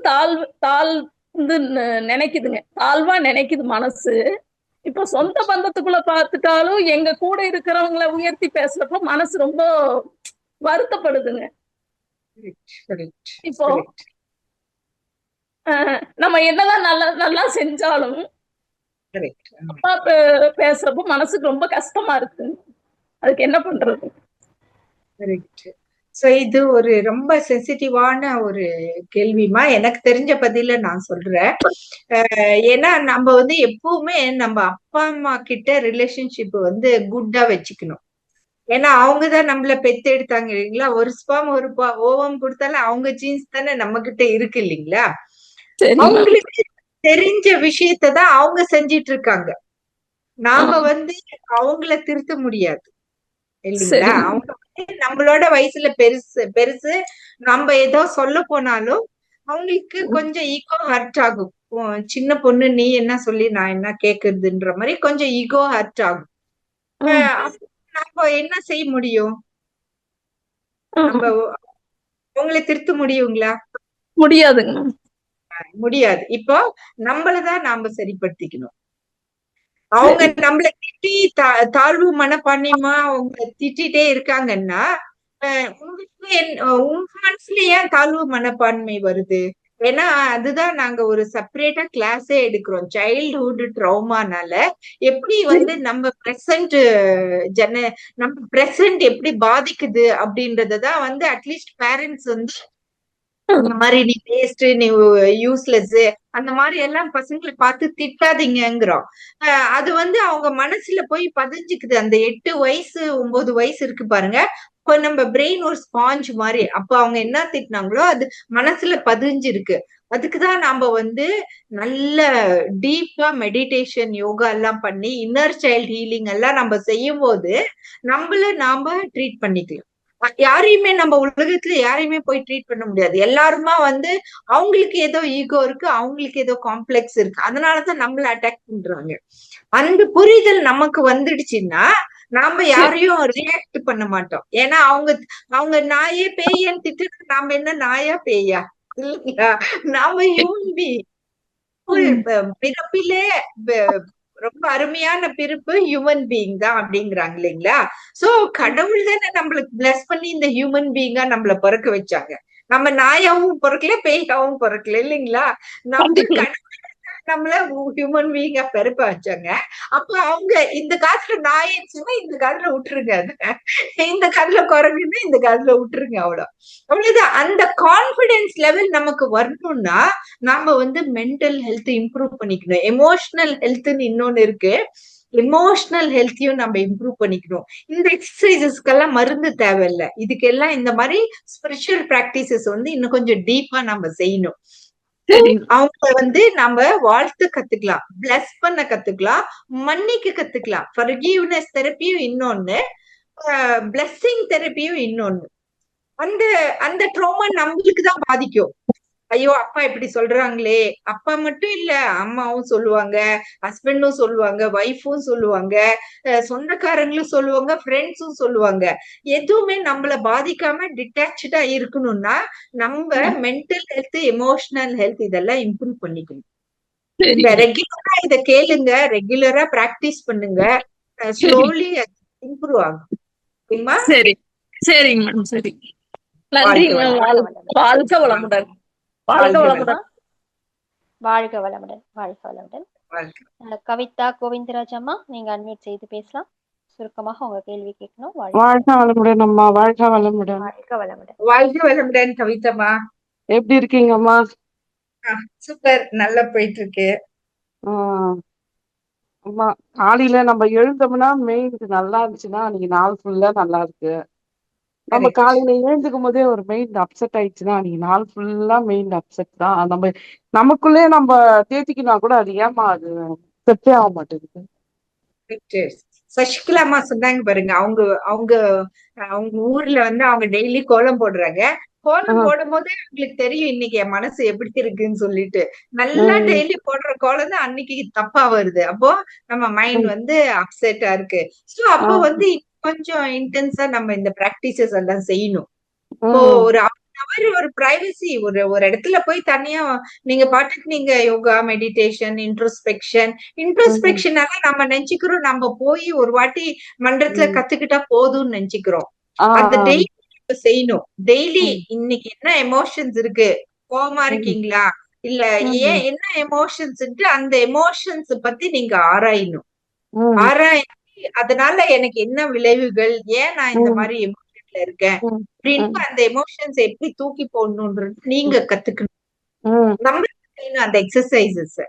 தாழ்ந்து நினைக்குதுங்க, தாழ்வா நினைக்குது மனசு. இப்ப சொந்த பந்தத்துக்குள்ள பார்த்துட்டாலும் எங்க கூட இருக்கிறவங்களை உயர்த்தி பேசுறப்ப மனசு ரொம்ப வருத்தப்படுதுங்க. இப்போ நம்ம என்னதான் நல்லா செஞ்சாலும் அப்பா பேசுறப்போ மனசுக்கு ரொம்ப கஷ்டமா இருக்கு. அதுக்கு என்ன பண்றது? இது ஒரு ரொம்ப சென்சிட்டிவான ஒரு கேள்விமா. எனக்கு தெரிஞ்ச பதில நான் சொல்றேன். ஏன்னா நம்ம எப்பவுமே நம்ம அப்பா அம்மா கிட்ட ரிலேஷன்ஷிப் குட்டா வச்சுக்கணும். ஏன்னா அவங்கதான் நம்மள பெத்து எடுத்தாங்க இல்லைங்களா. ஒரு ஸ்பாம் ஒரு ஓவம் கொடுத்தாலும் அவங்க ஜீன்ஸ் தானே நம்ம கிட்ட இருக்கு இல்லைங்களா. அவங்களுக்கு தெரிஞ்ச விஷயத்தான் அவங்க செஞ்சிட்டு இருக்காங்க. நாம அவங்கள திருத்த முடியாது இல்லைங்களா. அவங்க நம்மளோட வயசுல பெருசு. நம்ம ஏதோ சொல்ல போனாலும் அவங்களுக்கு கொஞ்சம் ஈகோ ஹர்ட் ஆகும். சின்ன பொண்ணு, நீ என்ன சொல்லி நான் என்ன கேக்குறதுன்ற மாதிரி கொஞ்சம் ஈகோ ஹர்ட் ஆகும். நம்ம என்ன செய்ய முடியும்? நம்ம அவங்களை திருத்த முடியுங்களா? முடியாதுங்க, முடியாது. இப்போ நம்மளதான் நாம சரிப்படுத்திக்கணும். அவங்க நம்மள திட்டி தாழ்வு மனப்பான்மையுமா அவங்க திட்டிட்டே இருக்காங்கன்னா உங்களுக்கு உங்க மனசுல ஏன் தாழ்வு மனப்பான்மை வருது? ஏன்னா அதுதான் நாங்க ஒரு செப்பரேட்டா கிளாஸே எடுக்கிறோம். சைல்ட்ஹுட் ட்ராமானால எப்படி நம்ம பிரசன்ட் எப்படி பாதிக்குது அப்படின்றதான் அட்லீஸ்ட் பேரண்ட்ஸ் இந்த மாதிரி நீ வேஸ்ட், நீ யூஸ்லெஸ், அந்த மாதிரி எல்லாம் பசங்களை பார்த்து திட்டாதீங்கிறோம். அது அவங்க மனசுல போய் பதிஞ்சுக்குது. அந்த 8 வயசு 9 வயசு இருக்கு பாருங்க. இப்ப நம்ம பிரெயின் ஒரு ஸ்பாஞ்ச் மாதிரி. அப்ப அவங்க என்ன திட்டினாங்களோ அது மனசுல பதிஞ்சிருக்கு. அதுக்குதான் நாம நல்ல டீப்பா மெடிடேஷன், யோகா எல்லாம் பண்ணி இன்னர் சைல்ட் ஹீலிங் எல்லாம் நம்ம செய்யும் போது நாம ட்ரீட் பண்ணிக்கலாம். யாரையுமே நம்ம உலகத்துல யாரையுமே போய் ட்ரீட் பண்ண முடியாது. எல்லாருமா அவங்களுக்கு ஏதோ ஈகோ இருக்கு, அவங்களுக்கு ஏதோ காம்ப்ளெக்ஸ் இருக்கு, அதனாலதான் நம்மள அட்டாக் பண்றாங்க. அந்த புரிதல் நமக்கு வந்துடுச்சுன்னா நாம யாரையும் ரியாக்ட் பண்ண மாட்டோம். ஏன்னா அவங்க நாயே பேயன்னு திட்டு, நாம என்ன நாயா பேயா இல்லையா? நாம ஹியூமன் பீயிங். பிறப்பிலே ரொம்ப அருமையான பிறப்பு ஹியூமன் பீயிங் தான் அப்படிங்கிறாங்க இல்லைங்களா. சோ கடவுள் தானே நம்மளுக்கு பிளஸ் பண்ணி இந்த ஹியூமன் பீயிங்கா நம்மள பிறக்க வச்சாங்க. நம்ம நாயாவும் பிறக்கல, பேயாவும் பிறக்கல இல்லைங்களா. நம்மள ஹியூமன் பீயிங்கா பிறப்ப வச்சாங்க. அப்ப அவங்க இந்த காலத்துல நாயின்னு சொன்னா இந்த காலத்துல விட்டுருங்க, இந்த காலத்துல குரங்குன்னு இந்த காலத்துல விட்டுருங்க. அவ்வளவுதான். அந்த கான்பிடன்ஸ் லெவல் நமக்கு வரணும்னா நாம மென்டல் ஹெல்த் இம்ப்ரூவ் பண்ணிக்கணும். எமோஷனல் ஹெல்த்னு இன்னொன்னு இருக்கு. எமோஷனல் ஹெல்த்தையும் நம்ம இம்ப்ரூவ் பண்ணிக்கணும். இந்த எக்ஸசைசஸ்க்கெல்லாம் மருந்து தேவையில்லை. இதுக்கெல்லாம் இந்த மாதிரி ஸ்பிரிச்சுவல் பிராக்டிசஸ் இன்னும் கொஞ்சம் டீப்பா நம்ம செய்யணும். அவங்க நம்ம வாழ்த்து கத்துக்கலாம், பிளஸ் பண்ண கத்துக்கலாம், மன்னிக்க கத்துக்கலாம். ஃபர்கிவ்னஸ் தெரப்பியும் இன்னொன்னு, பிளஸ்ஸிங் தெரப்பியும் இன்னொன்னு. அந்த ட்ராமா நம்மளுக்கு தான் பாதிக்கும். ஐயோ அப்பா இப்படி சொல்றாங்களே. அப்பா மட்டும் இல்ல, அம்மாவும் சொல்லுவாங்க, ஹஸ்பண்டும் சொல்லுவாங்க, ஒய்ஃபும் சொல்லுவாங்க, சொந்தக்காரங்களும் சொல்லுவாங்க, ஃப்ரெண்ட்ஸும் சொல்லுவாங்க. எதுவுமே நம்மள பாதிக்காம டிட்டாச்சா இருக்கணும்னா நம்ம மென்டல் ஹெல்த், எமோஷனல் ஹெல்த் இதெல்லாம் இம்ப்ரூவ் பண்ணிக்கணும். இந்த சரிங்க ரெகுலரா இத கேளுங்க, ரெகுலரா பிராக்டிஸ் பண்ணுங்க. சரி ஸ்லோலி இம்ப்ரூவ் ஆகும். ஓகேங்களா? சரி சரிங்க மேடம் சரி வாழ்க நன்றிங்க வளமுடன். வாழ்க வளமுடன் வாழ்க வாழ்க வளமுடன் வளமுடன். வாழ்க வளமுடன், வாழ்க வளமுடன். வாழ்க. கவிதா கோவிந்தராஜ் அம்மா, நீங்க அன்மியூட் செய்து பேசலாம். சுருக்கமாக உங்க கேள்வி கேட்கணும். வாழ்க வாழ்க வளமுடன். வளமுடன் அம்மா, வாழ்க வளமுடன். வாழ்க வளமுடன். வாழ்க வளமுடன் கவிதம்மா. எப்படி இருக்கீங்கம்மா? சூப்பர், நல்லா போயிட்டு இருக்கு. அம்மா, காலையில நம்ம எழுந்தோம்னா மெயின் நல்லா இருந்துச்சுன்னா அன்னைக்கு நாள் ஃபுல்லா நல்லா இருக்கு. நம்ம Correct. காலையில எழுந்துக்கும் போதே ஒரு மைண்ட் அப்செட் ஆயிடுச்சுன்னா அன்னைக்கு நாள் ஃபுல்லா மைண்ட் அப்செட் தான். நமக்குள்ளே நம்ம தேத்திக்கினா கூட அது ஏமா அது செட்டே ஆக மாட்டேங்குது. Correct. சசிகலா அம்மா சொன்னாங்க பாருங்க, அவங்க அவங்க அவங்க ஊர்ல வந்து அவங்க டெய்லி கோலம் போடுறாங்க. கோலம் போடும் போதே அவங்களுக்கு தெரியும் இன்னைக்கு என் மனசு எப்படி இருக்குன்னு சொல்லிட்டு. நல்லா டெய்லி போடுற கோலம் தான் அன்னைக்கு தப்பா வருது. அப்போ நம்ம மைண்ட் வந்து அப்செட்டா இருக்கு. சோ அப்போ வந்து கொஞ்சம் இன்டென்ஸா நம்ம இந்த பிராக்டிசஸ் எல்லாம் செய்யணும். இப்போ ஒரு அவர் ஒரு பிரைவசி, ஒரு ஒரு இடத்துல போய் தனியா நீங்க பாட்டுக்கு நீங்க யோகா, மெடிடேஷன், இன்ட்ரோஸ்பெக்ஷனால நம்ம நினைச்சுக்கிறோம் நம்ம போய் ஒரு வாட்டி மன்றத்துல கத்துக்கிட்டா போதும்னு நினைச்சுக்கிறோம். அந்த டெய்லி செய்யணும். டெய்லி இன்னைக்கு என்ன எமோஷன்ஸ் இருக்கு, கோவமா இருக்கீங்களா, இல்ல ஏன் என்ன எமோஷன்ஸ், அந்த எமோஷன்ஸ் பத்தி நீங்க ஆராயணும். ஆராய்ச்சி அதனால எனக்கு என்ன விளைவுகள், ஏன் நான் இந்த மாதிரி எமோஷன்ல இருக்கேன் அப்படின்னு அந்த எமோஷன்ஸ் எப்படி தூக்கி போடணும்ன்றது நீங்க கத்துக்கணும். நம்ம செய்யணும் அந்த எக்ஸசைசஸ்.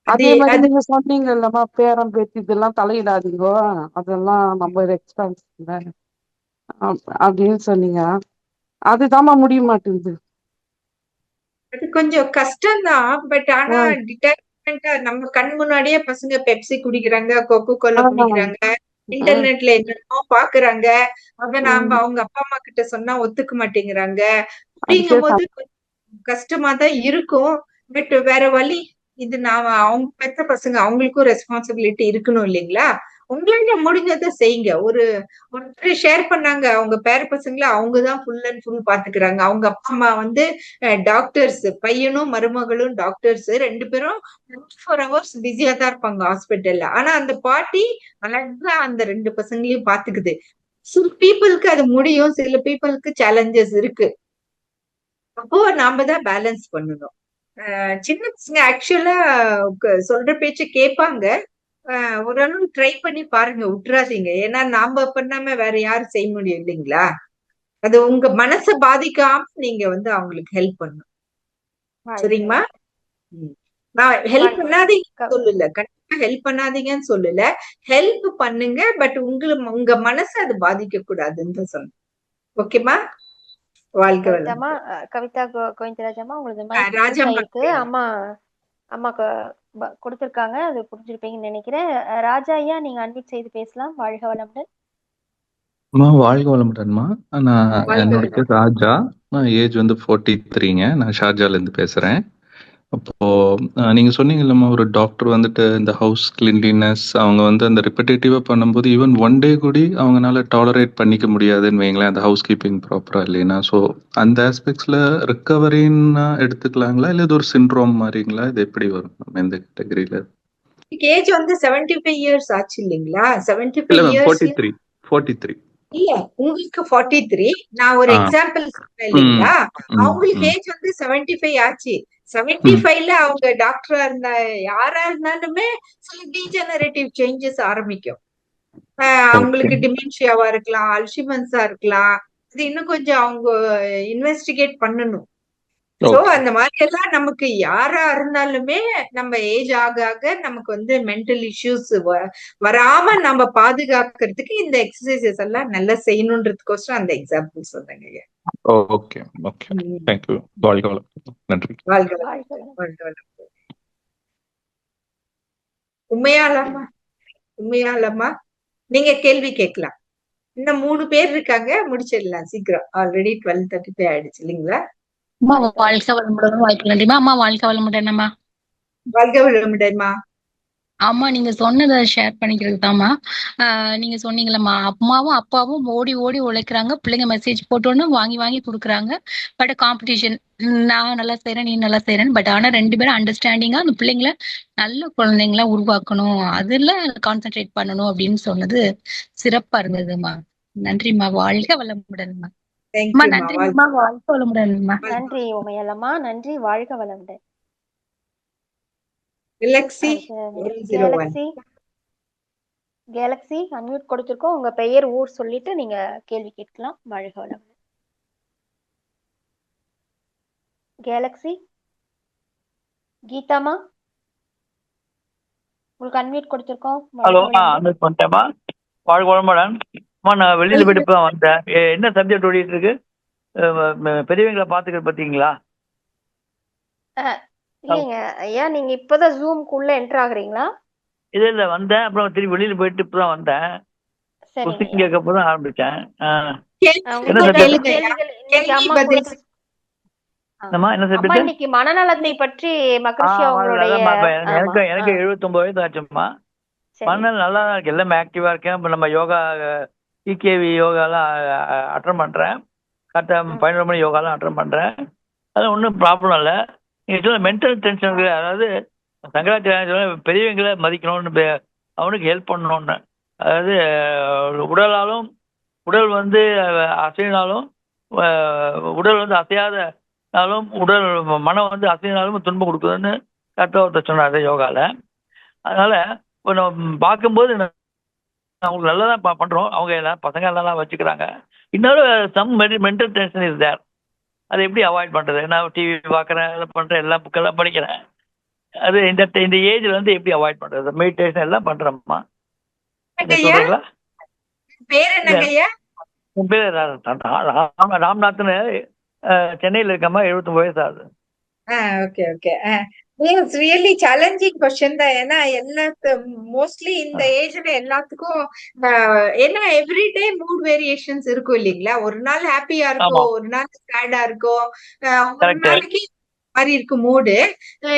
அதே மாதிரி நீங்க சொன்னீங்க இல்லம்மா, பேரம் பேத்தி இதெல்லாம் தலையிடாதீங்கோ, அதெல்லாம் நம்ம எக்ஸ்பென்ஸ் அப்படின்னு சொன்னீங்க. அதுதாம்மா முடிய மாட்டேங்குது. அது கொஞ்சம் கஷ்டம்தான். பட் ஆனா டிட்டாச்மெண்டா நம்ம கண் முன்னாடியே பசங்க பெப்சி குடிக்கிறாங்க, கொக்கோ கோலா குடிக்கிறாங்க, இன்டர்நெட்ல என்னென்னமோ பாக்குறாங்க. அத நாம அவங்க அப்பா அம்மா கிட்ட சொன்னா ஒத்துக்க மாட்டேங்கிறாங்க. அப்படிங்கும் போது கொஞ்சம் கஷ்டமா தான் இருக்கும். பட் வேற வழி. இது நாம அவங்க பெத்த பசங்க, அவங்களுக்கும் ரெஸ்பான்சிபிலிட்டி இருக்கணும் இல்லைங்களா? உங்களால முடிஞ்சதை செய்யுங்க. ஒருத்தர் ஷேர் பண்ணாங்க, அவங்க பேர பசங்கள அவங்கதான் ஃபுல் அண்ட் ஃபுல் பாத்துக்கிறாங்க. அவங்க அப்பா அம்மா வந்து டாக்டர்ஸ், பையனும் மருமகளும் டாக்டர்ஸ், 2 பேரும் 24 hours பிஸியா தான் இருப்பாங்க ஹாஸ்பிட்டல்ல. ஆனா அந்த பாட்டி அழகா அந்த 2 பசங்களையும் பாத்துக்குது. சில பீப்புளுக்கு அது முடியும், சில பீப்புளுக்கு சேலஞ்சஸ் இருக்கு. அப்போ நாம தான் பேலன்ஸ் பண்ணணும். சின்ன பசங்க ஆக்சுவலா சொல்ற பேச்ச கேட்பாங்க. ஓரளவு ட்ரை பண்ணி பாருங்க, விட்டுறாதீங்க. ஏன்னா நாம பண்ணாம வேற யாரும் செய்ய முடியும் இல்லைங்களா? அது உங்க மனசை பாதிக்காம நீங்க வந்து அவங்களுக்கு ஹெல்ப் பண்ணணும். சரிங்களா? நான் ஹெல்ப் பண்ணாதீங்கன்னு சொல்லல, கண்டிப்பா ஹெல்ப் பண்ணாதீங்கன்னு சொல்லல, ஹெல்ப் பண்ணுங்க. பட் உங்க மனசை அது பாதிக்க கூடாதுன்னு தான் சொன்னேன். ஓகேமா? வாழ்க்கை கவிதாமா, கவிதா கோவிந்தராஜம்மா, உங்களுக்கு இருக்கு. அம்மா கொடுத்திருக்காங்க, அது புரிஞ்சிருப்பீங்கன்னு நினைக்கிறேன். ராஜா ஐயா, நீங்க அன்மியூட் செய்து பேசலாம். வாழ்க வளமுடன். வாழ்க வளமுடன்மா. என்னோட பேர் ராஜா. ஏஜ் வந்து 43ங்க. நான் ஷார்ஜால இருந்து பேசுறேன். அப்போ நீங்க சொன்னீங்கல்லம்மா, ஒரு டாக்டர் வந்துட்டு இந்த ஹவுஸ் கிளீன்லினஸ் அவங்க வந்து அந்த ரிப்படேட்டிவா பண்ணும்போது ஈவன் 1 டே கூட அவங்களால டாலரேட் பண்ணிக்க முடியாதுன்னு வைங்களேன், அந்த ஹவுஸ் கீப்பிங் ப்ராப்பரா இல்லைன்னா. ஸோ அந்த ஆஸ்பெக்ட்ஸ்ல ரிக்கவரின்னு எடுத்துக்கலாங்களா, இல்லை இது ஒரு சிண்ட்ரோம் மாதிரிங்களா? இது எப்படி வரும் நம்ம எந்த கேட்டகரியில? ஏஜ் வந்து 75 years ஆச்சு இல்லைங்களா? 75 years 43 இல்ல, உங்களுக்கு 43. நான் ஒரு எக்ஸாம்பிள் சொல்றேன் இல்லைங்களா? அவங்களுக்கு ஏஜ் வந்து 75 ஆச்சு. 75ல அவங்க டாக்டரா இருந்தா யாரா இருந்தாலுமே சில டீஜெனரேட்டிவ் சேஞ்சஸ் ஆரம்பிக்கும். அவங்களுக்கு டிமென்ஷியாவா இருக்கலாம், அல்ஷிமன்ஸா இருக்கலாம். அது இன்னும் கொஞ்சம் அவங்க இன்வெஸ்டிகேட் பண்ணணும். சோ அந்த மாதிரி எல்லாம் நமக்கு யாரா இருந்தாலுமே நம்ம ஏஜ் ஆக ஆக நமக்கு வந்து மென்டல் இஷ்யூஸ் வராம நம்ம பாதுகாக்கிறதுக்கு இந்த எக்ஸசைசஸ் எல்லாம் நல்லா செய்யணும்ன்றதுக்கோசரம் அந்த எக்ஸாம்பிள் சொன்னேங்க. Okay okay, thank you. வாழ்க வளமுடன். நன்றி. வாழ்க வளமுடன். உண்மையாலம்மா நீங்க கேள்வி கேட்கலாம். இன்னும் 3 பேர் இருக்காங்க, முடிச்சிடலாம் சீக்கிரம். ஆல்ரெடி 12:35 ஆயிடுச்சு இல்லைங்களா? வாழ்க வளமுடன். வாய்ப்பு நன்றிமா. அம்மா வாழ்க வளமுடன். அம்மா வாழ்க வளமுடன்மா. ஆமா, நீங்க சொன்னத ஷேர் பண்ணிக்கிறது தாம்மா. நீங்க சொன்னீங்கல்லம்மா, அம்மாவும், அப்பாவும் ஓடி ஓடி உழைக்கிறாங்க. பிள்ளைங்க மெசேஜ் போட்டோனே வாங்கி வாங்கி குடுக்குறாங்க. But competition. நான் நல்லா செய்றேன், நீ நல்லா செய்றேன்னு. பட் ஆனா 2 பேரும் அண்டர்ஸ்டாண்டிங்கா அந்த பிள்ளைங்கள நல்ல குழந்தைங்களா உருவாக்கணும். அதுல கான்சன்ட்ரேட் பண்ணணும் அப்படின்னு சொன்னது சிறப்பா இருந்ததும்மா. நன்றிம்மா. வாழ்க வளமுடன்ம்மா. அம்மா தேங்க்யூமா. நன்றிங்கம்மா. வாழ்க வளமுடன்ம்மா. நன்றி உமையலம்மா. நன்றி. வாழ்க வளமுடன். Galaxy அடுத்து 101. கேலக்ஸி அன்மியூட் கொடுத்துருக்கோம். உங்க பெயர், ஊர் சொல்லிட்டு நீங்க கேள்வி கேட்கலாம். வாழ்க வளமுடன். கேலக்ஸி கீதாமா, உங்களுக்கு அன்மியூட் கொடுத்துருக்கோம். ஹலோ, வாழ்க வளமுடன். அன்மியூட் பண்ணிட்டேம்மா. வாழ்க வளமுடன். அம்மா, நான் வெளியில போயிட்டு இப்போ தான் வந்தேன். என்ன சப்ஜெக்ட் ஓடிட்டு இருக்கு? பெரியவங்களை பாத்துக்கிறது பார்த்தீங்களா? இல்லைங்க ஐயா, நீங்க இப்பதான் ஜூம்குள்ள என்டர் ஆகுறீங்களா? இல்ல வந்தேன், அப்புறம் திரும்பி வெளியில போயிட்டு இப்போ தான் வந்தேன். சரிங்க கொஸ்டின் ஐயா. கேட்க போதான் ஆரம்பிச்சேன். என்ன உங்களோட சப்ஜெக்ட்? கேள்விகள் இன்னைக்கு அம்மா கொடுத்து என்னம்மா, என்ன அம்மா சப்ஜெக்ட்? இன்னைக்கு மனநலத்தை பற்றி மகரிஷி அவங்களுடைய எனக்கு எனக்கு 79 வயசு ஆச்சும்மா. மனநல நல்லா தான் இருக்கு, எல்லாமே ஆக்டிவா இருக்கேன். இப்போ நம்ம யோகா, இகேவி யோகாலாம் அட்டன் பண்றேன். கரெக்டாக 11 மணி யோகாலாம் அட்டன் பண்றேன். அதெல்லாம் ஒன்றும் ப்ராப்ளம் இல்லை. நீங்க சொல்ல மென்டல் டென்ஷன், அதாவது சங்கராச்சாரிய பெரியவங்களை மதிக்கணும்னு, அவனுக்கு ஹெல்ப் பண்ணணும்னு. அதாவது உடலாலும் உடல் வந்து அசைனாலும், உடல் வந்து அசையாதனாலும், உடல் மனம் வந்து அசைனாலும் துன்பம் கொடுக்குதுன்னு கரெக்டாக ஒருத்தர் சொன்னார் யோகாவில். அதனால இப்போ நம்ம பார்க்கும்போது அவங்களுக்கு நல்லா தான் பண்ணுறோம். அவங்க எல்லாம் பசங்க எல்லாம் வச்சுக்கிறாங்க. இன்னொரு some mental tension is there. அதை எப்படி அவாய்ட் பண்ணுறது? நான் டிவி பார்க்குறேன், எல்லாம் பண்ணுறேன், எல்லா புக்கெல்லாம் படிக்கிறேன். அது இந்த ஏஜில் வந்து எப்படி அவாய்ட் பண்ணுறது? மெடிடேஷன் எல்லாம் பண்ணுறோம்மா. சொல்கிறீங்களா? பேர் என்னங்கய்யா? என் பேர் ராம்நாத்னு, சென்னையில் இருக்கம்மா. 79 வயசு ஆகுது. Okay okay. It's really challenging question தான். ஏன்னா மோஸ்ட்லி இந்த ஏஜ்ல எல்லாத்துக்கும் ஏன்னா எவ்ரிடே மூட் வேரியேஷன்ஸ் இருக்கும் இல்லைங்களா? ஒரு நாள் ஹாப்பியா இருக்கும், ஒரு நாள் சேடா இருக்கும், ஒரு நாளைக்கு மாதிரி இருக்கு மூடு.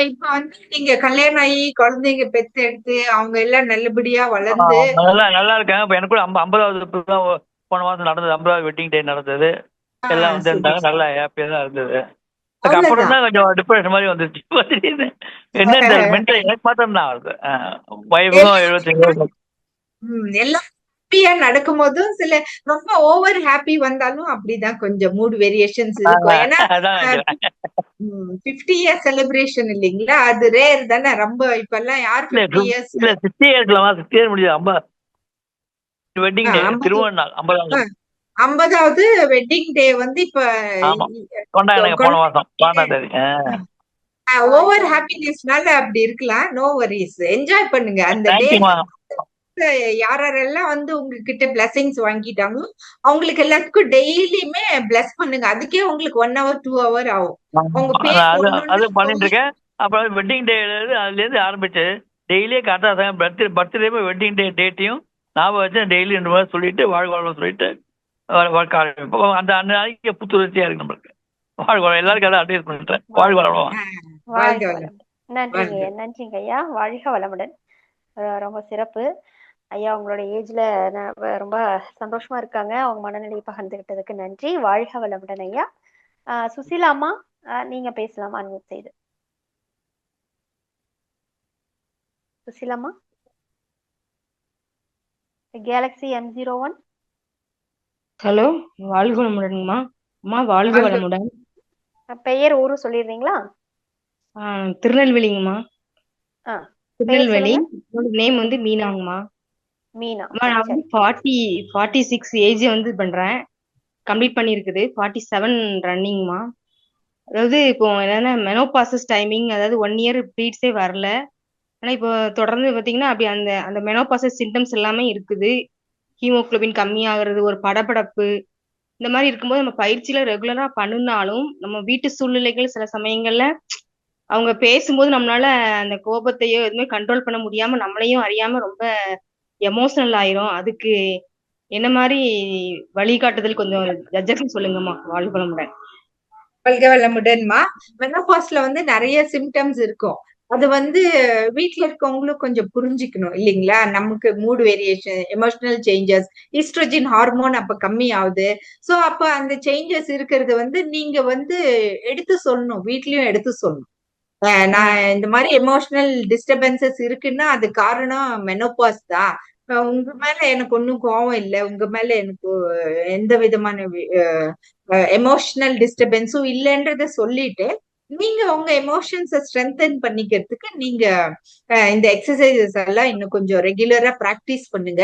இப்ப வந்து நீங்க கல்யாணம் ஆகி குழந்தைங்க பெத்து எடுத்து அவங்க எல்லாம் நல்லபடியா வளர்ந்து நல்லா இருக்காங்க. இப்ப எனக்கு கூட 50வது போன மாசம் நடந்தது. 50வது வெட்டிங் டே நடந்தது. எல்லாம் வந்து இருந்தாங்க, நல்லா ஹாப்பியா தான் இருந்தது. அப்புறம் தான் கொஞ்சம் டிப்ரெஷன் மாதிரி வந்துருச்சு. என்ன மென்டல் எனக்கு மாத்திரம் தான் வருது. வயசும் 75 வயசு. எல்லாம் ஹாப்பியா நடக்கும் போதும் சில ரொம்ப ஓவர் ஹாப்பி வந்தாலும் அப்படிதான் கொஞ்சம் மூட் வேரியேஷன்ஸ் இருக்கும். ஏன்னா 50 இயர்ஸ் செலிப்ரேஷன் இல்லைங்களா? அது ரேர் தானே. ரொம்ப இப்ப எல்லாம் யார் 50 இயர்ஸ் 60 இயர்ஸ்லமா 60 இயர்ஸ் முடியாது. வெட்டிங் டே, திருவண்ணாள் 50வது வெட்டிங் டே வந்து இப்ப போன மாசம் 12ஆம் தேதி. ஓவர் ஹாப்பினஸ்னால அப்படி இருக்கலாம். நோ வரிஸ், என்ஜாய் பண்ணுங்க அந்த டே. யாரெல்லாம் வந்து உங்ககிட்ட பிளஸிங்ஸ் வாங்கிட்டாங்களோ அவங்களுக்கு எல்லாத்துக்கும் டெய்லியுமே பிளஸ் பண்ணுங்க. அதுக்கே உங்களுக்கு 1 hour 2 hour ஆகும். அது பண்ணிட்டு இருக்கேன். அப்புறம் வெட்டிங் டே அதுல இருந்து ஆரம்பிச்சு டெய்லியே கரெக்டா பர்த்டே வெட்டிங் டே டேட்டையும் ஞாபகம் வச்சு டெய்லி 2 முறை சொல்லிட்டு வாழ்வாழ்வு சொல்லிட்டு அந்த நாளைக்கு புத்துணர்ச்சியா இருக்கு நம்மளுக்கு. வாழ்வாழ் எல்லாருக்கும் அதை அட்வைஸ் பண்ணிட்டேன். வாழ்வாழ். நன்றிங்க நன்றிங்க ஐயா. வாழ்க வளமுடன். ரொம்ப சிறப்பு ஐயா. உங்களோட ஏஜ்ல ரொம்ப சந்தோஷமா இருக்காங்க. அவங்க மனநிலையை பகிர்ந்துகிட்டதுக்கு நன்றி. வாழ்க வளமுடன் ஐயா. சுசீலா அம்மா, நீங்க பேசலாம் அன்மியூட் செய்து. சுசீலாம்மா, கேலக்ஸி M01. ஹலோ, வாழ்க வளமுடன்மா. அம்மா வாழ்க வளமுடன். பெயர் ஊரு சொல்லிடுறீங்களா? திருநெல்வேலிங்கம்மா. திருநெல்வேலி. நேம் வந்து மீனாங்கம்மா. மீனா. நான் வந்து 46 ஏஜ் வந்து பண்றேன். கம்ப்ளீட் பண்ணிருக்குது. 47 ரன்னிங்மா. அதாவது இப்போ என்னன்னா மெனோபாசஸ் டைமிங், அதாவது 1 year ப்ளீட்ஸே வரல. ஆனா இப்போ தொடர்ந்து பாத்தீங்கன்னா அப்படி அந்த அந்த மெனோபாசஸ் சிம்டம்ஸ் எல்லாமே இருக்குது. ஹீமோகுளோபின் கம்மியாகிறது, ஒரு படபடப்பு, இந்த மாதிரி இருக்கும்போது நம்ம பயிற்சியில ரெகுலரா பண்ணினாலும் நம்ம வீட்டு சூழ்நிலைகள் சில சமயங்கள்ல அவங்க பேசும்போது நம்மளால அந்த கோபத்தையோ எதுவுமே கண்ட்ரோல் பண்ண முடியாம நம்மளையும் அறியாம ரொம்ப எமோஷனல் ஆயிரும். அதுக்கு என்ன மாதிரி வழிகாட்டுதல் கொஞ்சம் ஜட்ஜஸ் சொல்லுங்கம்மா. வாழ்க வளமுடன். வாழ்க வளமுடன்மா. மெனோபாஸ்ல வந்து நிறைய சிம்டம்ஸ் இருக்கும். அது வீட்ல இருக்கவங்களும் கொஞ்சம் புரிஞ்சுக்கணும் இல்லைங்களா? நமக்கு mood variation, emotional changes, oestrogen hormone அப்ப கம்மி ஆகுது. சோ அப்ப அந்த சேஞ்சஸ் இருக்கிறது நீங்க எடுத்து சொல்லணும். வீட்லயும் எடுத்து சொல்லணும். நான் இந்த மாதிரி எமோஷனல் டிஸ்டர்பன்சஸ் இருக்குன்னா அது காரணம் மெனோபாஸ் தான். உங்க மேல எனக்கு ஒன்னும் கோவம் இல்ல. உங்க மேல எனக்கு எந்த விதமான எமோஷனல் டிஸ்டர்பன்ஸும் இல்லைன்றத சொல்லிட்டு நீங்க உங்க எமோஷன்ஸை ஸ்ட்ரென்தன் பண்ணிக்கிறதுக்கு நீங்க இந்த எக்ஸசைசஸ் எல்லாம் இன்னும் கொஞ்சம் ரெகுலரா பிராக்டிஸ் பண்ணுங்க.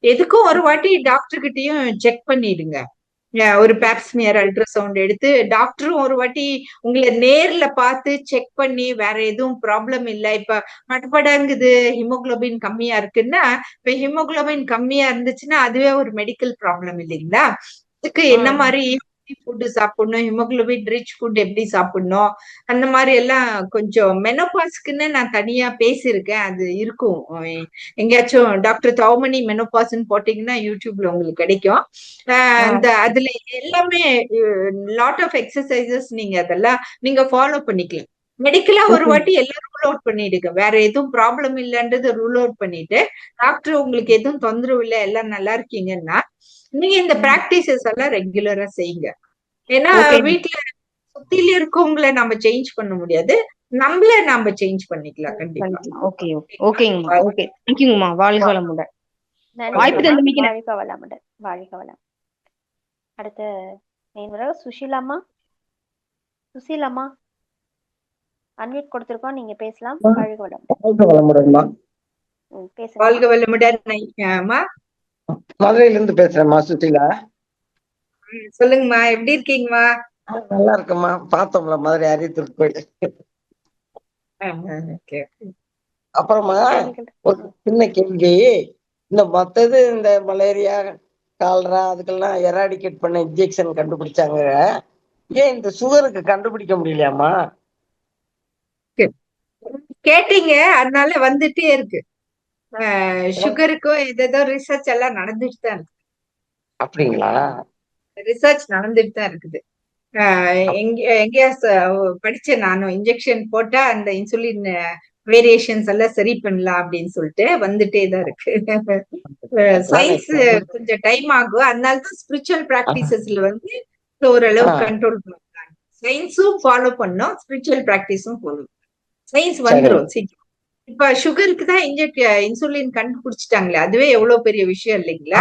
எதுக்கும் ஒரு வாட்டி டாக்டர் கிட்டயும் செக் பண்ணிடுங்க. ஒரு பேப்ஸ்மியர் அல்ட்ராசவுண்ட் எடுத்து டாக்டரும் ஒரு வாட்டி உங்களை நேர்ல பார்த்து செக் பண்ணி வேற எதுவும் ப்ராப்ளம் இல்ல. இப்ப மட்படாங்குது, ஹிமோகுளோபின் கம்மியா இருக்குன்னா, இப்ப ஹிமோகுளோபின் கம்மியா இருந்துச்சுன்னா அதுவே ஒரு மெடிக்கல் ப்ராப்ளம் இல்லைங்களா? அதுக்கு என்ன மாதிரி ஃபுட் சாப்பிடணும், ஹிமோகுளோபின் ரிச் ஃபுட் எப்படி சாப்பிடணும், அந்த மாதிரி எல்லாம் கொஞ்சம் மெனோபாஸ்க்குன்னு நான் தனியா பேசியிருக்கேன். அது இருக்கும். எங்கேயாச்சும் டாக்டர் தவமணி மெனோபாஸ்ன்னு போட்டீங்கன்னா யூடியூப்ல உங்களுக்கு கிடைக்கும். அதுல எல்லாமே லாட் ஆஃப் எக்ஸசைசஸ் நீங்க ஃபாலோ பண்ணிக்கலாம். மெடிக்கலா ஒரு வாட்டி எல்லாம் ரூல் அவுட் பண்ணிடுங்க. வேற எதுவும் ப்ராப்ளம் இல்லைன்றது ரூல் அவுட் பண்ணிட்டு டாக்டர் உங்களுக்கு எதுவும் தொந்தரவு இல்லை, எல்லாம் நல்லா இருக்கீங்கன்னா நீங்க இந்த பிராக்டிசஸ் எல்லாம் ரெகுலரா செய்யுங்க. ஏன்னா வீட்டுல சுத்தில இருக்கவங்களை நம்ம சேஞ்ச் பண்ண முடியாது, நம்மள நாம சேஞ்ச் பண்ணிக்கலாம். கண்டிப்பா. ஓகேங்கம்மா. ஓகே, தேங்க்யூங்கம்மா. வாழ்க வளமுடன். வாய்ப்பு தந்தமைக்கு வாழ்க வளமுடன். வாழ்க வளம். அடுத்த சுஷீலாமா. சுசீலாமா அன்மியூட் கொடுத்திருக்கோம், நீங்க பேசலாம். வாழ்க வளமுடன். பேசுங்க. வாழ்க வளமுடன். மதுரையில இருந்து பேசுறேன்மா, சுசீலா. சொல்லுங்கம்மா, எப்படி இருக்கீங்கம்மா? நல்லா இருக்குமா. பார்த்தோம்ல மதுரை அரியத்தூர் கோயில். அப்புறமா ஒரு சின்ன கேள்வி. இந்த மத்தது இந்த மலேரியா, காலரா அதுக்கெல்லாம் எராடிகேட் பண்ண இன்ஜெக்ஷன் கண்டுபிடிச்சாங்க. ஏன் இந்த சுகருக்கு கண்டுபிடிக்க முடியலையாமா? கேட்டீங்க, அதனால வந்துட்டே இருக்கு. சுகருக்கும் ஏதோ ரிசர்ச் எல்லாம் நடந்துட்டு தான் இருக்கு. அப்படிங்களா? ரிசர்ச் நடந்துட்டு தான் இருக்குது. எங்கேயா படிச்சேன் நானும். இன்ஜெக்ஷன் போட்டா அந்த இன்சுலின் வேரியேஷன்ஸ் எல்லாம் சரி பண்ணலாம் அப்படின்னு சொல்லிட்டு வந்துட்டே தான் இருக்கு. சயின்ஸ் கொஞ்சம் டைம் ஆகும். அதனாலதான் ஸ்பிரிச்சுவல் பிராக்டிசஸ்ல ஓரளவு கண்ட்ரோல் பண்ணுவாங்க. சயின்ஸும் ஃபாலோ பண்ணோம், ஸ்பிரிச்சுவல் பிராக்டிஸும் ஃபாலோ. சயின்ஸ் வந்துடும் சீக்கிரம். இப்ப சுகருக்கு தான் இன்சுலின் கண்டுபிடிச்சிட்டாங்களே, அதுவே எவ்வளவு பெரிய விஷயம் இல்லைங்களா?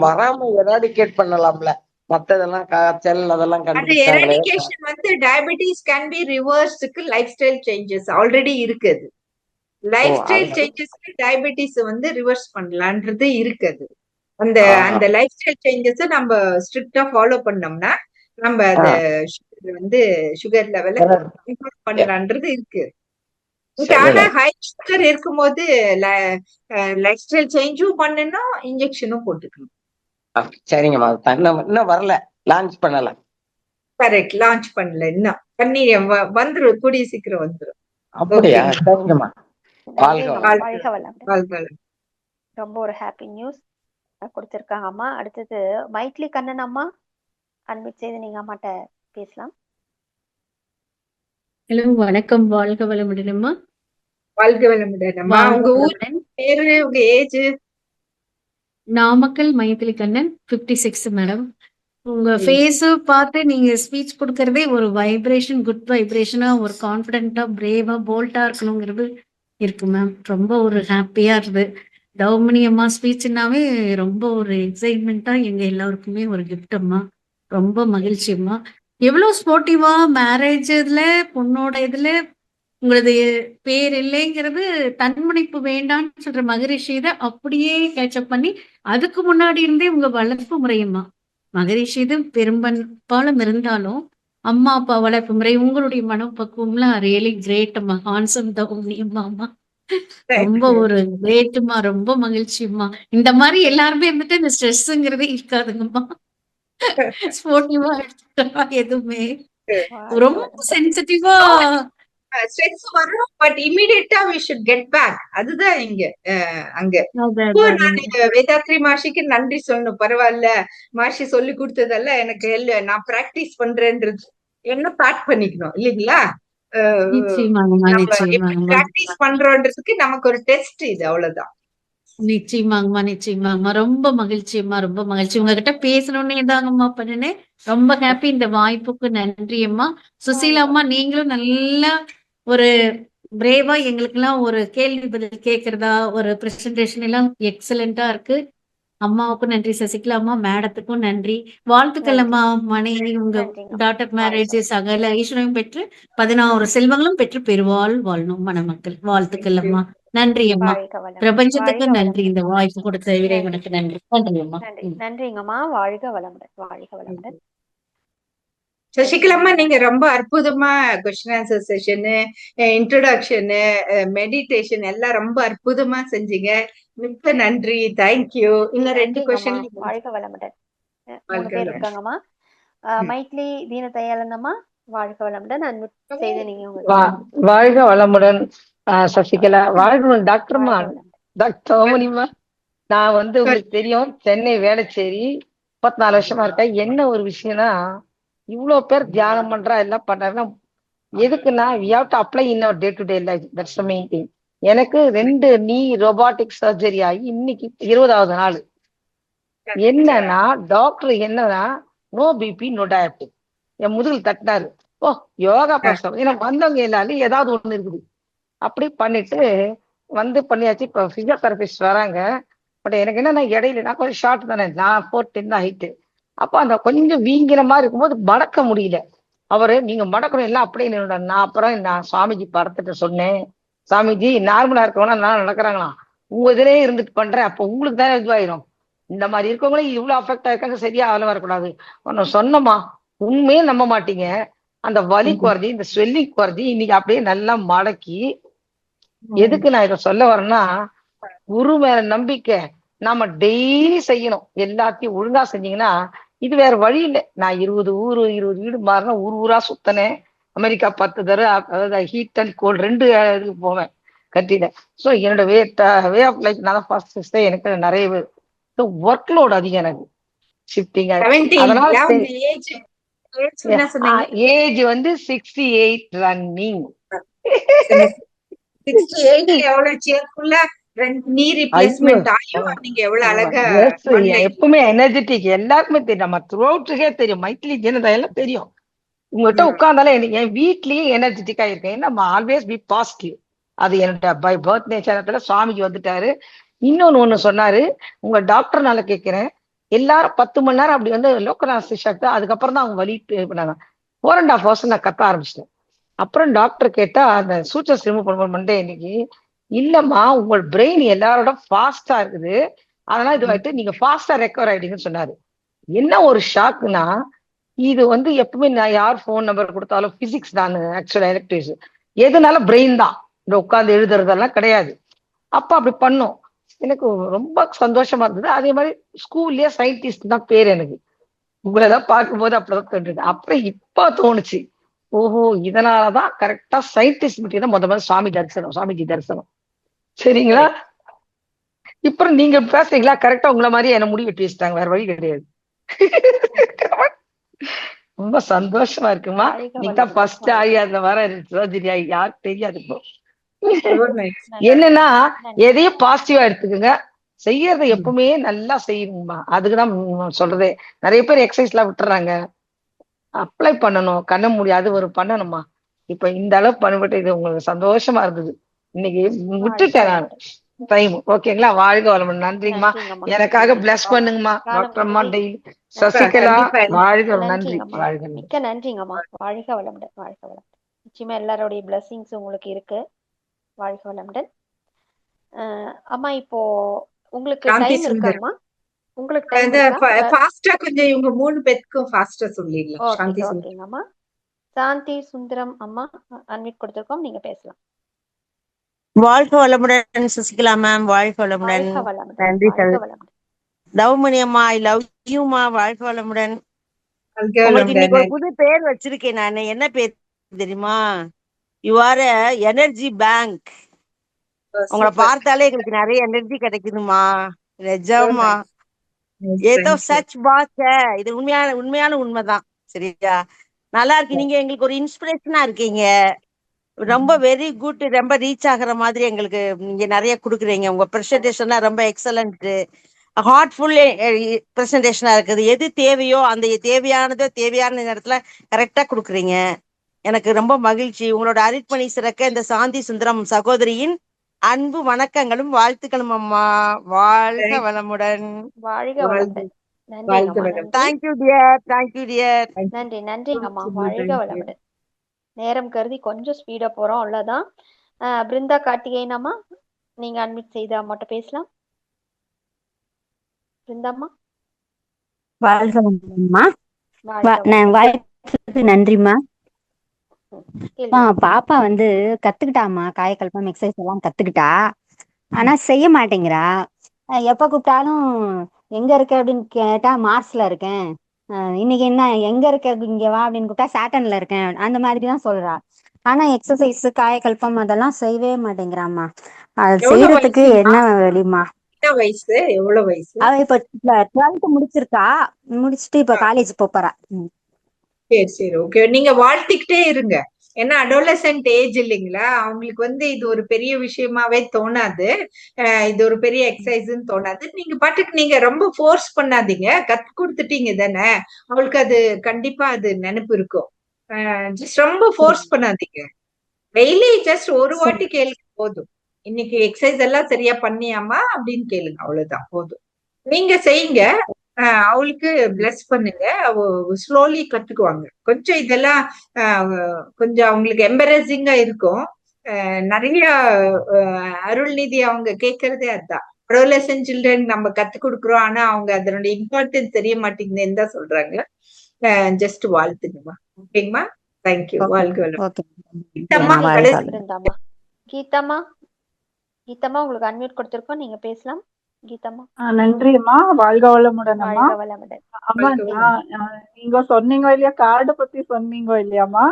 வராம எராடிகேட் பண்ணலாம்ல. மத்ததெல்லாம் காய்ச்சல் அதெல்லாம் எராடிகேஷன் டயபெட்டிஸ் கேன் பி ரிவர்ஸ்டுக்கு லைஃப் ஸ்டைல் சேஞ்சஸ் ஆல்ரெடி இருக்குது. லைஃப் ஸ்டைல் சேஞ்சஸ்க்கு டயபெட்டிஸ் ரிவர்ஸ் பண்ணலான்றது இருக்குது. அந்த லைஃப் ஸ்டைல் சேஞ்சஸ் நம்ம ஸ்ட்ரிக்டா ஃபாலோ பண்ணோம்னா நம்ம அந்த சுகர் லெவல கண்ட்ரோல் பண்ணலான்றது இருக்கு. ஆனா ஹை சுகர் இருக்கும்போது லைஃப் ஸ்டைல் சேஞ்சும் பண்ணணும், இன்ஜெக்ஷனும் போட்டுக்கணும். சரிங்கம்மா. இன்னும் வரல, லான்ச் பண்ணல. கரெக்ட், லான்ச் பண்ணல இன்னும். பண்ணி வந்துரும், கூடிய சீக்கிரம் வந்துரும். அப்படியா? சரிங்கம்மா. ரொம்ப ஒரு ஹாப்பி நியூஸ் கொடுத்திருக்காங்க அம்மா. அடுத்தது மைட்லி கண்ணன் அம்மா, அன்மிட் செய்து நீங்க அம்மாட்ட பேசலாம். ஹலோ, வணக்கம். வாழ்க வளமுடன் அம்மா. வாழ்க வளமுடன் அம்மா. உங்க ஊர் பேரு, உங்க ஏஜ்? நாமக்கல் மைத்திலி கண்ணன், 56 மேடம். உங்க ஃபேஸ் பார்த்து நீங்க ஸ்பீச் கொடுக்கறதே ஒரு வைப்ரேஷன், குட் வைப்ரேஷனா, ஒரு கான்பிடென்ட்டா, பிரேவா, போல்டா இருக்கணுங்கிறது இருக்கு மேம். ரொம்ப ஒரு ஹாப்பியா இருக்கு. தவமணி அம்மா ஸ்பீச்னாவே ரொம்ப ஒரு எக்ஸைட்மெண்ட்டா எங்க எல்லாருக்குமே ஒரு கிஃப்ட் அம்மா. ரொம்ப மகிழ்ச்சி அம்மா. எவ்வளவு ஸ்போர்ட்டிவா மேரேஜ் இதுல பொண்ணோட இதுல உங்களது பேர் இல்லைங்கிறது தன்முனைப்பு வேண்டான்னு சொல்ற மகரிஷி இதை அப்படியே கேட்சப் பண்ணி அதுக்கு முன்னாடி இருந்தே உங்க வளர்ப்பு முறையம்மா. மகரிஷி இது பெரும்பாலும் இருந்தாலும் அம்மா அப்பா வளர்ப்பு முறை, உங்களுடைய மனப்பக்குவம்லாம் ரியலி கிரேட் அம்மா. ஹான்சம் தவமணி அம்மா. ரொம்ப ஒரு கிரேட்டுமா. ரொம்ப மகிழ்ச்சிம்மா. இந்த மாதிரி எல்லாருமே இருந்துட்டு இந்த ஸ்ட்ரெஸ்ங்கிறதே இருக்காதுங்கம்மா. ஸ்போர்ட்டிவா எடுத்துட்டா எதுவுமே ரொம்ப சென்சிட்டிவா ஸ்ட்ரெஸ் வரும், but இமிடியேட்டா we should get back. அதுதான் இங்க அங்க வேதாத்ரி மாஷிக்கு நன்றி சொல்லணும். பரவாயில்ல, மாஷி சொல்லி கொடுத்ததெல்லாம் எனக்கு நான் பிராக்டிஸ் பண்றேன்றது என்ன பேக் பண்ணிக்கணும் இல்லைங்களா? நிச்சயமாங்கம்மா, நம்ம எப்படி நிச்சயமாங்கம்மா. பிராக்டிஸ் பண்றோன்றதுக்கு நமக்கு ஒரு டெஸ்ட் இது, அவ்வளவுதான். நிச்சயமாங்கம்மா, நிச்சயமாங்கம்மா. ரொம்ப மகிழ்ச்சியம்மா, ரொம்ப மகிழ்ச்சி. உங்ககிட்ட பேசணும்னே தாங்கம்மா பண்ணுனேன். ரொம்ப ஹாப்பி. இந்த வாய்ப்புக்கு நன்றி அம்மா. சுசீலா அம்மா, நீங்களும் நல்லா ஒரு பிரேவா எங்களுக்கெல்லாம் ஒரு கேள்வி பதில் கேட்கறதா, ஒரு பிரசன்டேஷன் எல்லாம் எக்ஸலண்டா இருக்கு. அம்மாவுக்கும் நன்றி, சசிகலா அம்மா, மேடத்துக்கும் நன்றி. வாழ்த்துக்கள் நன்றி அம்மா. மணி உங்க நன்றிங்கம்மா. டாட்டர் வாழ்க மேரேஜ் சகல ஐஸ்வர்யம் பெற்று 16 செல்வங்களும் பெற்று பெருவாழ் வாழணும் மணமக்கள். வாழ்த்துக்கள் அம்மா. நன்றி அம்மா. வாழ்க வளமுடன். பிரபஞ்சத்துக்கு வாழ்க நன்றி. வளமுடன். இந்த வாய்ப்பு கொடுத்த நன்றி இறைவனுக்கு நன்றி. நன்றி அம்மா. நன்றி நன்றிங்கம்மா. வாழ்க வளமுடன். வாழ்க வளமுடன். சசிகலாம்மா, நீங்க ரொம்ப அற்புதமா question answer session, introduction, meditation எல்லாம் ரொம்ப அற்புதமா செஞ்சீங்க. மிக்க நன்றி. தேங்க்யூ. இன்னும் 2 நன்றிங்கம்மா. கொஸ்டின் வாழ்க வளமுடன். 3 பேர் இருக்காங்கம்மா. மைத்லி தீனதயாளன் அம்மா, வாழ்க வளமுடன். அன்மியூட் செய்து நீங்க உங்களுக்கு வாழ்க வளமுடன். சசிகலா வாழ்க. டாக்டர்மா, வாழ்க வளமுடன். டாக்டர் தவமணிமா, நான் உங்களுக்கு தெரியும், சென்னை வேளச்சேரி 34 வருஷமா இருக்கேன். என்ன ஒரு விஷயம்னா, இவ்வளவு பேர் தியானம் பண்றா எல்லாம் பண்றாங்கன்னா எதுக்குன்னா we have to apply in our day to day life. That's the main thing. எனக்கு 2 நீ ரோபாட்டிக் சர்ஜரி ஆகி இன்னைக்கு 20வது நாள். என்னன்னா டாக்டர் என்னன்னா நோ பிபி நோ டயபிட்டிக். என் முதுகில் தட்டினாரு. ஓ யோகா பிரசவம். ஏன்னா வந்தவங்க எல்லாரும் ஏதாவது ஒண்ணு இருக்குது. அப்படி பண்ணிட்டு பண்ணியாச்சு. இப்போ பிசியோதெரபிஸ்ட் வராங்க. பட் எனக்கு என்னன்னா இடையில நான் கொஞ்சம் ஷார்ட் தானே, நான் 4'10" தான் ஹைட்டு. அப்போ அந்த கொஞ்சம் வீங்கிற மாதிரி இருக்கும்போது மடக்க முடியல. அவரு நீங்க மடக்கணும் எல்லாம் அப்படியே நின்றுட. நான் சுவாமிஜி படத்திட்ட சொன்னேன், சாமிஜி நார்மலா இருக்கவனா நான் நடக்கிறாங்களாம், உங்க இதுலயே இருந்துட்டு பண்றேன், அப்போ உங்களுக்கு தானே இதுவாயிரும். இந்த மாதிரி இருக்கவங்களே இவ்வளவு அஃபெக்ட் ஆயிருக்காங்க, சரியா ஆள வரக்கூடாது. ஒன்னு சொன்னமா உண்மையே நம்ப மாட்டீங்க. அந்த வலி குறைஞ்சி, இந்த ஸ்வெல்லிங் குறைஞ்சி, இன்னைக்கு அப்படியே நல்லா மடக்கி. எதுக்கு நான் இதை சொல்ல வரேன்னா, குரு மேல நம்பிக்கை. நாம டெய்லி செய்யணும். எல்லாத்தையும் ஒழுங்கா செஞ்சீங்கன்னா இது வேற வழி இல்லை. நான் 20 வீடு மாறினா ஊரா சுத்தனேன். அமெரிக்கா 10 தடவை, அதாவது ஹீட் அண்ட் கோல்டு 2 இதுக்கு போவேன் கட்டில. ஸோ என்னோட வே ஆஃப் லைஃப் நான் ஃபர்ஸ்ட் எனக்கு நிறைய ஒர்க் லோட் அதிகம் எனக்கு ஷிஃப்டிங். அதனால ஏஜ் 68 ரன்னிங். 68 எவ்வளவு சேர்க்குள்ள நீ ரிப்ளேஸ்மென்ட் ஆயும் நீங்க எவ்வளவு அழகா எப்பவுமே எனர்ஜெட்டிக். எல்லாருக்குமே தெரியும், நம்ம த்ரூ அவுட்டுக்கே தெரியும். மைத்லி ஜனதாயெல்லாம் தெரியும். உங்ககிட்ட உட்கார்ந்தாலே என் வீட்லயே எனர்ஜெட்டிக்கா இருக்கேன். நம்ம ஆல்வேஸ் பி பாசிட்டிவ். அது என்னோட பர்த்டே நேரத்துல சுவாமிஜி வந்துட்டாரு. இன்னொன்னு சொன்னாரு, உங்க டாக்டர்னால கேட்கிறேன், எல்லாரும் 10 மணி நேரம் அப்படி லோக்கல் அனஸ்தீசியா, அதுக்கப்புறம் தான் அவங்க வலி பண்ணாங்க. 4.5 hours நான் கத்த ஆரம்பிச்சிட்டேன். அப்புறம் டாக்டர் கேட்டா அந்த சூச்சர்ஸ் ரிமூவ் பண்ண மண்டே இன்னைக்கு இல்லம்மா, உங்க பிரெயின் எல்லாரோட ஃபாஸ்டா இருக்குது, அதனால இதுவாயிட்டு நீங்க ஃபாஸ்டா ரெக்கவர் ஆயிட்டீங்கன்னு சொன்னாரு. என்ன ஒரு ஷாக்குன்னா, இது எப்பவுமே நான் யார் போன் நம்பர் கொடுத்தாலும் பிசிக்ஸ் தான் ஆக்சுவலா எலக்ட்ரிக்ஸ், எதுனால பிரெயின் தான். இந்த உட்கார்ந்து எழுதுறதெல்லாம் கிடையாது. அப்ப அப்படி பண்ணோம். எனக்கு ரொம்ப சந்தோஷமா இருந்தது. அதே மாதிரி ஸ்கூல்லயே சயின்டிஸ்ட் தான் பேர். எனக்கு உங்களெல்லாம் பார்க்கும்போது அப்படிதான் தோன்றுது. அப்புறம் இப்ப தோணுச்சு, ஓஹோ இதனாலதான் கரெக்டா சயின்டிஸ்ட் மீட்டிங் தான் முதல்ல சுவாமிஜி தரிசனம். சரிங்களா? இப்ப நீங்க பேசுறீங்களா கரெக்டா உங்களை மாதிரி என்ன முடி வெட்டி வச்சுட்டாங்க, வேற வழி கிடையாது. ரொம்ப சந்தோஷமா இருக்குமா. நீங்க ஃபர்ஸ்ட் ஆகி அந்த வர சர்ஜரி ஆகி யாருக்கு தெரியாது. இப்போ என்னன்னா எதையும் பாசிட்டிவா எடுத்துக்கோங்க. செய்யறதை எப்பவுமே நல்லா செய்யணுமா. அதுக்குதான் சொல்றதே. நிறைய பேர் எக்ஸசைஸ் எல்லாம் விட்டுறாங்க. அப்ளை பண்ணணும். கண்ண முடியாது ஒரு பண்ணணுமா. இப்ப இந்த அளவு பண்ணிவிட்டு இது உங்களுக்கு சந்தோஷமா இருந்தது. இன்னைக்கு விட்டுட்டேன் நான் டைம். ஓகேங்களா? வாழ்க வளமுடன். நன்றிங்கம்மா. எனக்காக பிளஸ் பண்ணுங்கம்மா டாக்டர் அம்மா. டெய்லி சசிகலா வாழ்க. நன்றி. வாழ்க. மிக்க நன்றிங்கம்மா. வாழ்க வளமுடன். வாழ்க வளமுடன். நிச்சயமா எல்லாருடைய பிளஸிங்ஸ் உங்களுக்கு இருக்கு. வாழ்க வளமுடன். அம்மா இப்போ உங்களுக்கு டைம் இருக்காம்மா? உங்களுக்கு டைம் இருக்கா? ஃபாஸ்டா கொஞ்சம் இவங்க 3 பேருக்கும் ஃபாஸ்டா சொல்லிடலாம். சாந்தி ஓகேங்கம்மா. சாந்தி சுந்தரம் அம்மா அன்மியூட் கொடுத்திருக்கோம், நீங்க பேசலாம். வாழ்க வளமுடன் சசிகலா மேம். வாழ்க வளமுடன். நன்றி தவமணி அம்மா. ஐ லவ் யூமா. வாழ்க வளமுடன். உங்களுக்கு இன்னைக்கு ஒரு புது பேர் வச்சிருக்கேன் நான். என்ன பேர் தெரியுமா? You are energy bank. உங்களை பார்த்தாலே எங்களுக்கு நிறைய எனர்ஜி கிடைக்குதுமா. நிஜமா ஏதோ சச் பாஸ். இது உண்மையான உண்மைதான். சரியா? நல்லா இருக்கு. நீங்க எங்களுக்கு ஒரு இன்ஸ்பிரேஷனா இருக்கீங்க. ரொம்ப வெரி குட், ரொம்ப ரீச் ஆகுற மாதிரி எங்களுக்கு நீங்க நிறைய கொடுக்குறீங்க. உங்க ப்ரெசன்டேஷன்லாம் ரொம்ப எக்ஸலண்ட், ஹார்ட்ஃபுல் ப்ரெசன்டேஷனா இருக்குது. எது தேவையோ அந்த தேவையான நேரத்துல கரெக்டா கொடுக்குறீங்க. எனக்கு ரொம்ப மகிழ்ச்சி. உங்களோட அருட்பணி சிறக்க இந்த சாந்தி சுந்தரம் சகோதரியின் அன்பு வணக்கங்களும் வாழ்த்துக்களும் அம்மா. வாழ்க வளமுடன். வாழ்க வளமுடன். நன்றிங்கம்மா, நன்றி. Thank you dear, thank you dear. நன்றி, நன்றிங்கம்மா. வாழ்க வளமுடன். நேரம் கருதி கொஞ்சம் ஸ்பீடா போறோம், அவ்வளவுதான். பிருந்தா கார்த்திகேயன் அம்மா, நீங்க அட்மிட் செய்து அம்மாட்ட பேசலாம். பிருந்தாம்மா. வாழ்க வளமுடன்மா. வாழ்க வாய்ப்புக்கு நன்றிம்மா. கேள்வி. பாப்பா வந்து கத்துக்கிட்டாம்மா, காயக்கல்பம் எக்ஸசைஸ் எல்லாம் கத்துக்கிட்டா. ஆனா செய்ய மாட்டேங்கிறா. எப்ப கூப்பிட்டாலும் எங்க இருக்க அப்படின்னு கேட்டா மார்ஸ்ல இருக்கேன், இன்னைக்கு என்ன எங்க இருக்க இங்க வா அப்படின்னு கூப்பிட்டா சாட்டன்ல இருக்கேன், அந்த மாதிரிதான் சொல்றா. ஆனா எக்ஸசைஸ் காயக்கல்பம் அதெல்லாம் செய்யவே மாட்டேங்கிறாம்மா. அது எவ்வளவு செய்யறதுக்கு வயசுமா? என்ன வழிமா? என்ன வயசு? எவ்வளவு வயசு? அவ இப்ப 12th முடிச்சிருக்கா, முடிச்சுட்டு இப்ப காலேஜ் போறா. சரி சரி, ஓகே. நீங்க வாழ்த்திக்கிட்டே இருங்க. ஏன்னா அடோலசென்ட் ஏஜ் இல்லைங்களா, அவங்களுக்கு வந்து இது ஒரு பெரிய விஷயமாவே தோணாது. இது ஒரு பெரிய எக்ஸசைஸ்ன்னு தோணாது. நீங்க பாட்டுக்கு நீங்க ரொம்ப ஃபோர்ஸ் பண்ணாதீங்க. கத்து கொடுத்துட்டீங்க தானே, அவளுக்கு அது கண்டிப்பா அது நினைப்பு இருக்கும். ஜஸ்ட் ரொம்ப ஃபோர்ஸ் பண்ணாதீங்க. டெய்லி ஜஸ்ட் ஒரு வாட்டி கேளுங்க போதும். இன்னைக்கு எக்ஸசைஸ் எல்லாம் சரியா பண்ணியாமா அப்படின்னு கேளுங்க, அவ்வளவுதான் போதும். நீங்க செய்யுங்க, அவளுக்கு பிளஸ் பண்ணுங்க. அவ ஸ்லோலி கத்துக்குவாங்க. கொஞ்சம் இதெல்லாம் கொஞ்சம் அவங்களுக்கு எம்பரசிங்கா இருக்கும். நிறைய அருள்நிதி அவங்க கேட்கறதே அதுதான். அடோலசென்ட் சில்ட்ரன் நம்ம கத்து கொடுக்குறோம், ஆனா அவங்க அதனுடைய இம்பார்ட்டன்ஸ் தெரிய மாட்டேங்குதுன்னு தான் சொல்றாங்க. ஜஸ்ட் வாழ்த்துங்கம்மா. ஓகேங்கம்மா, தேங்க்யூ. வாழ்க வளமுடன். கீதாம்மா, கீதாம்மா, கீதாம்மா உங்களுக்கு அன்மியூட் கொடுத்திருக்கோம், நீங்க பேசலாம். கீதாம்மா. நன்றிம்மா. வாழ்க வளமுடன் அம்மா. வாழ்க வளமுடன். அம்மா நீங்க சொன்னீங்க இல்லையா, கார்டு பத்தி சொன்னீங்க இல்லையாம்மா.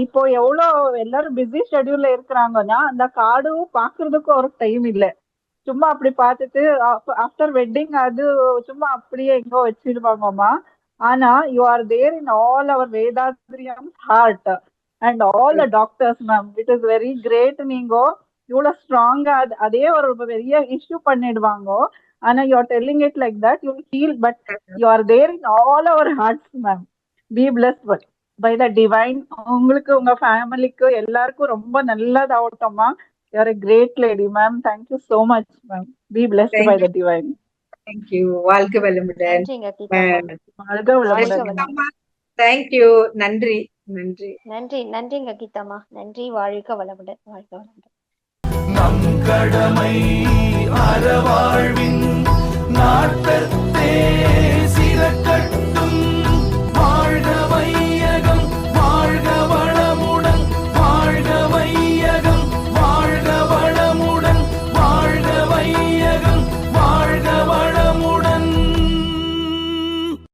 இப்போ எவ்வளவு எல்லாரும் பிஸி ஷெட்யூல்ல இருக்கிறாங்கன்னா அந்த கார்டும் பாக்குறதுக்கு ஒரு டைம் இல்ல. சும்மா அப்படி பார்த்துட்டு ஆஃப்டர் வெட்டிங் அது சும்மா அப்படியே எங்கோ வச்சிருவாங்கம்மா. ஆனா you are there in all our Vethathiriyam heart and all the doctors ma'am. It is very great. நீங்க இவ்வளவு ஸ்ட்ராங்கா அதே ஒரு பெரிய இஷ்யூ பண்ணிடுவாங்க. ஆனா you are telling it like that you feel, but you are there in all our hearts ma'am. Be blessed by the divine. உங்களுக்கு உங்க ஃபேமிலிக்கு எல்லாருக்கும் ரொம்ப நல்லதாகட்டும்மா. You are a great lady ma'am. Thank you so much ma'am. Be blessed by the divine. Thank you. வாழ்க வளமுடன். வாழ்க வளமுடன். தேங்க்யூ. நன்றி நன்றி நன்றி. நன்றிங்க கீதாம்மா, நன்றி. வாழ்க வளமுடன். வாழ்க வளமுடன். நம் கடமை அறவாழ்வின் நாட்டற்கு